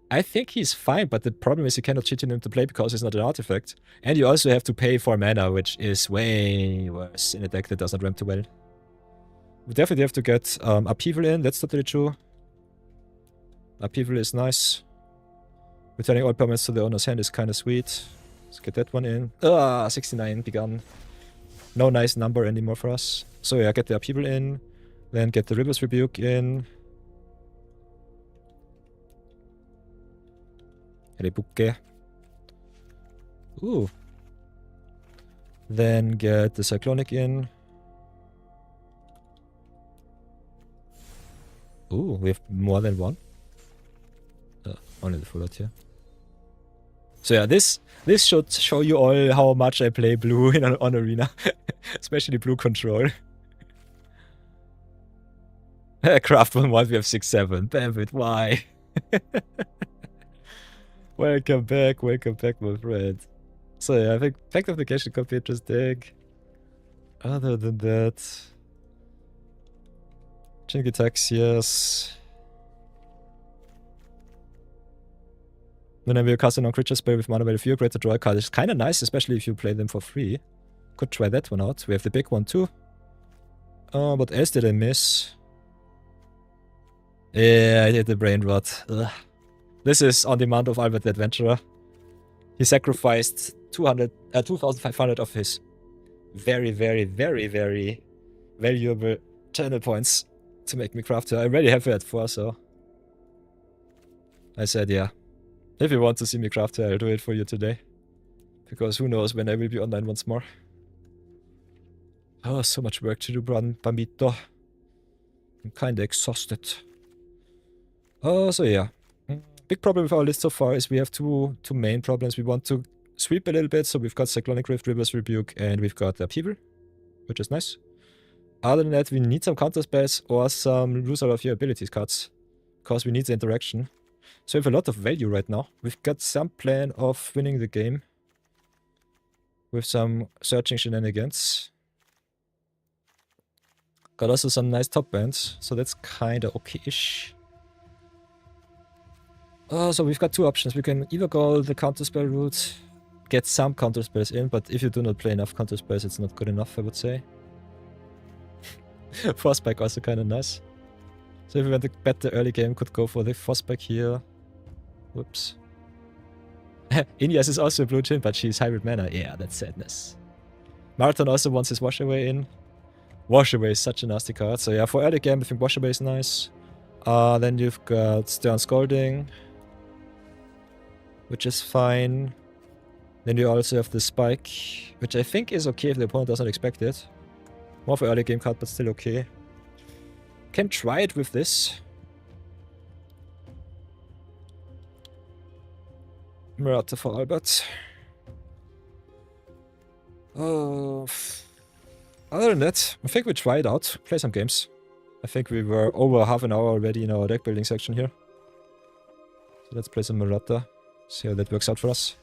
I think he's fine, but the problem is you cannot cheat him into play because he's not an artifact. And you also have to pay for mana, which is way worse in a deck that doesn't ramp too well. We definitely have to get Upheaval in, that's totally true. Upheaval is nice. Returning all permanents to the owner's hand is kind of sweet. Let's get that one in. 69 begun. No nice number anymore for us. So yeah, get the Upheaval in. Then get the River's Rebuke in. Rebuke. Ooh. Then get the Cyclonic in. Ooh, we have more than one. Only the full art here. So yeah, this should show you all how much I play blue on Arena. Especially blue control. Craft 1-1, we have 6-7. Damn it, why? Welcome back, my friend. So yeah, I think Pact of Negation could be interesting. Other than that... Chink attacks, yes. Whenever you cast a non-creature spell with mana value 4, create a draw card. It's kind of nice, especially if you play them for free. Could try that one out. We have the big one too. What else did I miss? Yeah, I did the Brain Rot. Ugh. This is on demand of Albert the Adventurer. He sacrificed 2,500 of his very, very, very, very valuable channel points to make me craft her. I already have her at 4, so... I said, yeah. If you want to see me craft her, I'll do it for you today. Because who knows when I will be online once more. Oh, so much work to do, Bambito. I'm kinda exhausted. Oh, so yeah. Big problem with our list so far is we have two main problems. We want to sweep a little bit, so we've got Cyclonic Rift, River's Rebuke, and we've got the Upheaval, which is nice. Other than that, we need some counter spells or some lose all of your abilities cards, because we need the interaction. So we have a lot of value right now. We've got some plan of winning the game with some searching shenanigans. Got also some nice top bands, so that's kinda okay-ish. So we've got two options. We can either go the counterspell route, get some counterspells in, but if you do not play enough counterspells, it's not good enough, I would say. Frostbite also kind of nice. So if we want to bet the early game, could go for the Frostbite here. Whoops. Inias is also a blue chin, but she's hybrid mana. Yeah, that's sadness. Marathon also wants his Wash Away in. Wash Away is such a nasty card. So yeah, for early game, I think Wash Away is nice. Then you've got Stern Scalding, which is fine. Then you also have the Spike, which I think is okay if the opponent doesn't expect it. More for early game card, but still okay. Can try it with this. Merata for Albert. Other than that, I think we try it out, play some games. I think we were over half an hour already in our deck building section here. So let's play some Merata. See how that works out for us.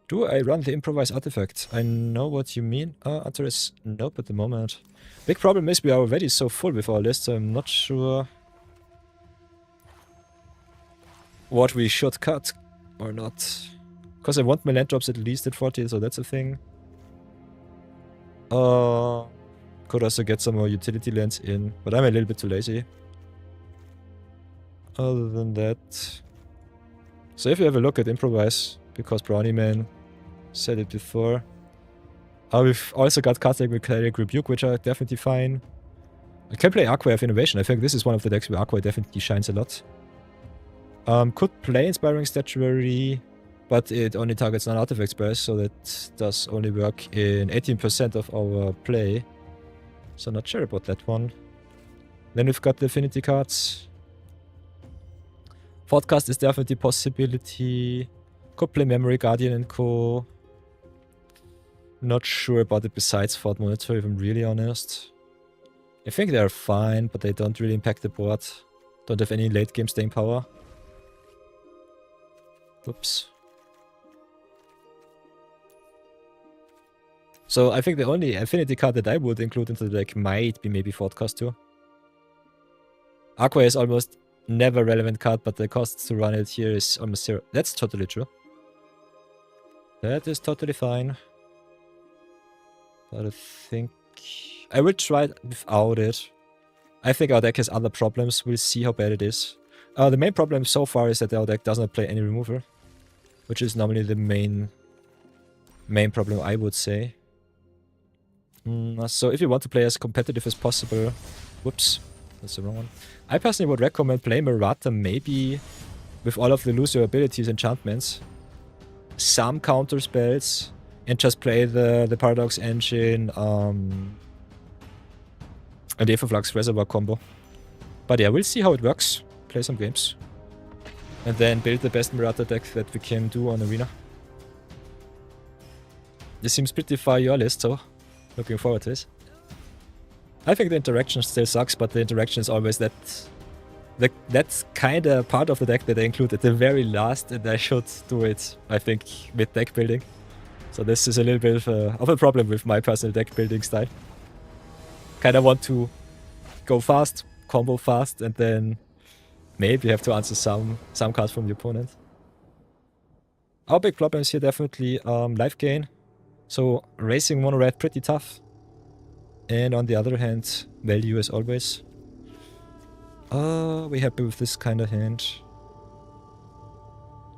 Do I run the improvised artifact? I know what you mean. Answer is nope at the moment. Big problem is we are already so full with our list, so I'm not sure what we should cut. Or not. Because I want my land drops at least at 40, so that's a thing. Could also get some more utility lands in, but I'm a little bit too lazy. Other than that... So if you have a look at Improvise, because Brownie Man said it before. We've also got cards like Mechanic Rebuke, which are definitely fine. I can play Aqua of Innovation. I think this is one of the decks where Aqua definitely shines a lot. Could play Inspiring Statuary, but it only targets non-artifact spells, so that does only work in 18% of our play. So not sure about that one. Then we've got the Affinity cards. Podcast is definitely a possibility. Could play Memory Guardian and co. Not sure about it besides Fort Monitor, if I'm really honest. I think they're fine, but they don't really impact the board. Don't have any late game staying power. Oops. So I think the only Affinity card that I would include into the deck might be maybe Forecast too. Aqua is almost never a relevant card, but the cost to run it here is almost zero. That's totally true. That is totally fine. But I think I will try it without it. I think our deck has other problems. We'll see how bad it is. The main problem so far is that our deck does not play any remover, which is normally the main problem, I would say. So if you want to play as competitive as possible... Whoops, that's the wrong one. I personally would recommend play Merata maybe with all of the lose your abilities enchantments. Some counter spells. And just play the Paradox Engine and the Flux Reservoir combo. But yeah, we'll see how it works. Play some games. And then build the best Merata deck that we can do on Arena. This seems pretty far your list, so looking forward to this. I think the interaction still sucks, but the interaction is always that's kind of part of the deck that I include at the very last, and I should do it, I think, with deck building. So this is a little bit of a problem with my personal deck building style. Kind of want to go fast, combo fast, and then maybe have to answer some cards from the opponent. Our big problem is here definitely life gain. So racing mono red pretty tough. And on the other hand, value as always. We happy with this kind of hand.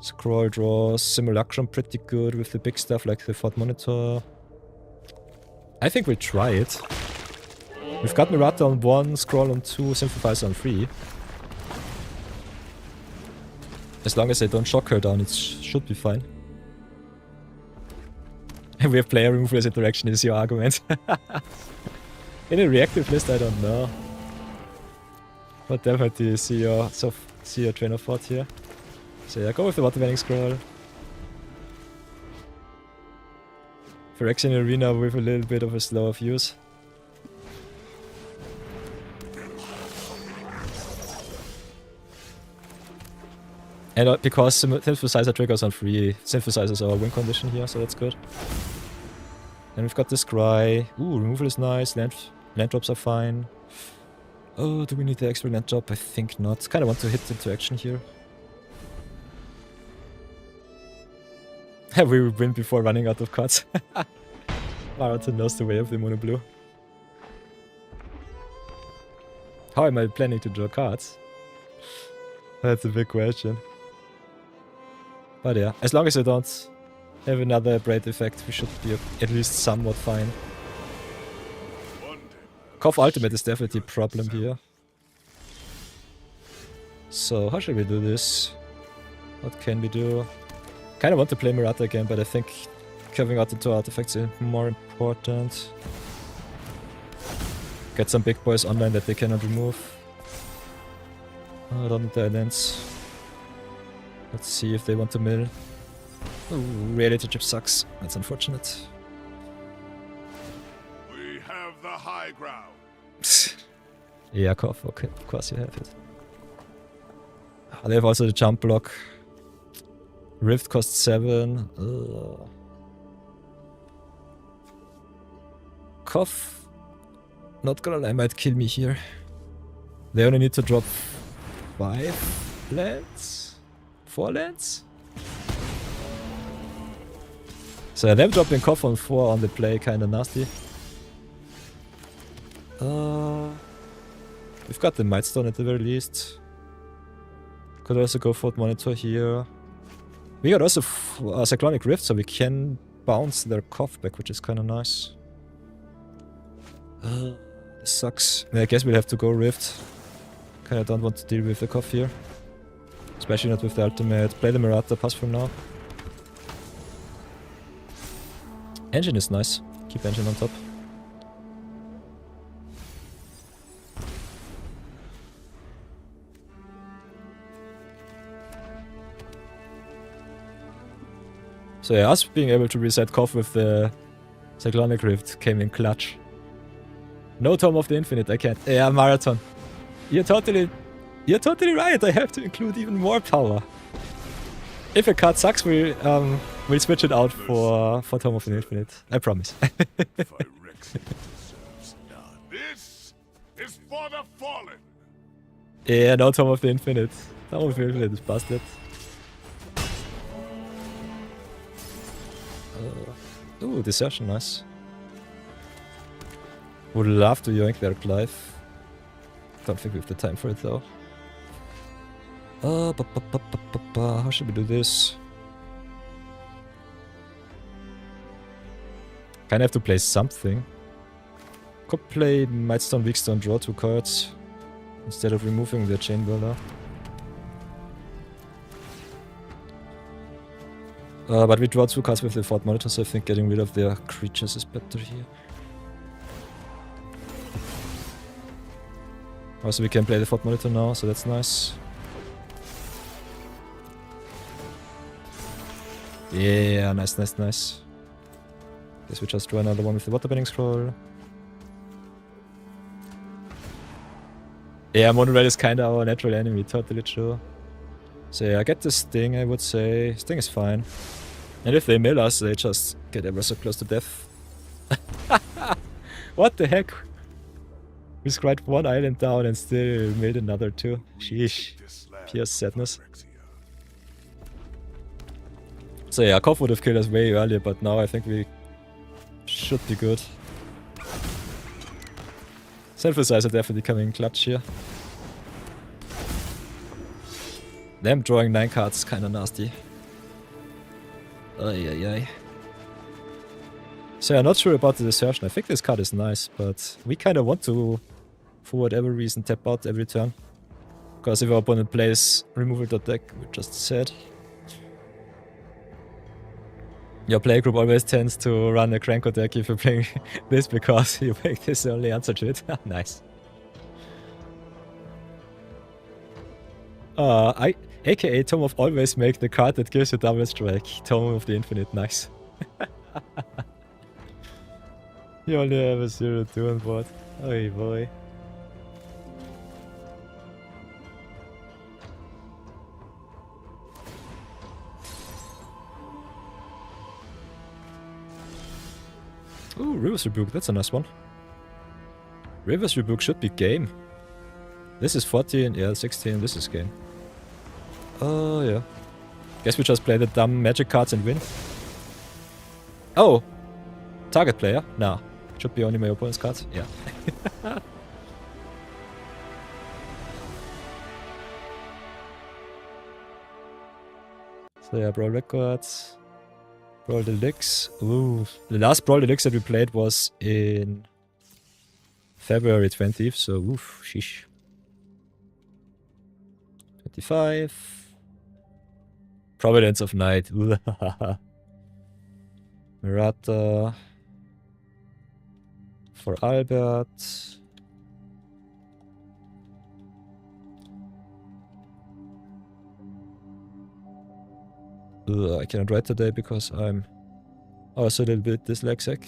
Scroll draws, Simulacrum pretty good with the big stuff like the Fort Monitor. I think we'll try it. We've got Merata on 1, Scroll on 2, Sympathizer on 3. As long as I don't shock her down, it should be fine. And we have player removal as interaction is your argument. In a reactive list, I don't know. But definitely see your train of thought here. So yeah, go with the Water Vending Scroll. Phyrexian Arena with a little bit of a slower fuse. And because Synthesizer triggers on 3, Synthesizers our win condition here, so that's good. And we've got this Scry. Ooh, removal is nice, land drops are fine. Oh, do we need the extra land drop? I think not. Kinda want to hit interaction here. We will win before running out of cards. Merata knows the way of the mono blue. How am I planning to draw cards? That's a big question. But yeah, as long as I don't have another Braid effect, we should be at least somewhat fine. Cough Ultimate is definitely a problem here. So how should we do this? What can we do? Kind of want to play Merata again, but I think curving out the 2 artifacts is more important. Get some big boys online that they cannot remove. I don't need the islands. Let's see if they want to mill. Ooh, reality chip sucks. That's unfortunate. We have the high ground. Yeah, okay, of course you have it. They have also the jump block. Rift costs 7. Ugh. Cough. Not gonna lie, might kill me here. They only need to drop 5 lands? 4 lands? So them dropping Koff on 4 on the play, kinda nasty. We've got the Mightstone at the very least. Could also go for Monitor here. We got also Cyclonic Rift, so we can bounce their Koff back, which is kinda nice. This sucks. I guess we'll have to go Rift. Kinda don't want to deal with the Koff here. Especially not with the ultimate. Play the Merata, pass for now. Engine is nice. Keep engine on top. So yeah, us being able to reset Koff with the Cyclonic Rift came in clutch. No Tome of the Infinite, I can't. Yeah, Marathon. You're totally right. I have to include even more power. If a card sucks, we'll switch it out for Tome of the Infinite. I promise. This is for the fallen. Yeah, no Tome of the Infinite. Tome of the Infinite is busted. Ooh, Desertion, nice. Would love to yoink their life. Don't think we have the time for it though. How should we do this? Kinda have to play something. Could play Mightstone, Weakstone, draw 2 cards instead of removing the Chain Whirler. But we draw 2 cards with the Fort Monitor, so I think getting rid of their creatures is better here. Also, we can play the Fort Monitor now, so that's nice. Yeah, nice, nice, nice. Guess we just draw another one with the Waterbending Scroll. Yeah, Mono Red is kinda our natural enemy, totally true. So yeah, I get the Sting, I would say. Sting is fine. And if they mill us, they just get ever so close to death. What the heck? We scryed 1 island down and still made another 2. Sheesh. Pure sadness. So yeah, Koff would have killed us way earlier, but now I think we should be good. Synthesizer definitely coming in clutch here. Them drawing 9 cards is kinda nasty. Ay ay ay. So I'm not sure about the Desertion. I think this card is nice, but we kinda want to, for whatever reason, tap out every turn. Because if our opponent plays removal.deck, we just said. Your playgroup always tends to run a Cranko deck if you're playing this because you make this the only answer to it. Nice. AKA Tome of Always make the card that gives you double strike. Tome of the Infinite, nice. You only have a 0-2 on board. Oy boy. Ooh, River's Rebuke, that's a nice one. River's Rebuke should be game. This is 14, yeah, 16, this is game. Oh, yeah. Guess we just play the dumb magic cards and win. Oh! Target player? Nah. Should be only my opponent's cards. Yeah. So yeah, Brawl Records. Brawl Deluxe. Ooh. The last Brawl Deluxe that we played was in February 20th, so oof, sheesh. 25. Providence of Night. Merata. For Albert. I cannot write today because I'm also a little bit dyslexic.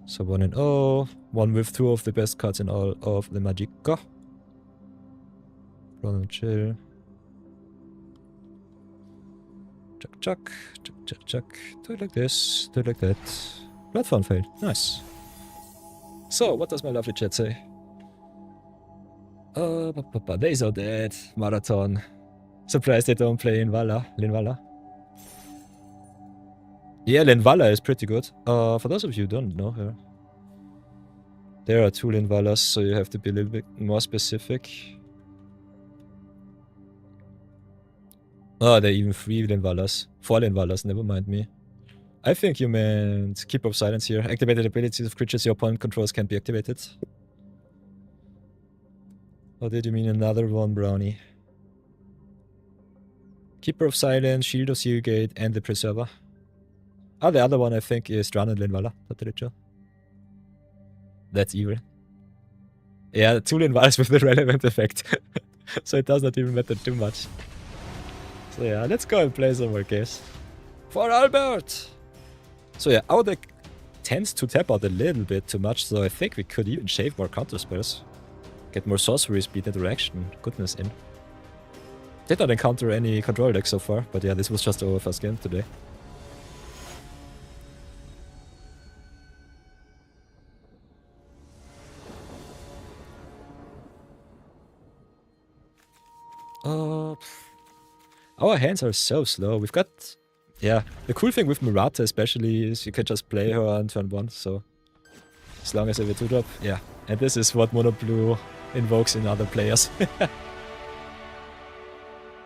So 1 and 0. One with 2 of the best cards in all of the Magica. Run and chill. Chuck, chuck, chuck, chuck, chuck. Do it like this, do it like that. Bloodfound failed. Nice. So, what does my lovely chat say? Days are dead. Marathon. Surprised they don't play in Linvala. Yeah, Linvala is pretty good. For those of you who don't know her, there are 2 Linvalas, so you have to be a little bit more specific. Oh, there are even 3 Linvalas. 4 Linvalas, never mind me. I think you meant Keeper of Silence here. Activated abilities of creatures your opponent controls can be activated. Or did you mean another one, Brownie? Keeper of Silence, Shield of Sealgate, and the Preserver. Oh, the other one I think is Drown and Linvala, not the Richer. That's evil. Yeah, 2 Linvalas with the relevant effect. So it does not even matter too much. So yeah, let's go and play some more games. For Albert! So yeah, our deck tends to tap out a little bit too much, so I think we could even shave more counter spells. Get more sorcery speed interaction, goodness in. Did not encounter any control decks so far, but yeah, this was just our first game today. Our hands are so slow. We've got... Yeah, the cool thing with Merata especially is you can just play her on turn 1, so... As long as I have a 2-drop, yeah. And this is what Mono Blue invokes in other players.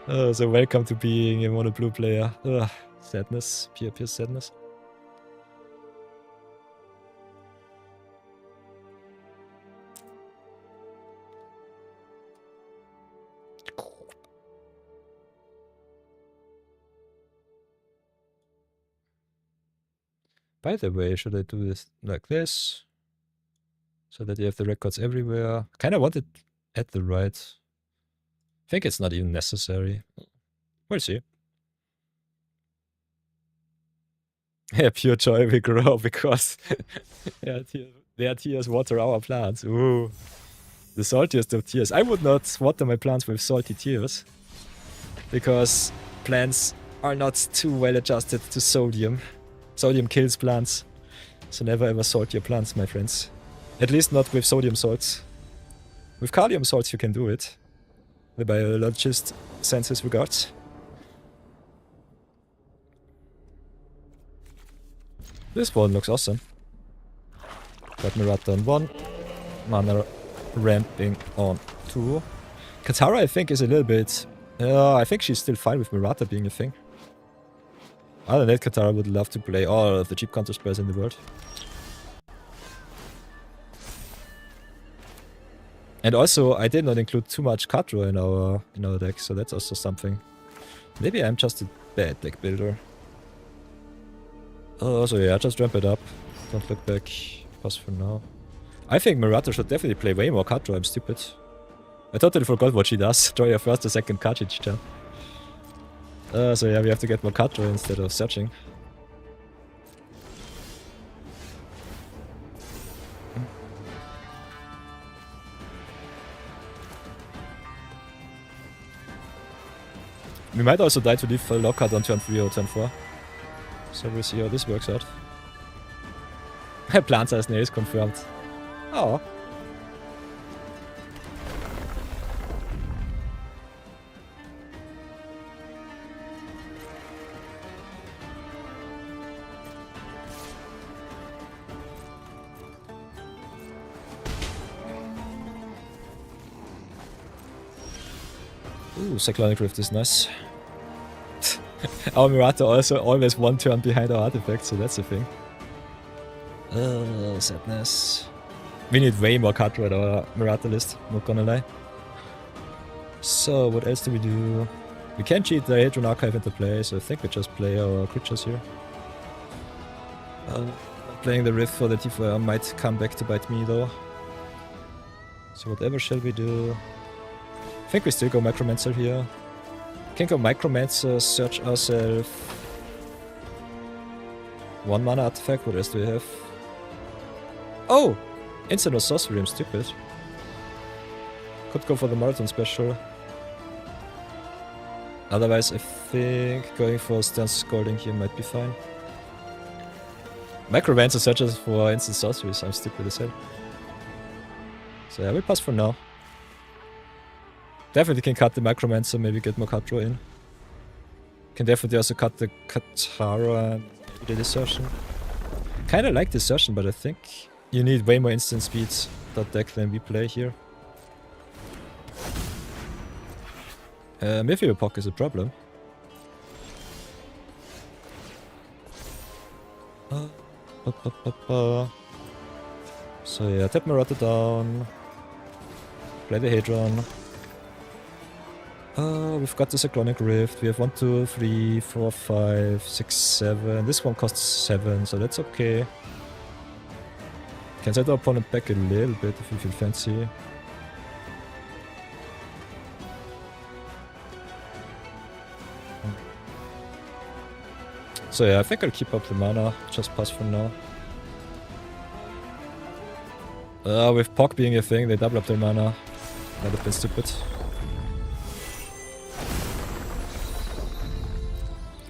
Oh, so welcome to being a Mono Blue player. Ugh, sadness, pure sadness. By the way, should I do this like this? So that you have the records everywhere. Kinda want it at the right. I think it's not even necessary. We'll see. Yeah, pure joy we grow because their tears water our plants. Ooh. The saltiest of tears. I would not water my plants with salty tears. Because plants are not too well adjusted to sodium. Sodium kills plants. So never ever salt your plants, my friends. At least not with sodium salts. With kalium salts you can do it. The biologist sends his regards. This one looks awesome. Got Merata on 1. Mana ramping on 2. Katara I think is a little bit... I think she's still fine with Merata being a thing. Other than that, Katara would love to play all of the cheap counter spells in the world. And also, I did not include too much card draw in our deck, so that's also something. Maybe I'm just a bad deck builder. Oh, so yeah, just ramp it up. Don't look back. Pass for now. I think Merata should definitely play way more card draw, I'm stupid. I totally forgot what she does. Draw your first or second card each turn. So yeah, we have to get more card draw instead of searching. We might also die to leave a lockout on turn 3 or turn 4. So we'll see how this works out. Plant size nails confirmed. Oh. Ooh, Cyclonic Rift is nice. Our Merata also always one turn behind our artifact, so that's the thing. Sadness. We need way more card draw at our Merata list, not gonna lie. So, what else do we do? We can cheat the Hadron Archive into play, so I think we just play our creatures here. Playing the Rift for the T4 might come back to bite me though. So whatever shall we do? I think we still go Micromancer here. Can go Micromancer, search ourselves. 1 mana artifact, what else do we have? Oh! Instant or sorcery, I'm stupid. Could go for the Marathon special. Otherwise, I think going for Stern Scalding here might be fine. Micromancer searches for instant sorceries, I'm stupid as hell. So yeah, we'll pass for now. Definitely can cut the Micromancer, maybe get more card draw in. Can definitely also cut the Katara and the Desertion. Kinda like Desertion, but I think you need way more instant speeds deck than we play here. Midweek-Magic is a problem. So yeah, tap Merata down. Play the Hadron. We've got the Cyclonic Rift. We have 1, 2, 3, 4, 5, 6, 7. This one costs 7, so that's okay. Can set our opponent back a little bit if you feel fancy. So yeah, I think I'll keep up the mana, just pass for now. With Pog being a thing, they double up their mana. Might have been stupid.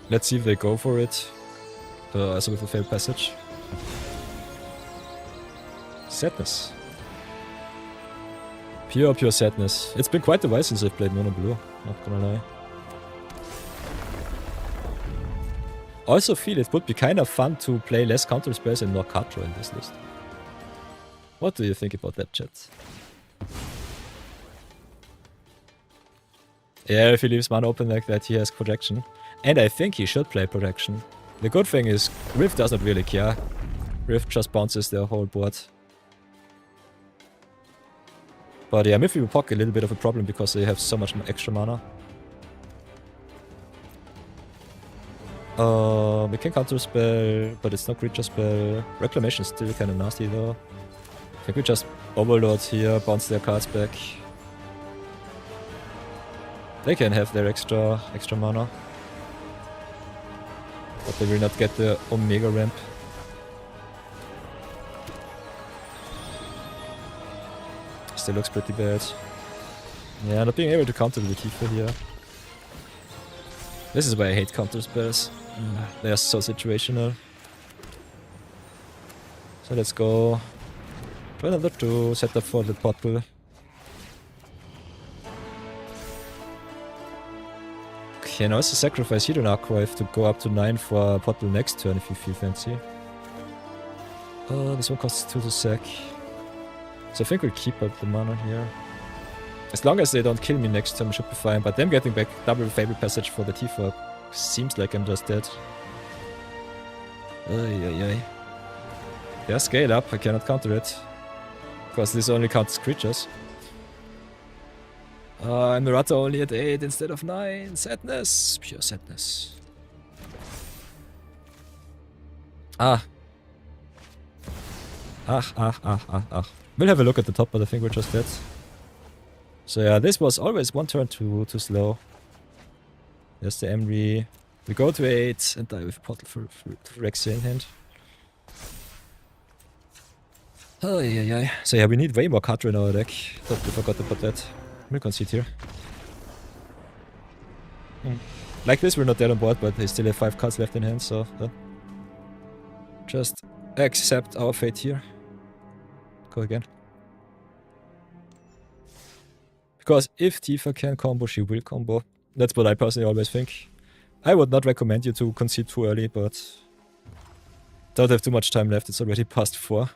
Let's see if they go for it. Also with a failed passage. Sadness. Pure sadness. It's been quite a while since I've played Mono Blue, not gonna lie. Also feel it would be kind of fun to play less counter spells and more card draw in this list. What do you think about that, chat? Yeah, if he leaves mana open like that, he has protection. And I think he should play protection. The good thing is, Rift doesn't really care. Rift just bounces their whole board. But yeah, Midweek-Magic a little bit of a problem because they have so much extra mana. We can counter spell, but it's no creature spell. Reclamation is still kind of nasty though. I think we just overload here, bounce their cards back. They can have their extra mana. But they will not get the Omega ramp. Still looks pretty bad. Yeah, not being able to counter the Tifa here. This is why I hate counter spells. They are so situational. So let's go. Try another 2, set up for the portal. Can also sacrifice Hidden Archive to go up to 9 for portal next turn if you feel fancy. This one costs 2 to sack. So I think we'll keep up the mana here. As long as they don't kill me next turn, we should be fine. But them getting back double Fable Passage for the Tifa seems like I'm just dead. Yeah, scale up. I cannot counter it. Because this only counts creatures. And Merata only at 8 instead of 9. Sadness. Pure sadness. We'll have a look at the top, but I think we're just dead. So yeah, this was always one turn too slow. There's the Emry. We go to 8 and die with Portal for Rexia in hand. So yeah, we need way more card draw in our deck. Totally forgot about that. We'll concede here. Like this, we're not dead on board, but they still have 5 cards left in hand, so just accept our fate here. Go again. Because if Tifa can combo, she will combo. That's what I personally always think. I would not recommend you to concede too early, but don't have too much time left. It's already past 4.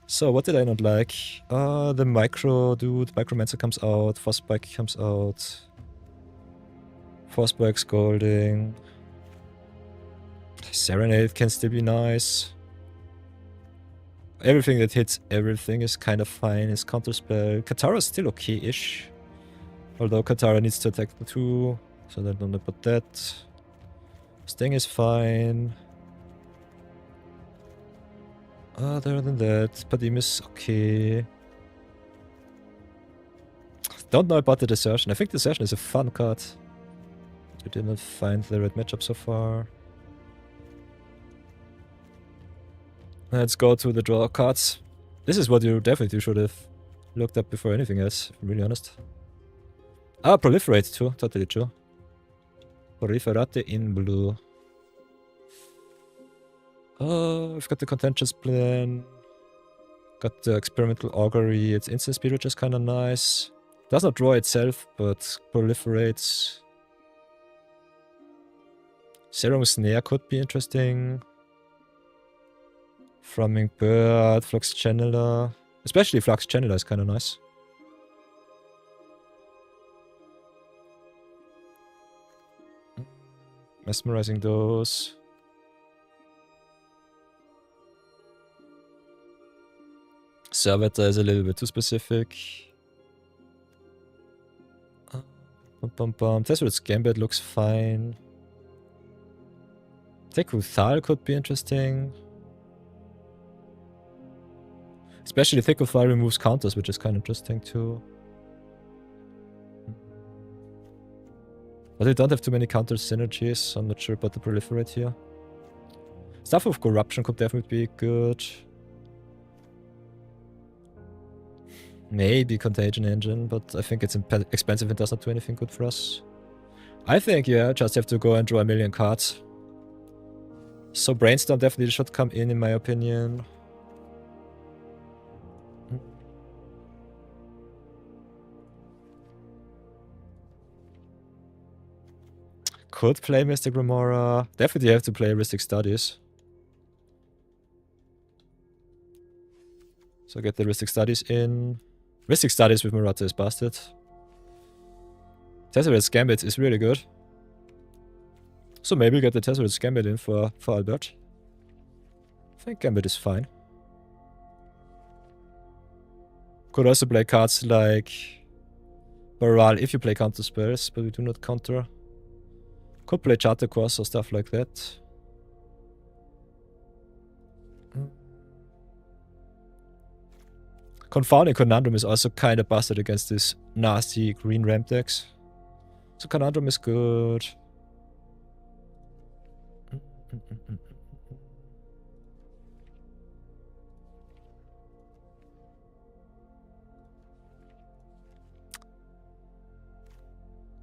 So what did I not like? The Micro dude, Micromancer comes out, Frostbite comes out. Frostbite Scolding. Serenade can still be nice. Everything that hits everything is kind of fine. His counterspell. Katara is still okay-ish. Although Katara needs to attack the 2. So I don't know about that. Sting is fine. Other than that, Padim is okay. Don't know about the Desertion. I think Desertion is a fun card. We didn't find the right matchup so far. Let's go to the draw cards. This is what you definitely should have looked up before anything else, if I'm really honest. Proliferate too, totally true. Proliferate in blue. We've got the Contentious Plan. Got the Experimental Augury. It's instant speed, which is kind of nice. Does not draw itself, but proliferates. Serum Snare could be interesting. Thrumming Bird, Flux Channeler. Especially Flux Channeler is kind of nice. Mesmerizing those. Servitor is a little bit too specific. Tesser's Gambit looks fine. Thal could be interesting. Especially Thal removes counters, which is kind of interesting too. But they don't have too many counter synergies, so I'm not sure about the proliferate here. Stuff of Corruption could definitely be good. Maybe Contagion Engine, but I think it's expensive and does not do anything good for us. I think, yeah, just have to go and draw a million cards. So Brainstorm definitely should come in my opinion. Could play Mystic Remora. Definitely have to play Ristic Studies. So get the Ristic Studies in. Ristic Studies with Merata is busted. Tesser's Gambit is really good. So maybe get the Tesser's Gambit in for Albert. I think Gambit is fine. Could also play cards like Baral if you play counter spells, but we do not counter. Could play Charter Course or stuff like that. Confounding Conundrum is also kind of busted against this nasty green ramp decks. So Conundrum is good.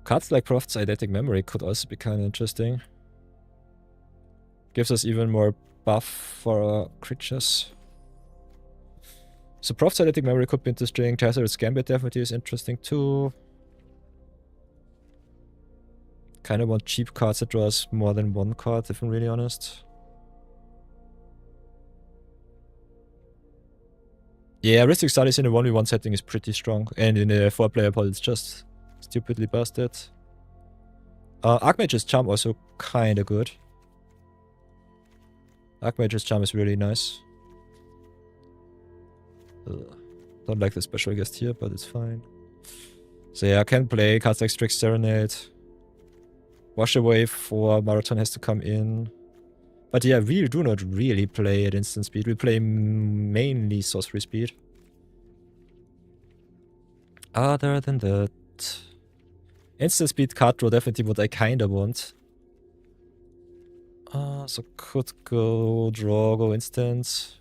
Cards like Prophet's Eidetic Memory could also be kind of interesting. Gives us even more buff for our creatures. So Prophet's Eidetic Memory could be interesting. Tesser's Gambit definitely is interesting too. Kind of want cheap cards that draw us more than one card, if I'm really honest. Yeah, Ristic Studies in a 1v1 setting is pretty strong. And in a 4-player pod it's just stupidly busted. Archmage's Charm also kinda good. Archmage's Charm is really nice. Don't like the special guest here, but it's fine. So yeah, I can play cards like Strix Serenade. Wash Away for Marathon has to come in. But yeah, we do not really play at instant speed. We play mainly sorcery speed. Other than that, instant speed card draw definitely what I kinda want. So could go draw, go instance.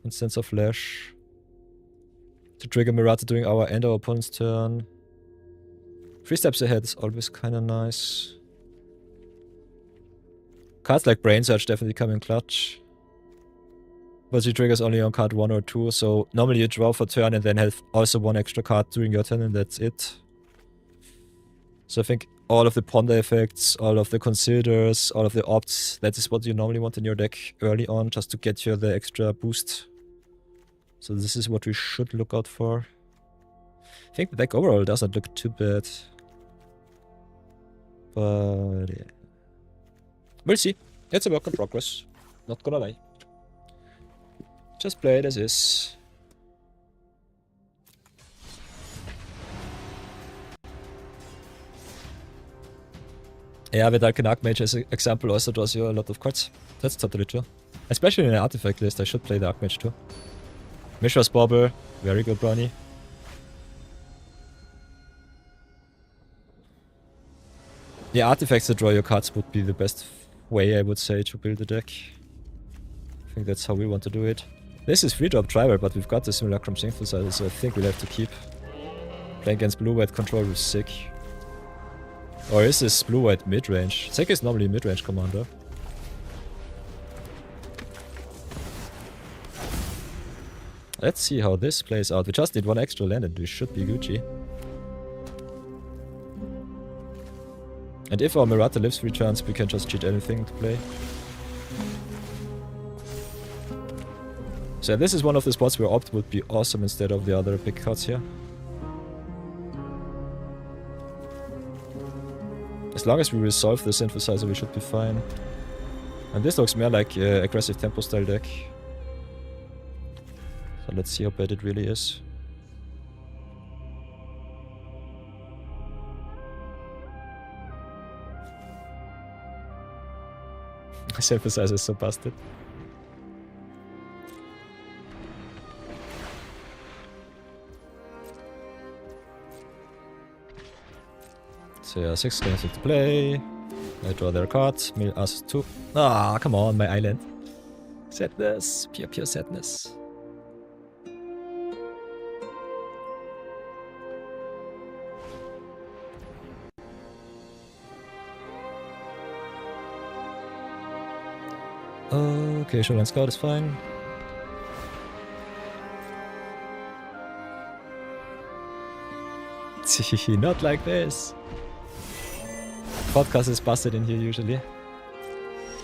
Instance of Flash. To trigger Merata during our and our opponent's turn. 3 steps ahead is always kinda nice. Cards like Brain Surge definitely come in clutch. But she triggers only on card 1 or 2, so normally you draw for turn and then have also 1 extra card during your turn and that's it. So I think all of the ponder effects, all of the considers, all of the opts, that is what you normally want in your deck early on, just to get you the extra boost. So this is what we should look out for. I think the deck overall doesn't look too bad. But yeah. We'll see. It's a work in progress. Not gonna lie. Just play it as is. Yeah, with Alkan Archmage as an example also draws you a lot of cards. That's totally true. Especially in an artifact list, I should play the Archmage too. Mishra's Bauble, very good brownie. Yeah, artifacts that draw your cards would be the best way, I would say, to build a deck. I think that's how we want to do it. This is 3-drop Trial, but we've got the Simulacrum Synthesizer, so I think we'll have to keep. Playing against blue-white control with Sick. Or is this blue-white mid-range? Sick is normally a mid-range commander. Let's see how this plays out. We just need 1 extra land and we should be Gucci. And if our Merata lives 3 turns, we can just cheat anything to play. So this is one of the spots where Opt would be awesome instead of the other big cards here. As long as we resolve the synthesizer, we should be fine. And this looks more like aggressive tempo style deck. So let's see how bad it really is. Synthesizer is so busted. So yeah, 6 games to play. I draw their cards. Mill us 2. Ah, come on, my island. Sadness. Pure sadness. Okay, Shoreline Scout is fine. Not like this. Podcast is busted in here usually.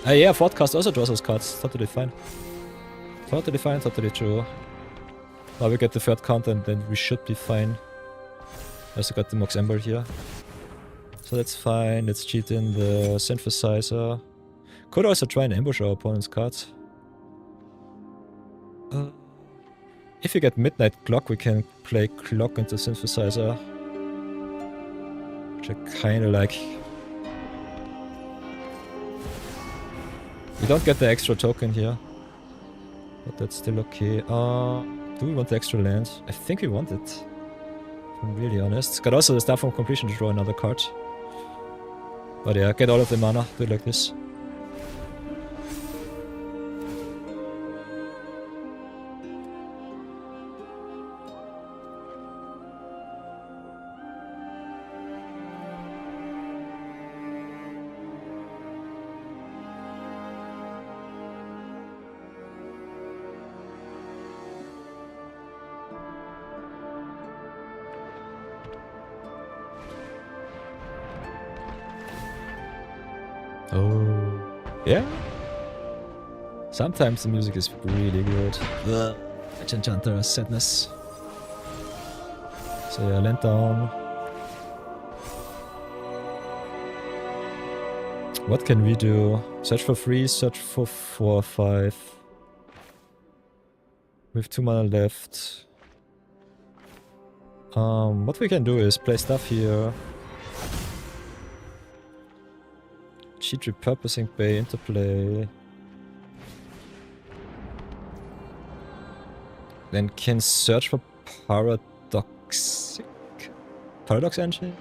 Yeah, Podcast also draws us cards. Totally fine. Totally fine, totally true. Now we get the 3rd count and then we should be fine. Also got the Mox Ember here. So that's fine. Let's cheat in the synthesizer. Could also try and ambush our opponent's cards. If we get Midnight Clock, we can play Clock into synthesizer. Which I kinda like. We don't get the extra token here. But that's still okay. Do we want the extra land? I think we want it. If I'm really honest. Got also the Staff from Completion to draw another card. But yeah, get all of the mana. Do it like this. Oh, yeah. Sometimes the music is really good. Enchanter sadness. So yeah, land down. What can we do? Search for 3, search for 4, 5. We have 2 mana left. What we can do is play stuff here. Cheat repurposing Bay into play. Then can search for Paradox Engine?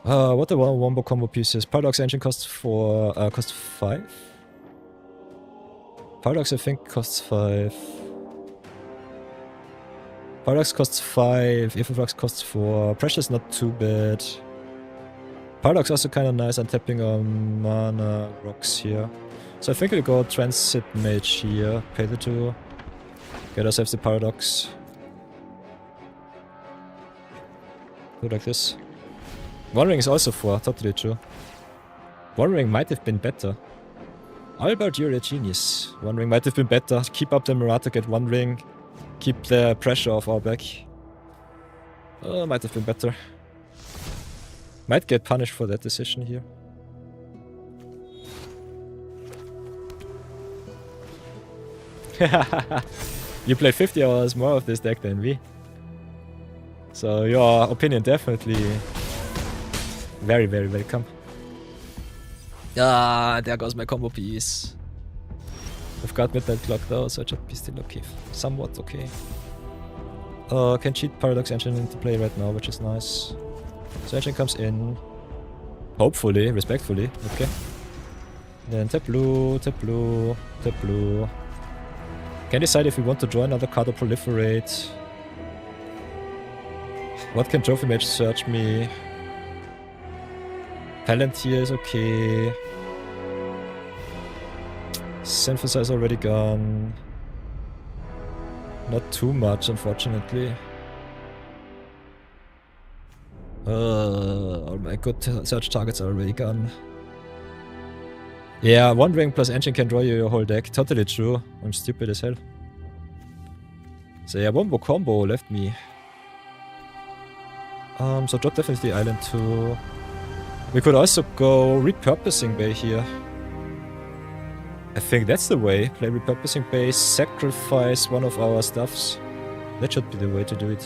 What the wombo combo pieces? Paradox Engine costs 5? Paradox I think costs 5. Paradox costs 5, Influx costs 4. Pressure's not too bad. Paradox also kind of nice, I'm tapping on mana rocks here. So I think we'll go Transit Mage here, pay the 2. Get ourselves the Paradox. Do like this. One Ring is also 4, totally true. One Ring might have been better. Albert, you're a genius. One Ring might have been better. Keep up the Merata, get 1 ring. Keep the pressure off our back. Might have been better. Might get punished for that decision here. You play 50 hours more of this deck than me. So your opinion definitely very, very welcome. Ah, there goes my combo piece. I've got Midnight Clock though, so it should be still okay. Somewhat okay. Can cheat Paradox Engine into play right now, which is nice. So Engine comes in. Hopefully, respectfully, okay. Then tap blue, tap blue, tap blue. Can decide if we want to draw another card or proliferate. What can Trophy Mage search me? Palantir is okay. Synthesizer already gone. Not too much, unfortunately. All my good search targets are already gone. Yeah, one ring plus engine can draw you your whole deck. Totally true. I'm stupid as hell. So yeah, one more combo left me. So drop definitely island 2. We could also go repurposing bay here. I think that's the way. Play repurposing bay, sacrifice one of our stuffs. That should be the way to do it.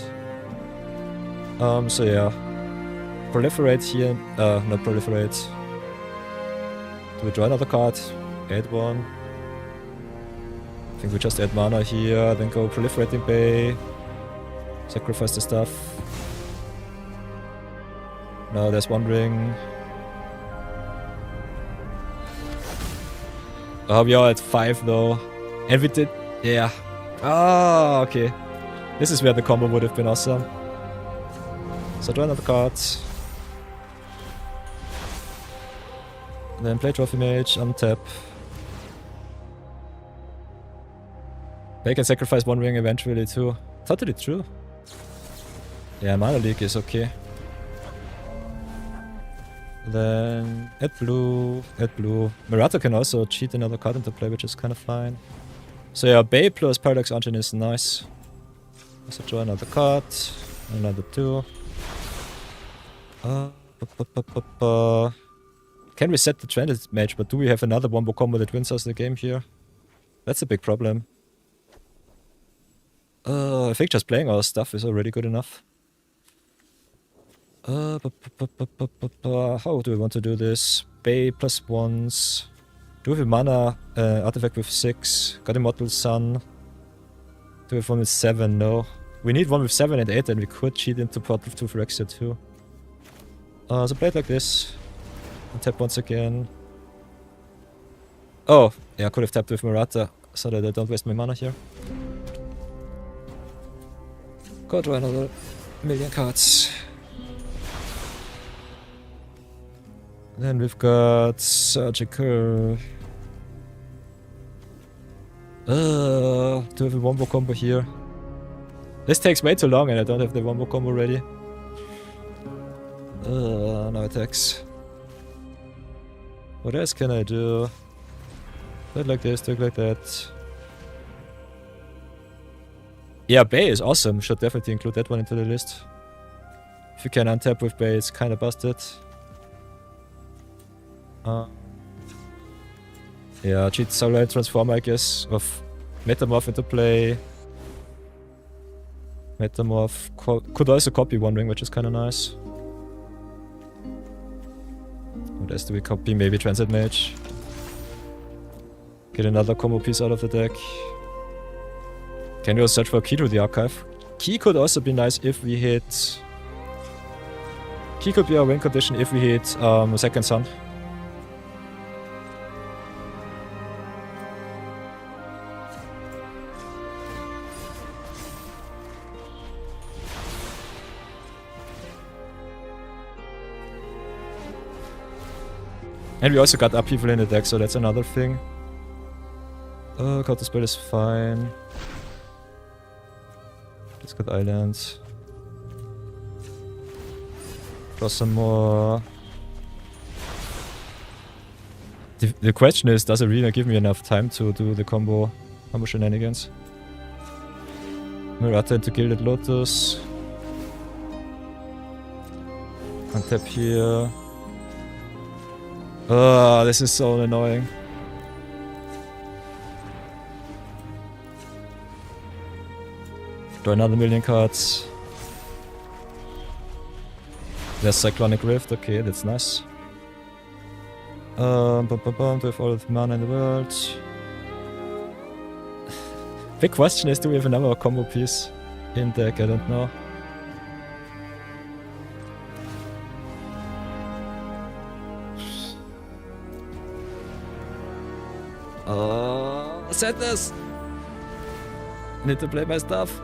So yeah. Proliferate here. Not proliferate. Do we draw another card? Add one. I think we just add mana here, then go proliferating bay. Sacrifice the stuff. Now there's one ring. Oh, we are at 5 though. And we did... Yeah. Ah, okay. This is where the combo would have been awesome. So draw another card. Then play Trophy Mage, untap. They can sacrifice one ring eventually too. Totally true. Yeah, mana leak is okay. Then add blue, add blue. Merata can also cheat another card into play, which is kind of fine. So yeah, Bay plus Paradox Engine is nice. Also draw another card, another 2. Can reset the trended match, but do we have another wombo combo that wins us the game here? That's a big problem. I think just playing our stuff is already good enough. How do we want to do this? Bay plus 1s. Do we have a mana artifact with 6? Got Immortal Sun. Do we have one with 7? No. We need one with 7 and 8, and we could cheat into Portal 2 for Exia too. So play it like this. And tap once again. Oh, yeah, I could have tapped with Merata so that I don't waste my mana here. Go draw another million cards. Then we've got Surgical. Do we have a wombo combo here? This takes way too long and I don't have the wombo combo ready. No attacks. What else can I do? Do it like this, do it like that. Yeah, Bay is awesome. Should definitely include that one into the list. If you can untap with Bay, it's kinda busted. Yeah, cheat Solar Transformer, I guess, of Metamorph into play. Metamorph could also copy one ring, which is kinda nice. What else do we copy? Maybe Transit Mage. Get another combo piece out of the deck. Can you also search for a key to the archive? Key could also be nice if we hit... Key could be our win condition if we hit Second Sun. And we also got upheaval in the deck, so that's another thing. Counter spell is fine. Let's get islands. Draw some more. The question is, does Arena give me enough time to do the combo shenanigans? Merata into Gilded Lotus. Untap here. This is so annoying. Draw another million cards. There's Cyclonic Rift, okay, that's nice. To have all the mana in the world. Big question is, do we have another combo piece in deck? I don't know. Sadness! Need to play my stuff.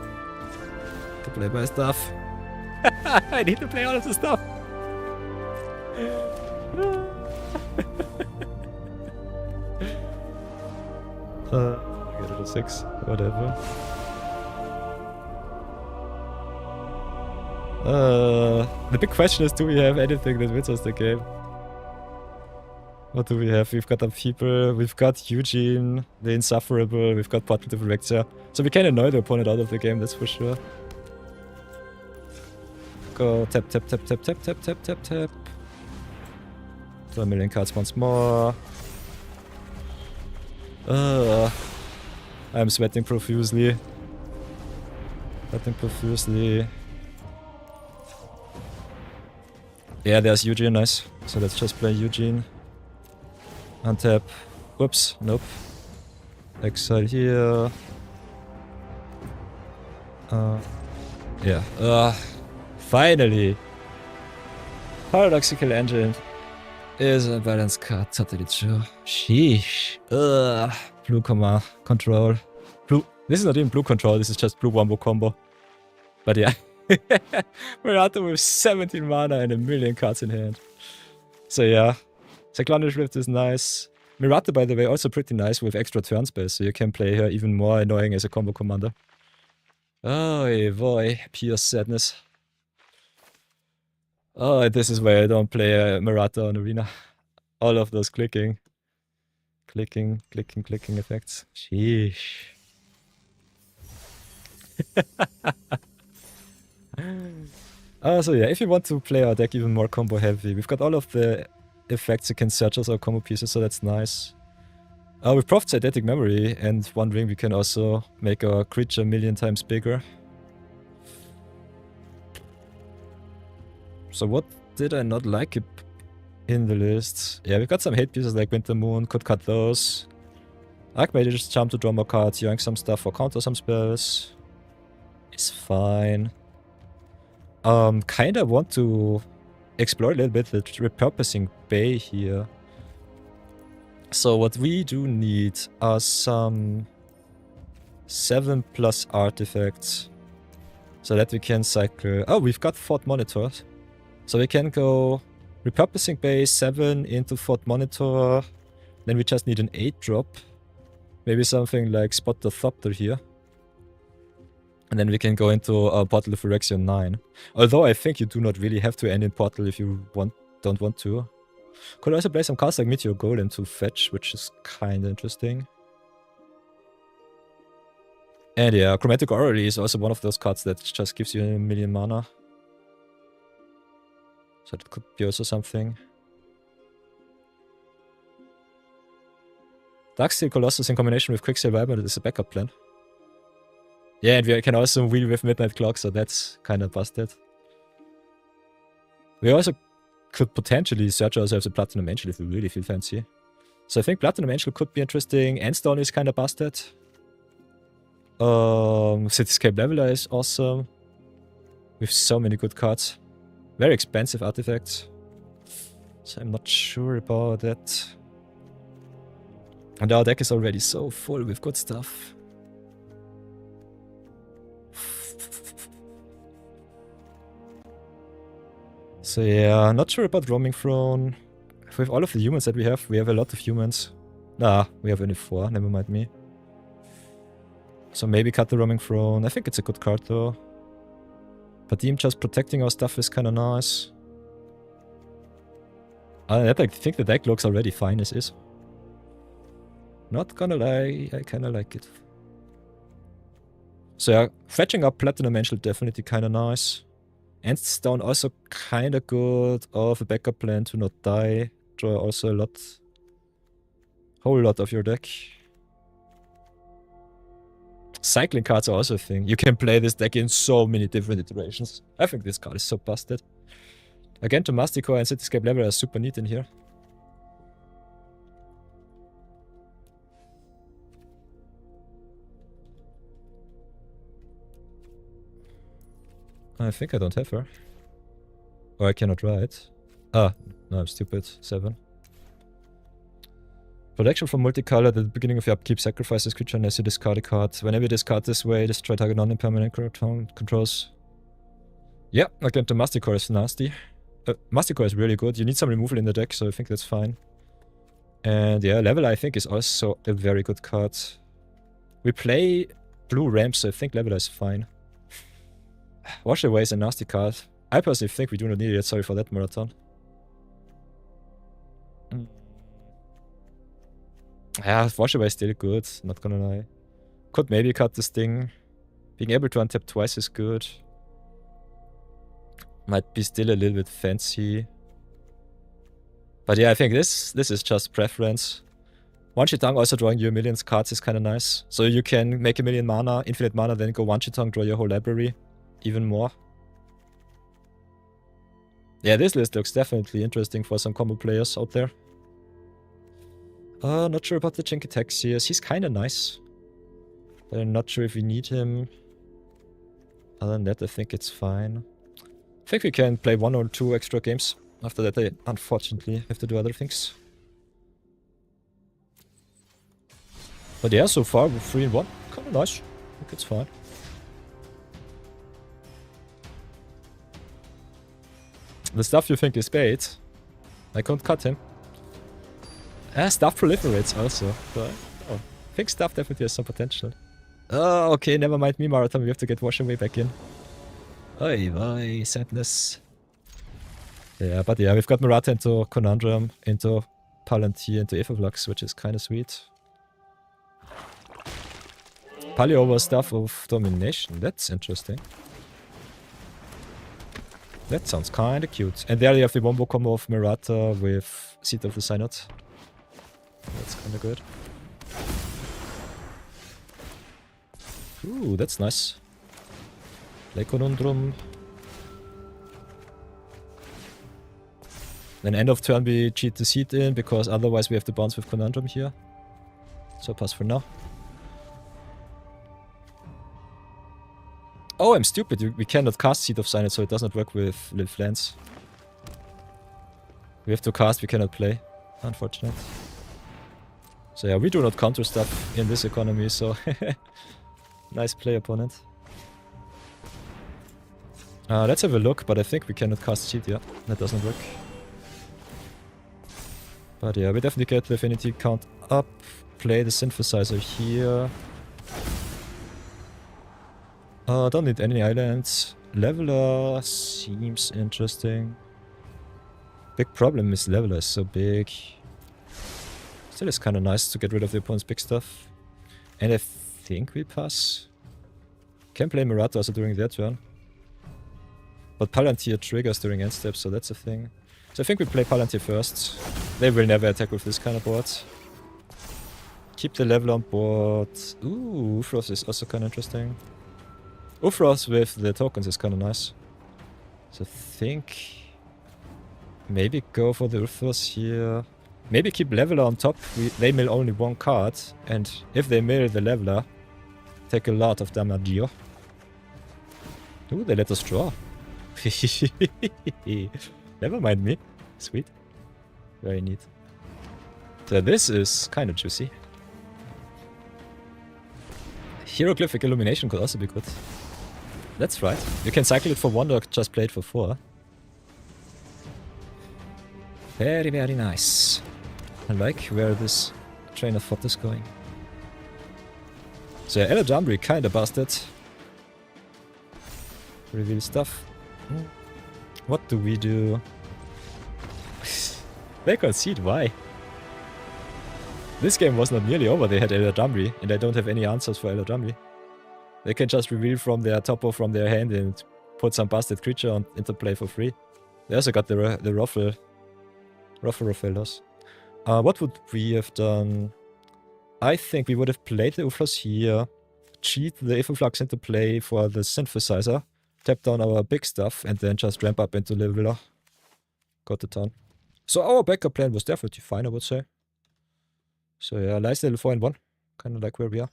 I need to play all of the stuff. Get it a 6, whatever. The big question is, do we have anything that wins us the game? What do we have? We've got people, we've got Eugene, the Insufferable, we've got Portal Differexia. So we can annoy the opponent out of the game, that's for sure. Go tap, tap, tap, tap, tap, tap, tap, tap, tap. Draw a million cards once more. I'm sweating profusely. Yeah, there's Eugene, nice. So let's just play Eugene. Untap. Whoops, nope. Exile here. Yeah. Finally! Paradoxical Engine is a balanced card, totally true. Sheesh. Blue comma control. Blue. This is not even blue control, this is just blue wombo combo. But yeah. Merata with 17 mana and a million cards in hand. So yeah. Cyclonic Rift is nice. Merata, by the way, also pretty nice with extra turn space, so you can play her even more annoying as a combo commander. Oh boy, pure sadness. Oh, this is why I don't play Merata on Arena. All of those clicking effects. Sheesh. So yeah, if you want to play our deck even more combo heavy, we've got all of the effects against searchers or combo pieces, so that's nice. With Prophet's Eidetic Memory and One Ring, we can also make our creature a million times bigger. So what did I not like in the list? Yeah, we've got some hate pieces like Winter Moon, could cut those. Archmage's Charm to draw more cards, yoink some stuff or counter some spells. It's fine. Kinda want to explore a little bit the repurposing bay here. So what we do need are some 7+ artifacts. So that we can cycle... Oh, we've got Fort Monitor. So we can go repurposing bay 7 into Fort Monitor. Then we just need an 8-drop. Maybe something like Spot the Thopter here. And then we can go into Portal of Phyrexian 9. Although I think you do not really have to end in Portal if you don't want to. Could also play some cards like Meteor Golem to fetch, which is kinda interesting. And yeah, Chromatic Orrery is also one of those cards that just gives you a million mana. So that could be also something. Darksteel Colossus in combination with Quicksilver Vibrant is a backup plan. Yeah, and we can also wheel with Midnight Clock, so that's kind of busted. We also could potentially search ourselves a Platinum Angel if we really feel fancy. So I think Platinum Angel could be interesting. Endstone is kind of busted. Cityscape Leveler is awesome. With so many good cards. Very expensive artifacts. So I'm not sure about that. And our deck is already so full with good stuff. So yeah, not sure about Roaming Throne. With all of the humans that we have a lot of humans. Nah, we have only 4, never mind me. So maybe cut the Roaming Throne. I think it's a good card though. Padim just protecting our stuff is kinda nice. I think the deck looks already fine as is. Not gonna lie, I kinda like it. So yeah, fetching up Platinum Angel definitely kinda nice. Endstone also kinda good of a backup plan to not die. Draw also a lot. Whole lot of your deck. Cycling cards are also a thing. You can play this deck in so many different iterations. I think this card is so busted. Again, to Masticore and Cityscape Leveler are super neat in here. I think I don't have her. Or I cannot write. Ah, no, I'm stupid. 7. Protection from multicolor. At the beginning of your upkeep, sacrifice this creature unless you discard a card. Whenever you discard this way, destroy target non-impermanent controls. Yeah, again, the Masticore is nasty. Masticore is really good. You need some removal in the deck, so I think that's fine. And yeah, Leveler I think is also a very good card. We play blue ramps, so I think Leveler is fine. Wash Away is a nasty card. I personally think we do not need it. Sorry for that, Marathon. Yeah, Wash Away is still good. Not gonna lie. Could maybe cut this thing. Being able to untap twice is good. Might be still a little bit fancy. But yeah, I think this is just preference. One Chitang also drawing you a million cards is kind of nice. So you can make a million mana, infinite mana, then go one Chitang, draw your whole library. Even more. Yeah, this list looks definitely interesting for some combo players out there. Not sure about the Chinky-Taxius. He's kind of nice. But I'm not sure if we need him. Other than that, I think it's fine. I think we can play 1 or 2 extra games. After that, I unfortunately have to do other things. But yeah, so far we're 3-1. Kind of nice. I think it's fine. The stuff you think is bait, I can't cut him. Stuff proliferates also. But I think stuff definitely has some potential. Oh, okay, never mind me, Marathon. We have to get Wash Away back in. Oy, sadness. Yeah, but yeah, we've got Merata into Conundrum, into Palantir, into Aetherflux, which is kind of sweet. Pally over stuff of domination. That's interesting. That sounds kind of cute. And there you have the wombo combo of Merata with Seed of the Synod. That's kind of good. Ooh, that's nice. Play Conundrum. Then end of turn we cheat the Seed in, because otherwise we have to bounce with Conundrum here. So pass for now. Oh, I'm stupid. We cannot cast Seed of Synod, so it does not work with live lands. We have to cast, we cannot play. Unfortunate. So yeah, we do not counter stuff in this economy, so nice play, opponent. Let's have a look, but I think we cannot cast Seed, yeah. That doesn't work. But yeah, we definitely get the affinity count up. Play the synthesizer here. Don't need any islands. Leveler seems interesting. Big problem is Leveler is so big. Still is kind of nice to get rid of the opponent's big stuff. And I think we pass. Can play Merata also during their turn. But Palantir triggers during end steps, so that's a thing. So I think we play Palantir first. They will never attack with this kind of board. Keep the level on board. Ooh, Ufros is also kind of interesting. Ufros with the tokens is kind of nice. So I think maybe go for the Ufros here. Maybe keep Leveler on top. They mill only one card. And if they mill the Leveler, take a lot of damage. Ooh, they let us draw. Never mind me. Sweet. Very neat. So this is kind of juicy. Hieroglyphic Illumination could also be good. That's right. You can cycle it for 1 or just play it for 4. Very, very nice. I like where this train of thought is going. So yeah, Eladamri kinda busted. Reveal stuff. What do we do? They concede, why? This game was not nearly over, they had Eladamri, and I don't have any answers for Eladamri. They can just reveal from their top or from their hand and put some busted creature into play for free. They also got the Roffelos. What would we have done? I think we would have played the Uflos here, cheat the Aetherflux into play for the synthesizer, tap down our big stuff, and then just ramp up into Leveler. Got the turn. So our backup plan was definitely fine, I would say. So yeah, nice little 4-1. Kind of like where we are.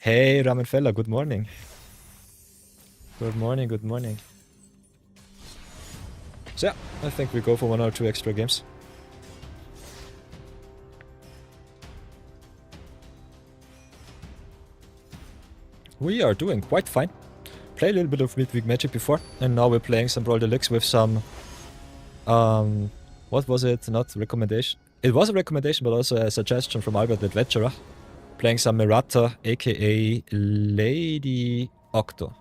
Hey, Ramen Fella, good morning. Good morning, good morning. So yeah, I think we go for 1 or 2 extra games. We are doing quite fine. Play a little bit of Midweek-Magic before, and now we're playing some Brawl Deluxe with some... what was it? Not recommendation. It was a recommendation, but also a suggestion from Albert the Adventurer. Playing some Merata, aka Lady Octo.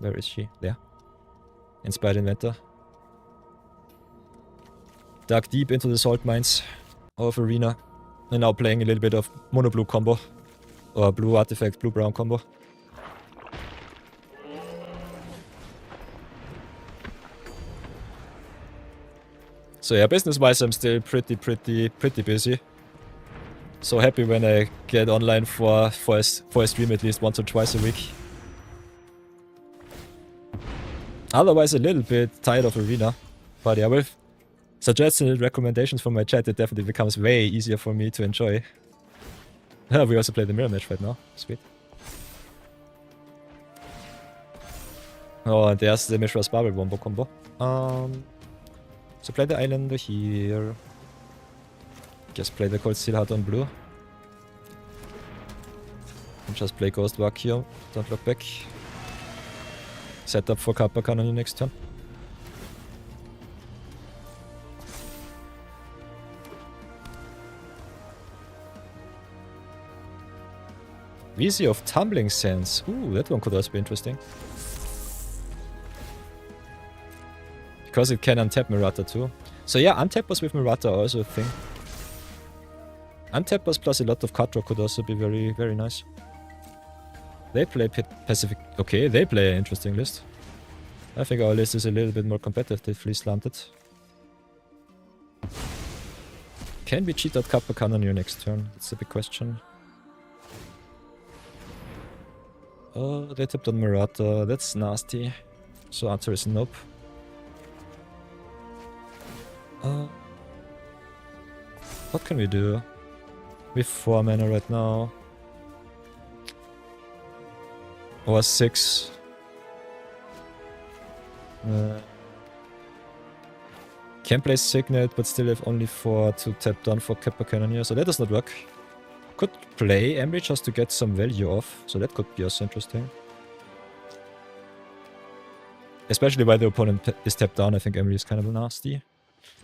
Where is she? There. Inspired Inventor. Dug deep into the salt mines of Arena. And now playing a little bit of mono-blue combo. Or blue artifact, blue-brown combo. So yeah, business-wise I'm still pretty busy. So happy when I get online for a stream at least once or twice a week. Otherwise a little bit tired of Arena. But yeah, with suggestions and recommendations from my chat, it definitely becomes way easier for me to enjoy. We also play the mirror match right now. Sweet. Oh, and there's the Mishra's Bubble Wombo combo. So play the Islander here. Just play the Cold Steel Heart on blue. And just play Ghost Vacuum. Don't look back. Set up for Kappa Cannon your next turn. Vizi of Tumbling Sands. Ooh, that one could also be interesting. Because it can untap Merata too. So yeah, untappers with Merata are also a thing. Untappers plus a lot of card draw could also be very nice. They play Pacific. Okay, they play an interesting list. I think our list is a little bit more competitively slanted. Can we cheat out Kappa Cannon your next turn? That's a big question. Oh, they tapped on Merata. That's nasty. So answer is nope. What can we do? We have 4 mana right now. Or 6. Can play Signet, but still have only 4 to tap down for Kappa Cannoneer, so that does not work. Could play Emry just to get some value off, so that could be also interesting. Especially while the opponent is tapped down, I think Emry is kind of nasty.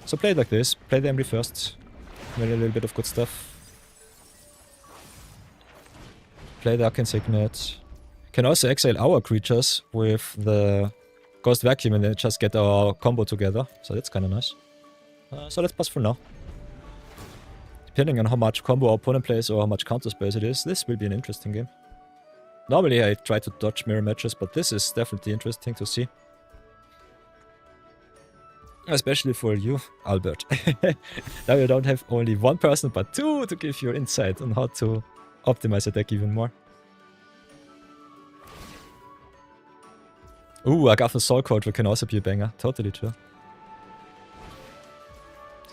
So play it like this, play the Emry first. Maybe a little bit of good stuff. Play the Arcane Signet. Can also exile our creatures with the Ghost Vacuum and then just get our combo together. So that's kind of nice. So let's pass for now. Depending on how much combo our opponent plays or how much counter space it is, this will be an interesting game. Normally I try to dodge mirror matches, but this is definitely interesting to see. Especially for you, Albert. Now you don't have only one person, but 2 to give you insight on how to optimize a deck even more. Ooh, Agatha's Soul Code can also be a banger. Totally true.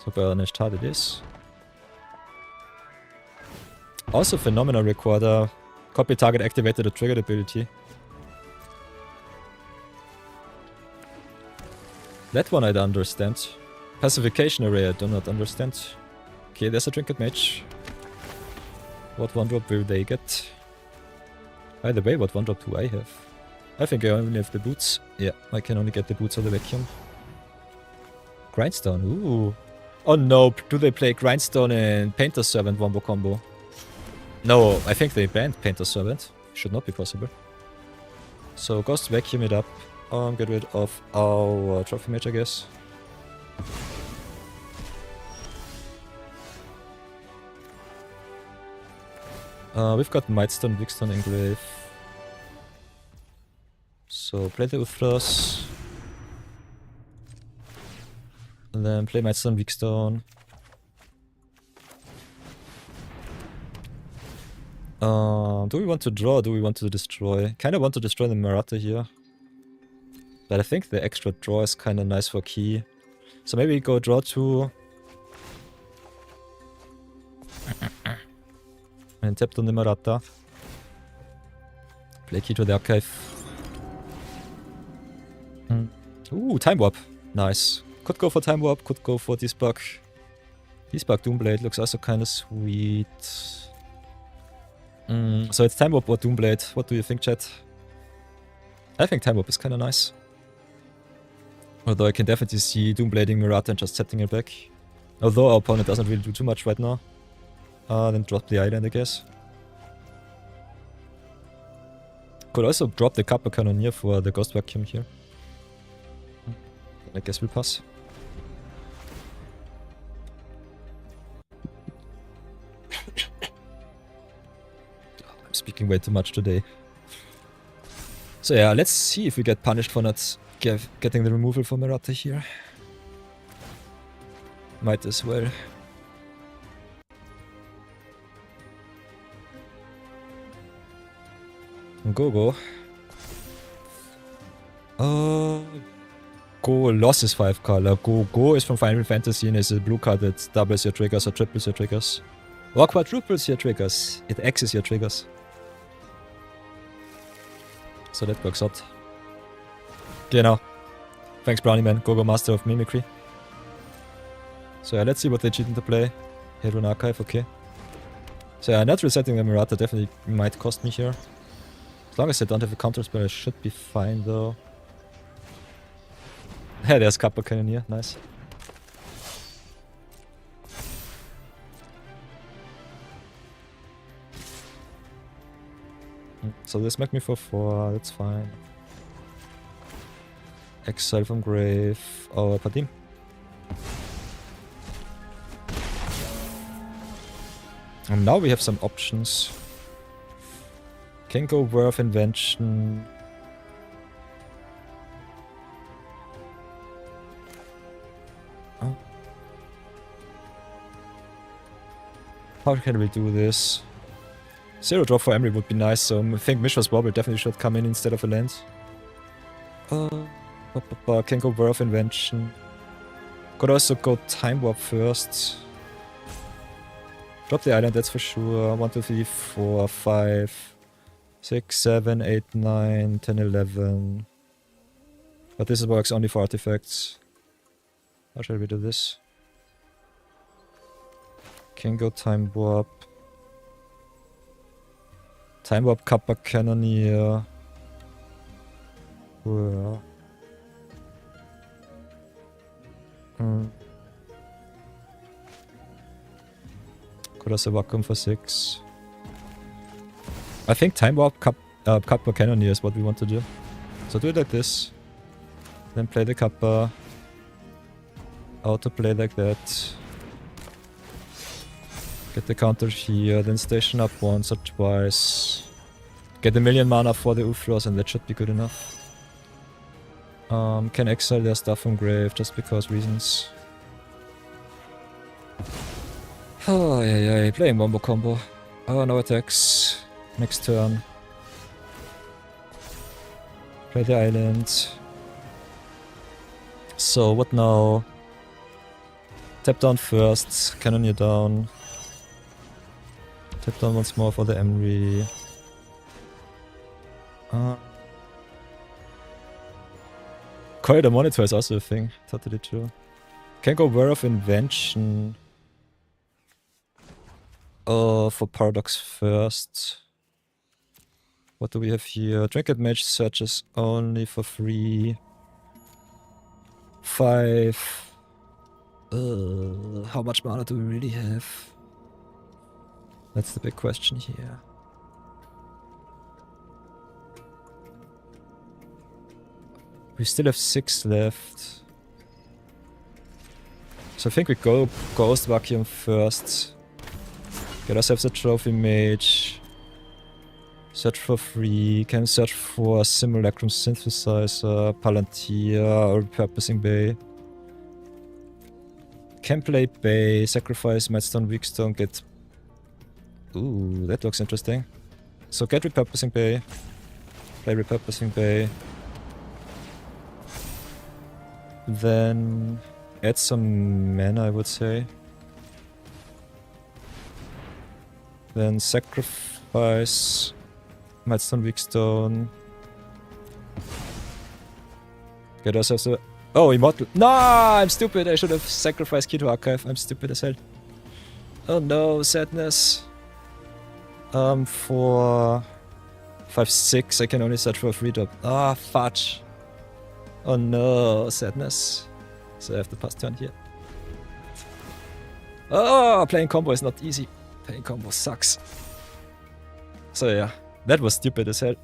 So Banished Heart it is. Also Phenomenal Recorder. Copy target activated or triggered ability. That one I don't understand. Pacification Array I do not understand. Okay, there's a Trinket Mage. What 1-drop will they get? By the way, what 1-drop do I have? I think I only have the boots. Yeah, I can only get the boots or the vacuum. Grindstone, ooh. Oh no, do they play Grindstone and Painter's Servant wombo combo? No, I think they banned Painter's Servant. Should not be possible. So Ghost Vacuum it up. Get rid of our Trophy Mage, I guess. We've got Mightstone, Wigstone, Engrave. So play the Uthras. And then play Mightstone, Wigstone. Do we want to draw or do we want to destroy? Kinda want to destroy the Merata here. But I think the extra draw is kinda nice for key. So maybe go draw 2. And tap on the Merata. Play key to the archive. Ooh, Time Warp. Nice. Could go for Time Warp, could go for Debug. Debug Doomblade looks also kinda sweet. So it's Time Warp or Doomblade. What do you think, chat? I think Time Warp is kinda nice. Although I can definitely see Doomblading Merata and just setting it back. Although our opponent doesn't really do too much right now. Then drop the island, I guess. Could also drop the Kappa Cannoneer for the Ghost Vacuum here. I guess we'll pass. I'm speaking way too much today. So yeah, let's see if we get punished for not getting the removal for Merata here. Might as well. Go. Go losses 5 color. Go is from Final Fantasy and is a blue card that doubles your triggers or triples your triggers. Or quadruples your triggers. It X's your triggers. So that works out. Genau. Thanks Brownie Man. Go Master of Mimicry. So yeah, let's see what they cheat into play. Hadron Archive, okay. So yeah, not resetting the Merata definitely might cost me here. As long as I don't have a counter spell, I should be fine though. Yeah, there's Kappa Cannoneer, nice. So they smack me for 4, that's fine. Exile from grave, or Padim. And now we have some options. Can go Worth Invention. Oh. How can we do this? 0 drop for Emery would be nice, so I think Mishra's Wobble definitely should come in instead of a land. Can go Worth Invention. Could also go Time Warp first. Drop the island, that's for sure. 1, 2, 3, 4, 5, 6, 7, 8, 9, 10, 11. But this works only for artifacts. How shall we do this? Can go Time Warp. Time Warp Kappa Cannoneer. Where? Could also Vacuum for 6. I think Time Warp Kappa Cannoneer is what we want to do. So do it like this. Then play the Kappa. Auto play like that. Get the counter here, then station up once or twice. Get a million mana for the Uflos and that should be good enough. Can exile their stuff from grave just because reasons. Oh, yeah, playing Wombo combo. Oh, no attacks. Next turn. Play the island. So, what now? Tap down first, Cannoneer down. Tap down once more for the Emery. Corridor Monitor is also a thing, totally true. Can go War of Invention. For Paradox first. What do we have here? Trinket Mage searches only for free. 5. How much mana do we really have? That's the big question here. We still have 6 left. So I think we go Ghost Vacuum first. Get ourselves a Trophy Mage. Search for free. Can search for Simulacrum Synthesizer, Palantir, or Repurposing Bay. Can play Bay, sacrifice Mightstone, Weakstone, get... Ooh, that looks interesting. So get Repurposing Bay. Play Repurposing Bay. Then add some mana, I would say. Then sacrifice Mightstone, Weakstone. Get ourselves a... Oh, Immortal. No, I'm stupid. I should have sacrificed Key to Archive. I'm stupid as hell. Oh no, sadness. For 5/6, I can only search for a free drop. Ah, fudge. Oh no, sadness. So I have to pass turn here. Oh, playing combo is not easy. Playing combo sucks. So yeah, that was stupid as hell.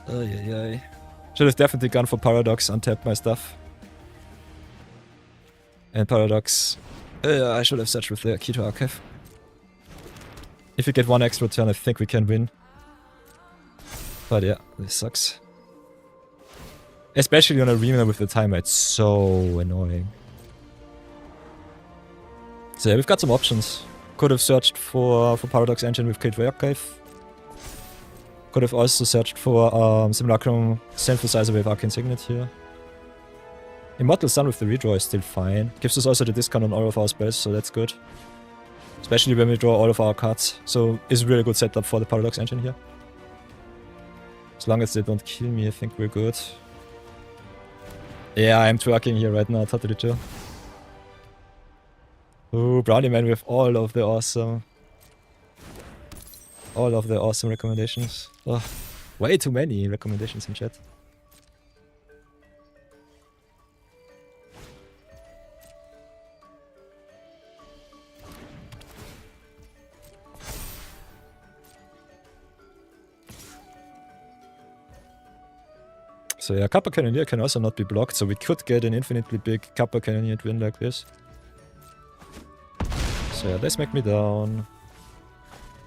Ay. Should have definitely gone for Paradox, untap my stuff. And Paradox. I should have searched with the key to archive. If we get one extra turn, I think we can win. But yeah, this sucks. Especially on Arena with the timer, it's so annoying. So yeah, we've got some options. Could have searched for Paradox Engine with Key to Archive. Could have also searched for Simulacrum Synthesizer with Arcane Signet here. Immortal Sun with the redraw is still fine. Gives us also the discount on all of our spells, so that's good. Especially when we draw all of our cards. So it's a really good setup for the Paradox Engine here. As long as they don't kill me, I think we're good. Yeah, I'm twerking here right now, totally chill. Ooh, Brownie Man with all of the awesome recommendations. Oh, way too many recommendations in chat. So yeah, Kappa Cannoneer can also not be blocked, so we could get an infinitely big Kappa Cannoneer win like this. So yeah, they smack me down.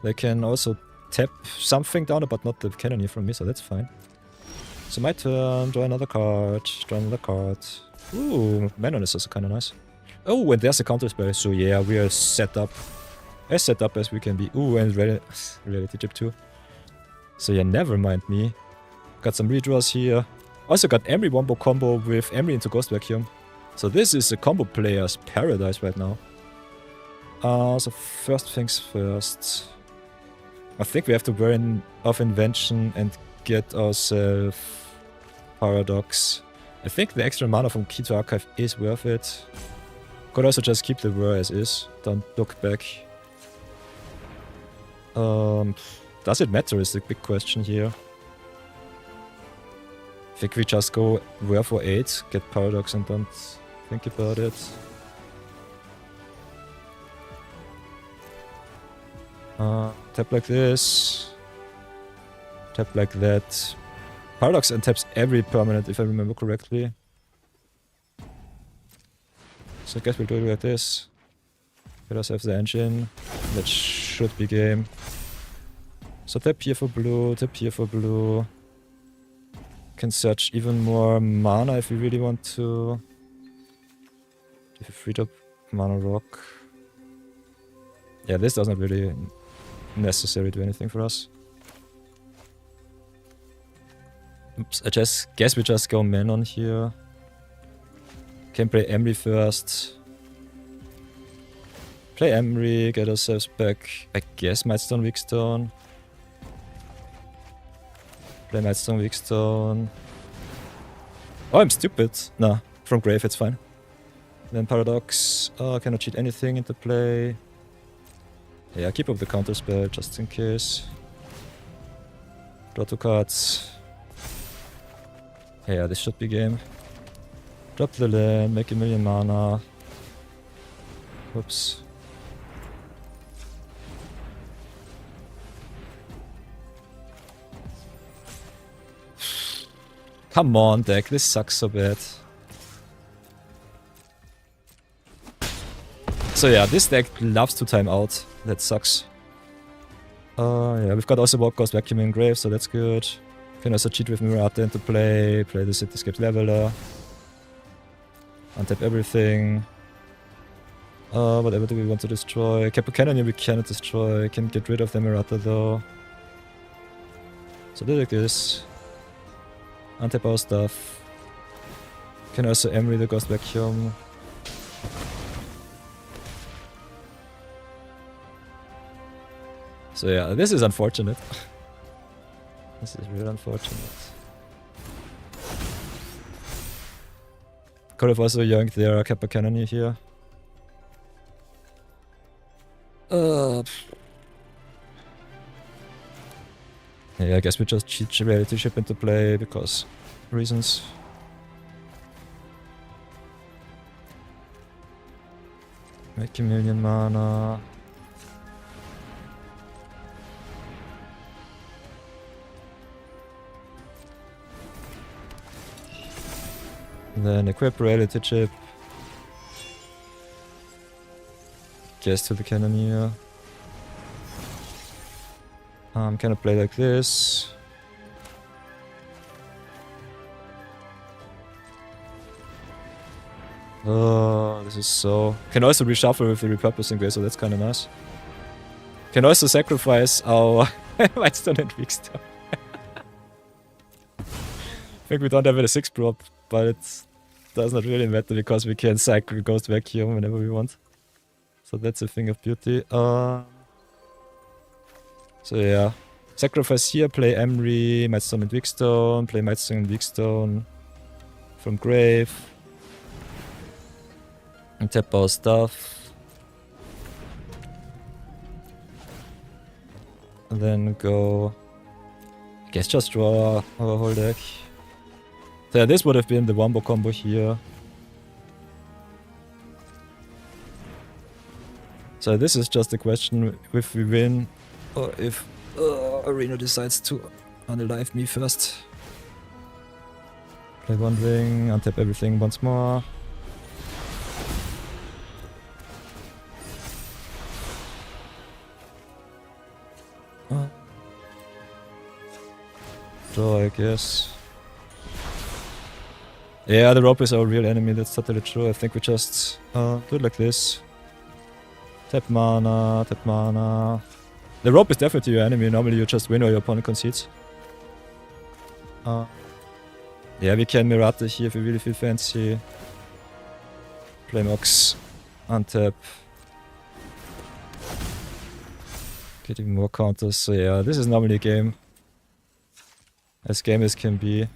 They can also tap something down, but not the Cannoneer from me, so that's fine. So my turn, draw another card, Ooh, Manon is also kinda nice. Oh, and there's a counter spell, so yeah, we are set up. As set up as we can be. Ooh, and Reality Chip too. So yeah, never mind me. Got some redraws here. Also got Emery Wombo combo with Emery into Ghost Vacuum. So this is a combo player's paradise right now. So first things first. I think we have to burn off Invention and get ourselves Paradox. I think the extra mana from Key to Archive is worth it. Could also just keep the Whir as is. Don't look back. Does it matter is the big question here. I think we just go Whir for 8, get Paradox and don't think about it. Tap like this. Tap like that. Paradox and taps every permanent if I remember correctly. So I guess we'll do it like this. Get ourselves the engine. That should be game. So tap here for blue, tap here for blue. Can search even more mana if we really want to. If we freed up mana rock. Yeah, this doesn't really necessarily do anything for us. Oops, I just guess we just go Manon here. Can play Emery first. Play Emery, get ourselves back. I guess Mightstone, Weakstone. Play Mightstone, Weakstone. Oh, I'm stupid. Nah, from grave, it's fine. Then Paradox. Oh, I cannot cheat anything into play. Yeah, keep up the counter spell just in case. Draw 2 cards. Yeah, this should be game. Drop the land, make a million mana. Whoops. Come on, deck, this sucks so bad. So yeah, this deck loves to time out. That sucks. Yeah, we've got also Walk Ghost Vacuum in grave, so that's good. Can also cheat with Merata into play the Cityscape Leveler. Untap everything. Whatever do we want to destroy? Kappa Cannoneer we cannot destroy. Can get rid of the Merata though. So do like this. Untap our stuff. Can also Emery the Ghost Vacuum. So yeah, this is unfortunate. This is real unfortunate. Could have also yoinked their Kappa Cannoneer here. Yeah, I guess we just cheat Reality Ship into play because reasons. Make a million mana. Then equip reality chip. Guess to the cannoneer. Can I play like this? Oh, this is so... Can also reshuffle with the repurposing way, so that's kind of nice. Can also sacrifice our Whitestone and Weakstone. I think we don't have a 6 prop, but it does not really matter because we can cycle Ghost Vacuum whenever we want. So that's a thing of beauty. So yeah. Sacrifice here, play Emery, Mightstone and Weakstone, play Mightstone and Weakstone from grave. And tap our stuff. And then go... I guess just draw our whole deck. So yeah, this would have been the wombo combo here. So this is just a question if we win or if Arena decides to unalive me first. Play one ring, untap everything once more. Draw, I guess. Yeah, the rope is our real enemy, that's totally true. I think we just do it like this. Tap mana, tap mana. The rope is definitely your enemy, normally you just win or your opponent concedes. Yeah, we can Merata here if we really feel fancy. Play Mox, untap. Get even more counters, so yeah, this is normally a game. As game as can be.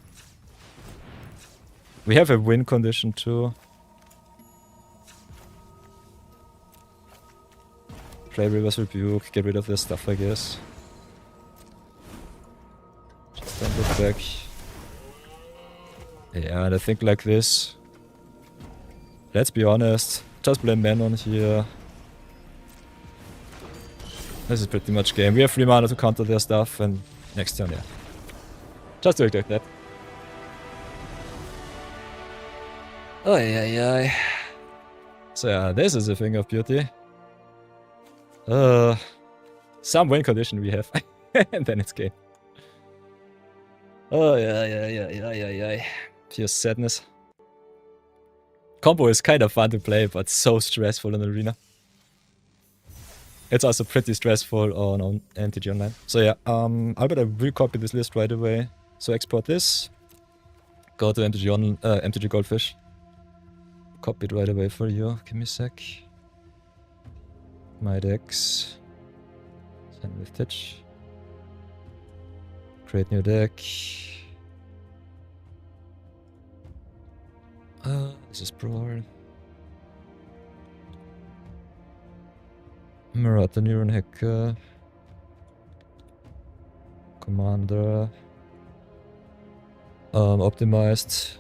We have a win condition too. Play Reverse Rebuke, get rid of this stuff I guess. Just don't look back. Yeah, and I think like this. Let's be honest, just blame Manon here. This is pretty much game. We have 3 mana to counter their stuff and next turn, yeah. Just do it like that. Oh yeah. So yeah, this is a thing of beauty. Some win condition we have. And then it's game. Oh yeah. Pure sadness. Combo is kind of fun to play, but so stressful in Arena. It's also pretty stressful on MTG Online. So yeah, Albert, I will copy this list right away. So export this. Go to MTG Goldfish. Copy it right away for you. Give me a sec. My decks. Send with Titch. Create new deck. This is Brawl. Merata Neuron Hacker. Commander. Optimized.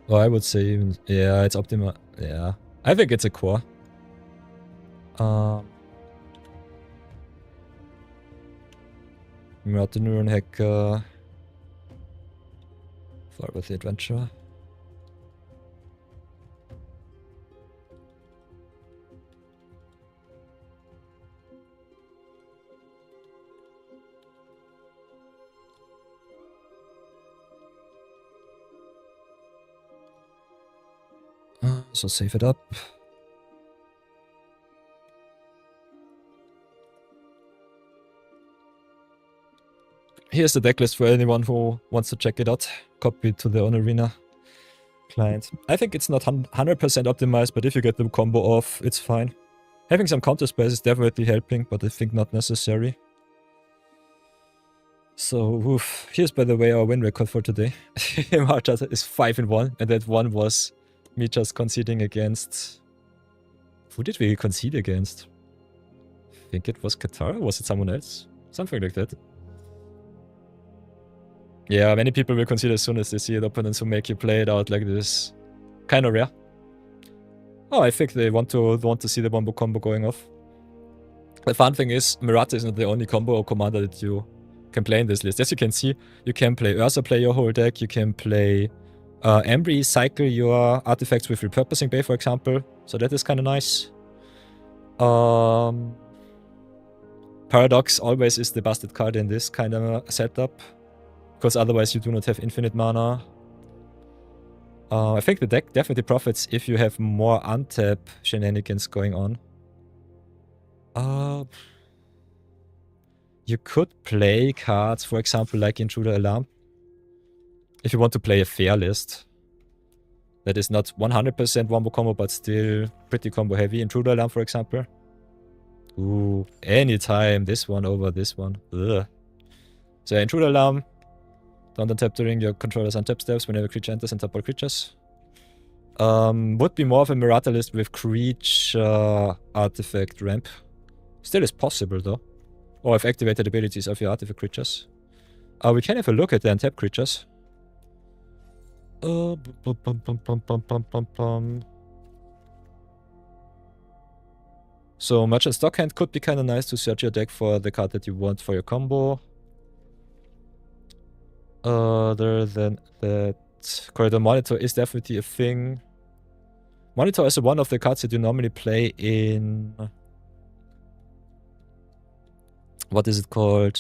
Oh, I would say even, yeah, it's optimized. Yeah, I think it's a core. Merata Neuron Hacker. Far with the adventure. So save it up. Here's the decklist for anyone who wants to check it out. Copy it to their own Arena client. I think it's not 100% optimized, but if you get the combo off, it's fine. Having some counter space is definitely helping, but I think not necessary. So, oof. Here's by the way our win record for today. Marta is 5-1, and that one was me just conceding against... Who did we concede against? I think it was Qatar, or was it someone else? Something like that. Yeah, many people will concede as soon as they see an opponents who make you play it out like this. Kinda rare. Oh, I think they want to see the wombo combo going off. The fun thing is, Merata is not the only combo or commander that you can play in this list. As you can see, you can play Ursa, play your whole deck, you can play Embry cycle your artifacts with Repurposing Bay, for example. So that is kind of nice. Paradox always is the busted card in this kind of setup. Because otherwise you do not have infinite mana. I think the deck definitely profits if you have more untap shenanigans going on. You could play cards, for example, like Intruder Alarm. If you want to play a fair list. That is not 100% wombo combo, but still pretty combo heavy. Intruder Alarm, for example. Ooh, anytime this one over this one. Ugh. So Intruder Alarm. Don't untap during your controller's untap steps whenever creature enters and tap all creatures. Would be more of a Merata list with creature artifact ramp. Still is possible though. Or if activated abilities of your artifact creatures. We can have a look at the untap creatures. So Merchant Stockhand could be kind of nice to search your deck for the card that you want for your combo. Other than that, Corridor Monitor is definitely a thing. Monitor is one of the cards that you normally play in... What is it called?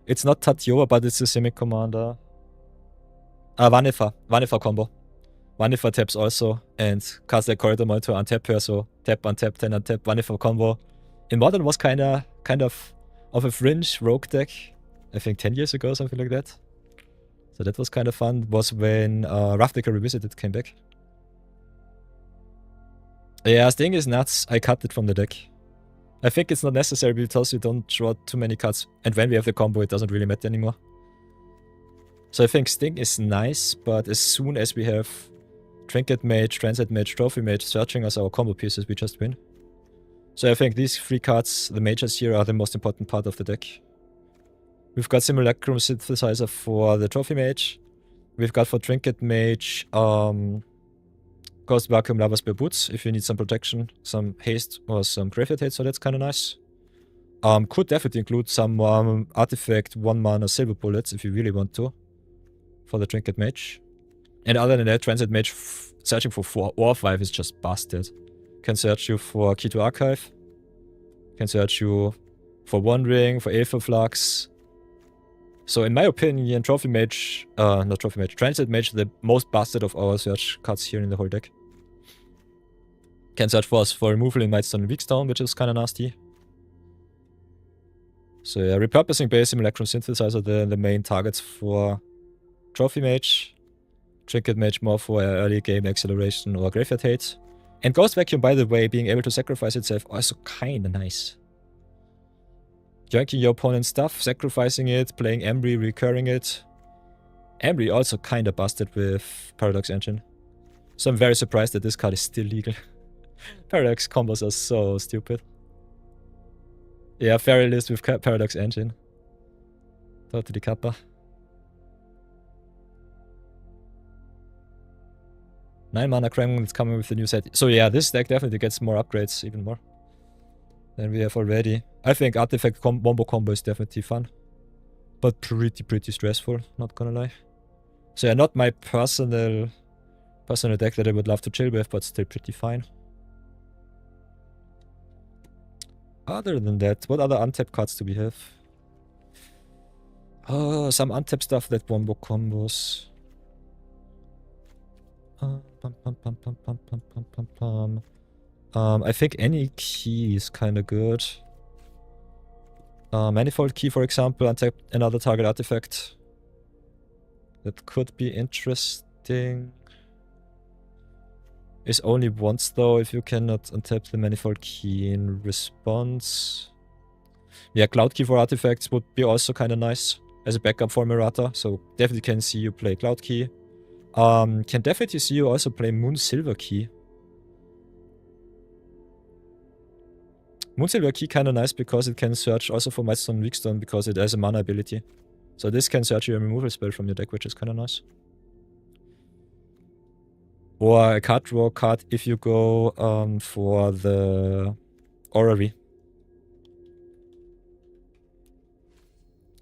It's not Tatioa, but it's a semi-commander. Vanifa combo. Vanifa taps also, and cast like Corridor Monitor, untap her, so tap, untap, 10 untap, Vanifa combo. In Modern was kind of a fringe rogue deck. I think 10 years ago, something like that. So that was kind of fun. Was when Ravnica Revisited came back. Yeah, Sting is nuts. I cut it from the deck. I think it's not necessary because you don't draw too many cards. And when we have the combo, it doesn't really matter anymore. So I think Sting is nice, but as soon as we have Trinket Mage, Transit Mage, Trophy Mage searching as our combo pieces, we just win. So I think these 3 cards, the mages here, are the most important part of the deck. We've got Simulacrum Synthesizer for the Trophy Mage. We've got for Trinket Mage, Ghost Vacuum Lava Spear Boots, if you need some protection, some haste, or some graveyard hate, so that's kind of nice. Could definitely include some artifact 1 mana silver bullets, if you really want to, for the Trinket Mage. And other than that, Transit Mage searching for 4 or 5 is just busted. Can search you for Key to Archive. Can search you for Wandering, for Aether Flux. So in my opinion, Trophy Mage, not Trophy Mage, Transit Mage, the most busted of our search cards here in the whole deck. Can search for us for removal in Mightstone and Weakstone, which is kind of nasty. So yeah, Repurposing Bay, Simulacrum Synthesizer, the main targets for Trophy Mage. Trinket Mage more for early game acceleration or Graveyard Hate. And Ghost Vacuum, by the way, being able to sacrifice itself, also kind of nice. Yanking your opponent's stuff, sacrificing it, playing Embry, recurring it. Embry also kind of busted with Paradox Engine. So I'm very surprised that this card is still legal. Paradox combos are so stupid. Yeah, Fairy List with Paradox Engine. Totally kappa. 9 mana Kremlin is coming with the new set. So yeah, this deck definitely gets more upgrades, even more than we have already. I think Artifact Wombo combo is definitely fun. But pretty stressful, not gonna lie. So yeah, not my personal deck that I would love to chill with, but still pretty fine. Other than that, what other untap cards do we have? Some untap stuff that Wombo combos. I think any key is kind of good. Manifold Key, for example, untap another target artifact. That could be interesting. Is only once though, if you cannot untap the Manifold Key in response. Yeah, Cloud Key for artifacts would be also kind of nice as a backup for Merata, so definitely can see you play Cloud Key. Can definitely see you also play Moon Silver Key. Moon Silver Key kind of nice because it can search also for Mightstone and Weakstone because it has a mana ability. So this can search your removal spell from your deck, which is kind of nice. Or a card draw card if you go for the Orrery.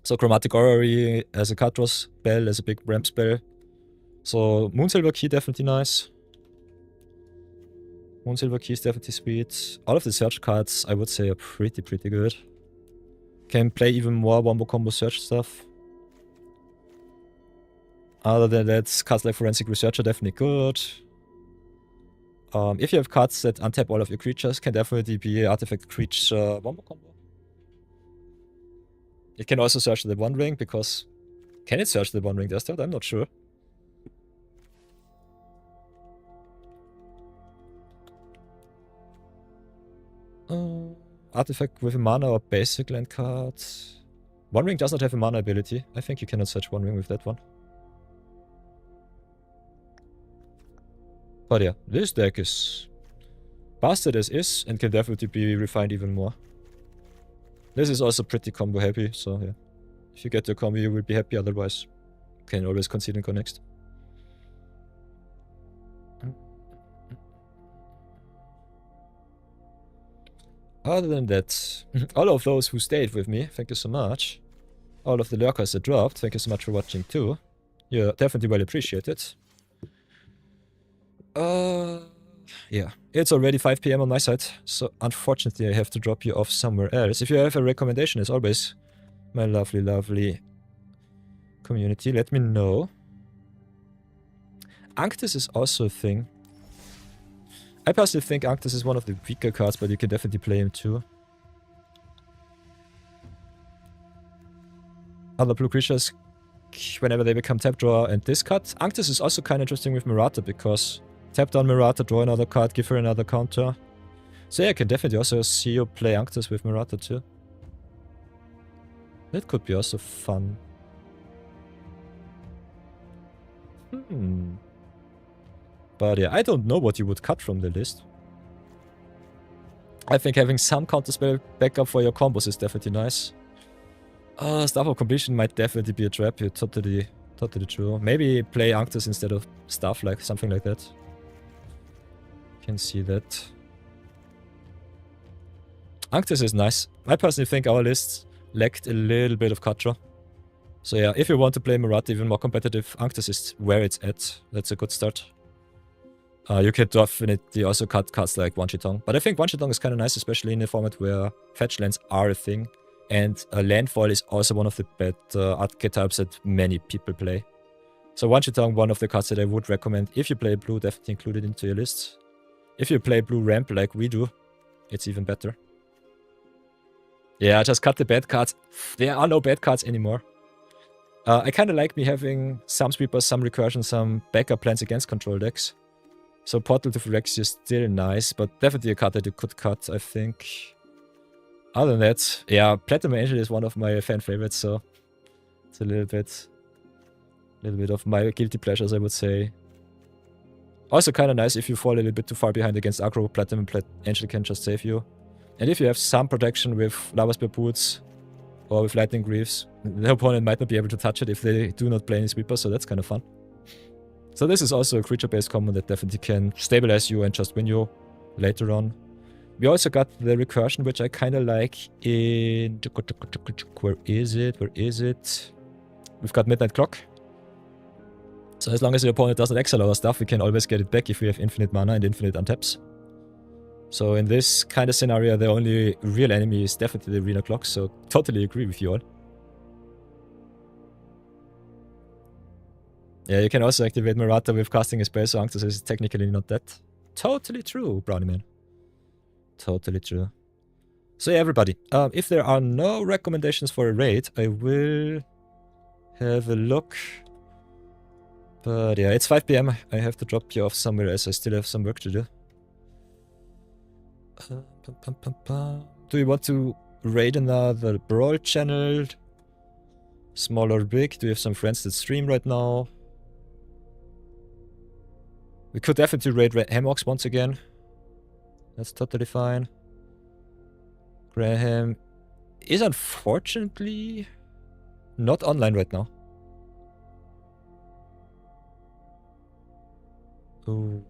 So Chromatic Orrery as a card draw spell, as a big ramp spell. So Moonsilver Key definitely nice. Moonsilver Key is definitely sweet. All of the search cards I would say are pretty good. Can play even more wombo combo search stuff. Other than that, cards like Forensic Research are definitely good. If you have cards that untap all of your creatures, can definitely be Artifact Creature wombo combo. It can also search the One Ring, because... Can it search the One Ring? Does that? I'm not sure. Artifact with a mana or basic land card. One Ring does not have a mana ability. I think you cannot search One Ring with that one. But yeah, this deck is busted as is and can definitely be refined even more. This is also pretty combo happy, so yeah. If you get your combo, you will be happy, otherwise you can always concede and go next. Other than that, all of those who stayed with me, thank you so much. All of the lurkers that dropped, thank you so much for watching too. You're definitely well appreciated. Yeah, it's already 5 PM on my side, so unfortunately I have to drop you off somewhere else. If you have a recommendation, as always, my lovely community, let me know. Anctus is also a thing. I personally think Anctus is one of the weaker cards, but you can definitely play him too. Other blue creatures, whenever they become tap, draw, and discard. Anctus is also kind of interesting with Merata, because tap down Merata, draw another card, give her another counter. So yeah, I can definitely also see you play Anctus with Merata too. That could be also fun. But yeah, I don't know what you would cut from the list. I think having some counterspell backup for your combos is definitely nice. Staff of Completion might definitely be a trap here, totally true. Maybe play Anctus instead of Staff, like something like that. Can see that. Anctus is nice. I personally think our list lacked a little bit of cut draw. So yeah, if you want to play Merata even more competitive, Anctus is where it's at. That's a good start. You can definitely also cut cards like One Shitong. But I think One Shitong is kind of nice, especially in a format where fetch lands are a thing. And landfall is also one of the better archetypes that many people play. So One Shitong, one of the cards that I would recommend. If you play blue, definitely include it into your list. If you play blue ramp like we do, it's even better. Yeah, just cut the bad cards. There are no bad cards anymore. I kind of like me having some sweepers, some recursion, some backup plans against control decks. So Portal to Phyrexia is still nice, but definitely a card that you could cut, I think. Other than that, yeah, Platinum Angel is one of my fan favorites, so it's a little bit of my guilty pleasures, I would say. Also kind of nice if you fall a little bit too far behind against aggro, Platinum Angel can just save you. And if you have some protection with Lava Spear Boots or with Lightning Greaves, the opponent might not be able to touch it if they do not play any sweepers, so that's kind of fun. So this is also a creature-based combo that definitely can stabilize you and just win you later on. We also got the recursion, which I kind of like in... Where is it? We've got Midnight Clock. So as long as the opponent doesn't exile our stuff, we can always get it back if we have infinite mana and infinite untaps. So in this kind of scenario, the only real enemy is definitely the Arena Clock, so totally agree with you all. Yeah, you can also activate Merata with casting a spell, so Anctus is technically not dead. Totally true, Brownie Man. Totally true. So yeah, everybody, if there are no recommendations for a raid, I will have a look. But yeah, it's 5 PM. I have to drop you off somewhere else. I still have some work to do. Do you want to raid another Brawl channel? Small or big? Do you have some friends that stream right now? We could definitely raid Hammocks once again. That's totally fine. Graham is unfortunately not online right now. Ooh.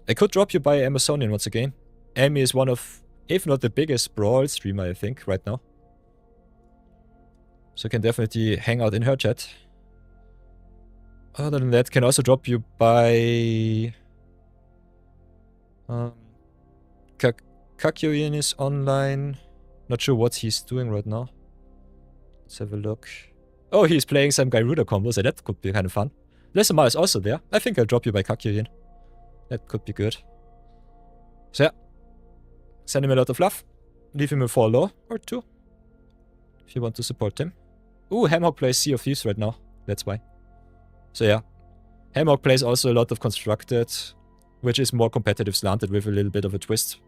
I could drop you by Amazonian once again. Amy is one of, if not the biggest Brawl streamer, I think, right now. So you can definitely hang out in her chat. Other than that, can also drop you by... Kakyoin is online. Not sure what he's doing right now. Let's have a look. Oh, he's playing some Gyruda combos, so that could be kind of fun. Lessamar is also there. I think I'll drop you by Kakyoin. That could be good. So yeah. Send him a lot of love. Leave him a follow or 2. If you want to support him. Ooh, Hamhawk plays Sea of Thieves right now. That's why. So yeah. Hamhawk plays also a lot of Constructed, which is more competitive slanted with a little bit of a twist.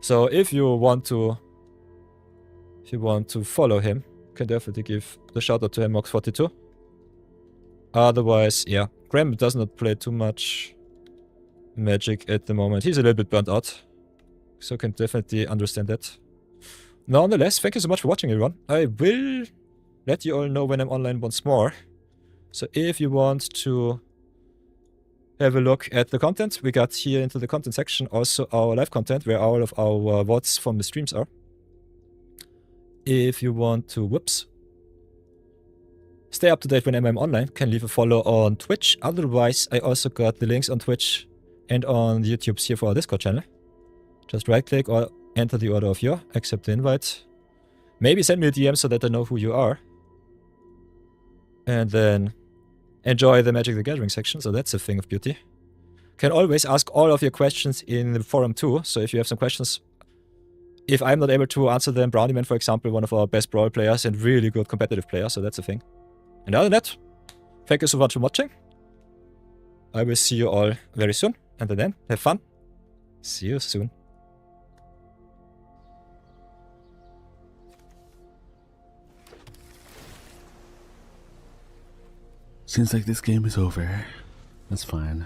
So if you want to follow him, you can definitely give the shout out to Hamhawk42. Otherwise, yeah. Graham does not play too much Magic at the moment. He's a little bit burnt out. So can definitely understand that. Nonetheless, thank you so much for watching, everyone. I will let you all know when I'm online once more. So if you want to have a look at the content we got here into the content section, also our live content where all of our VODs from the streams are. If you want to, stay up to date whenever I'm online, can leave a follow on Twitch. Otherwise, I also got the links on Twitch and on YouTube here for our Discord channel. Just right click or enter the order of your, accept the invite. Maybe send me a DM so that I know who you are. And then enjoy the Magic the Gathering section, so that's a thing of beauty. Can always ask all of your questions in the forum too, so if you have some questions, if I'm not able to answer them, Brownieman, for example, one of our best Brawl players and really good competitive player, so that's a thing. And other than that, thank you so much for watching. I will see you all very soon, and then have fun. See you soon. Seems like this game is over. That's fine.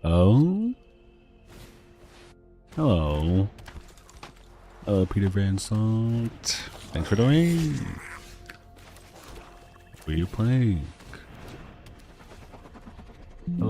Oh? Hello. Hello, Peter Van Sant. Thanks for the raid. What are you playing?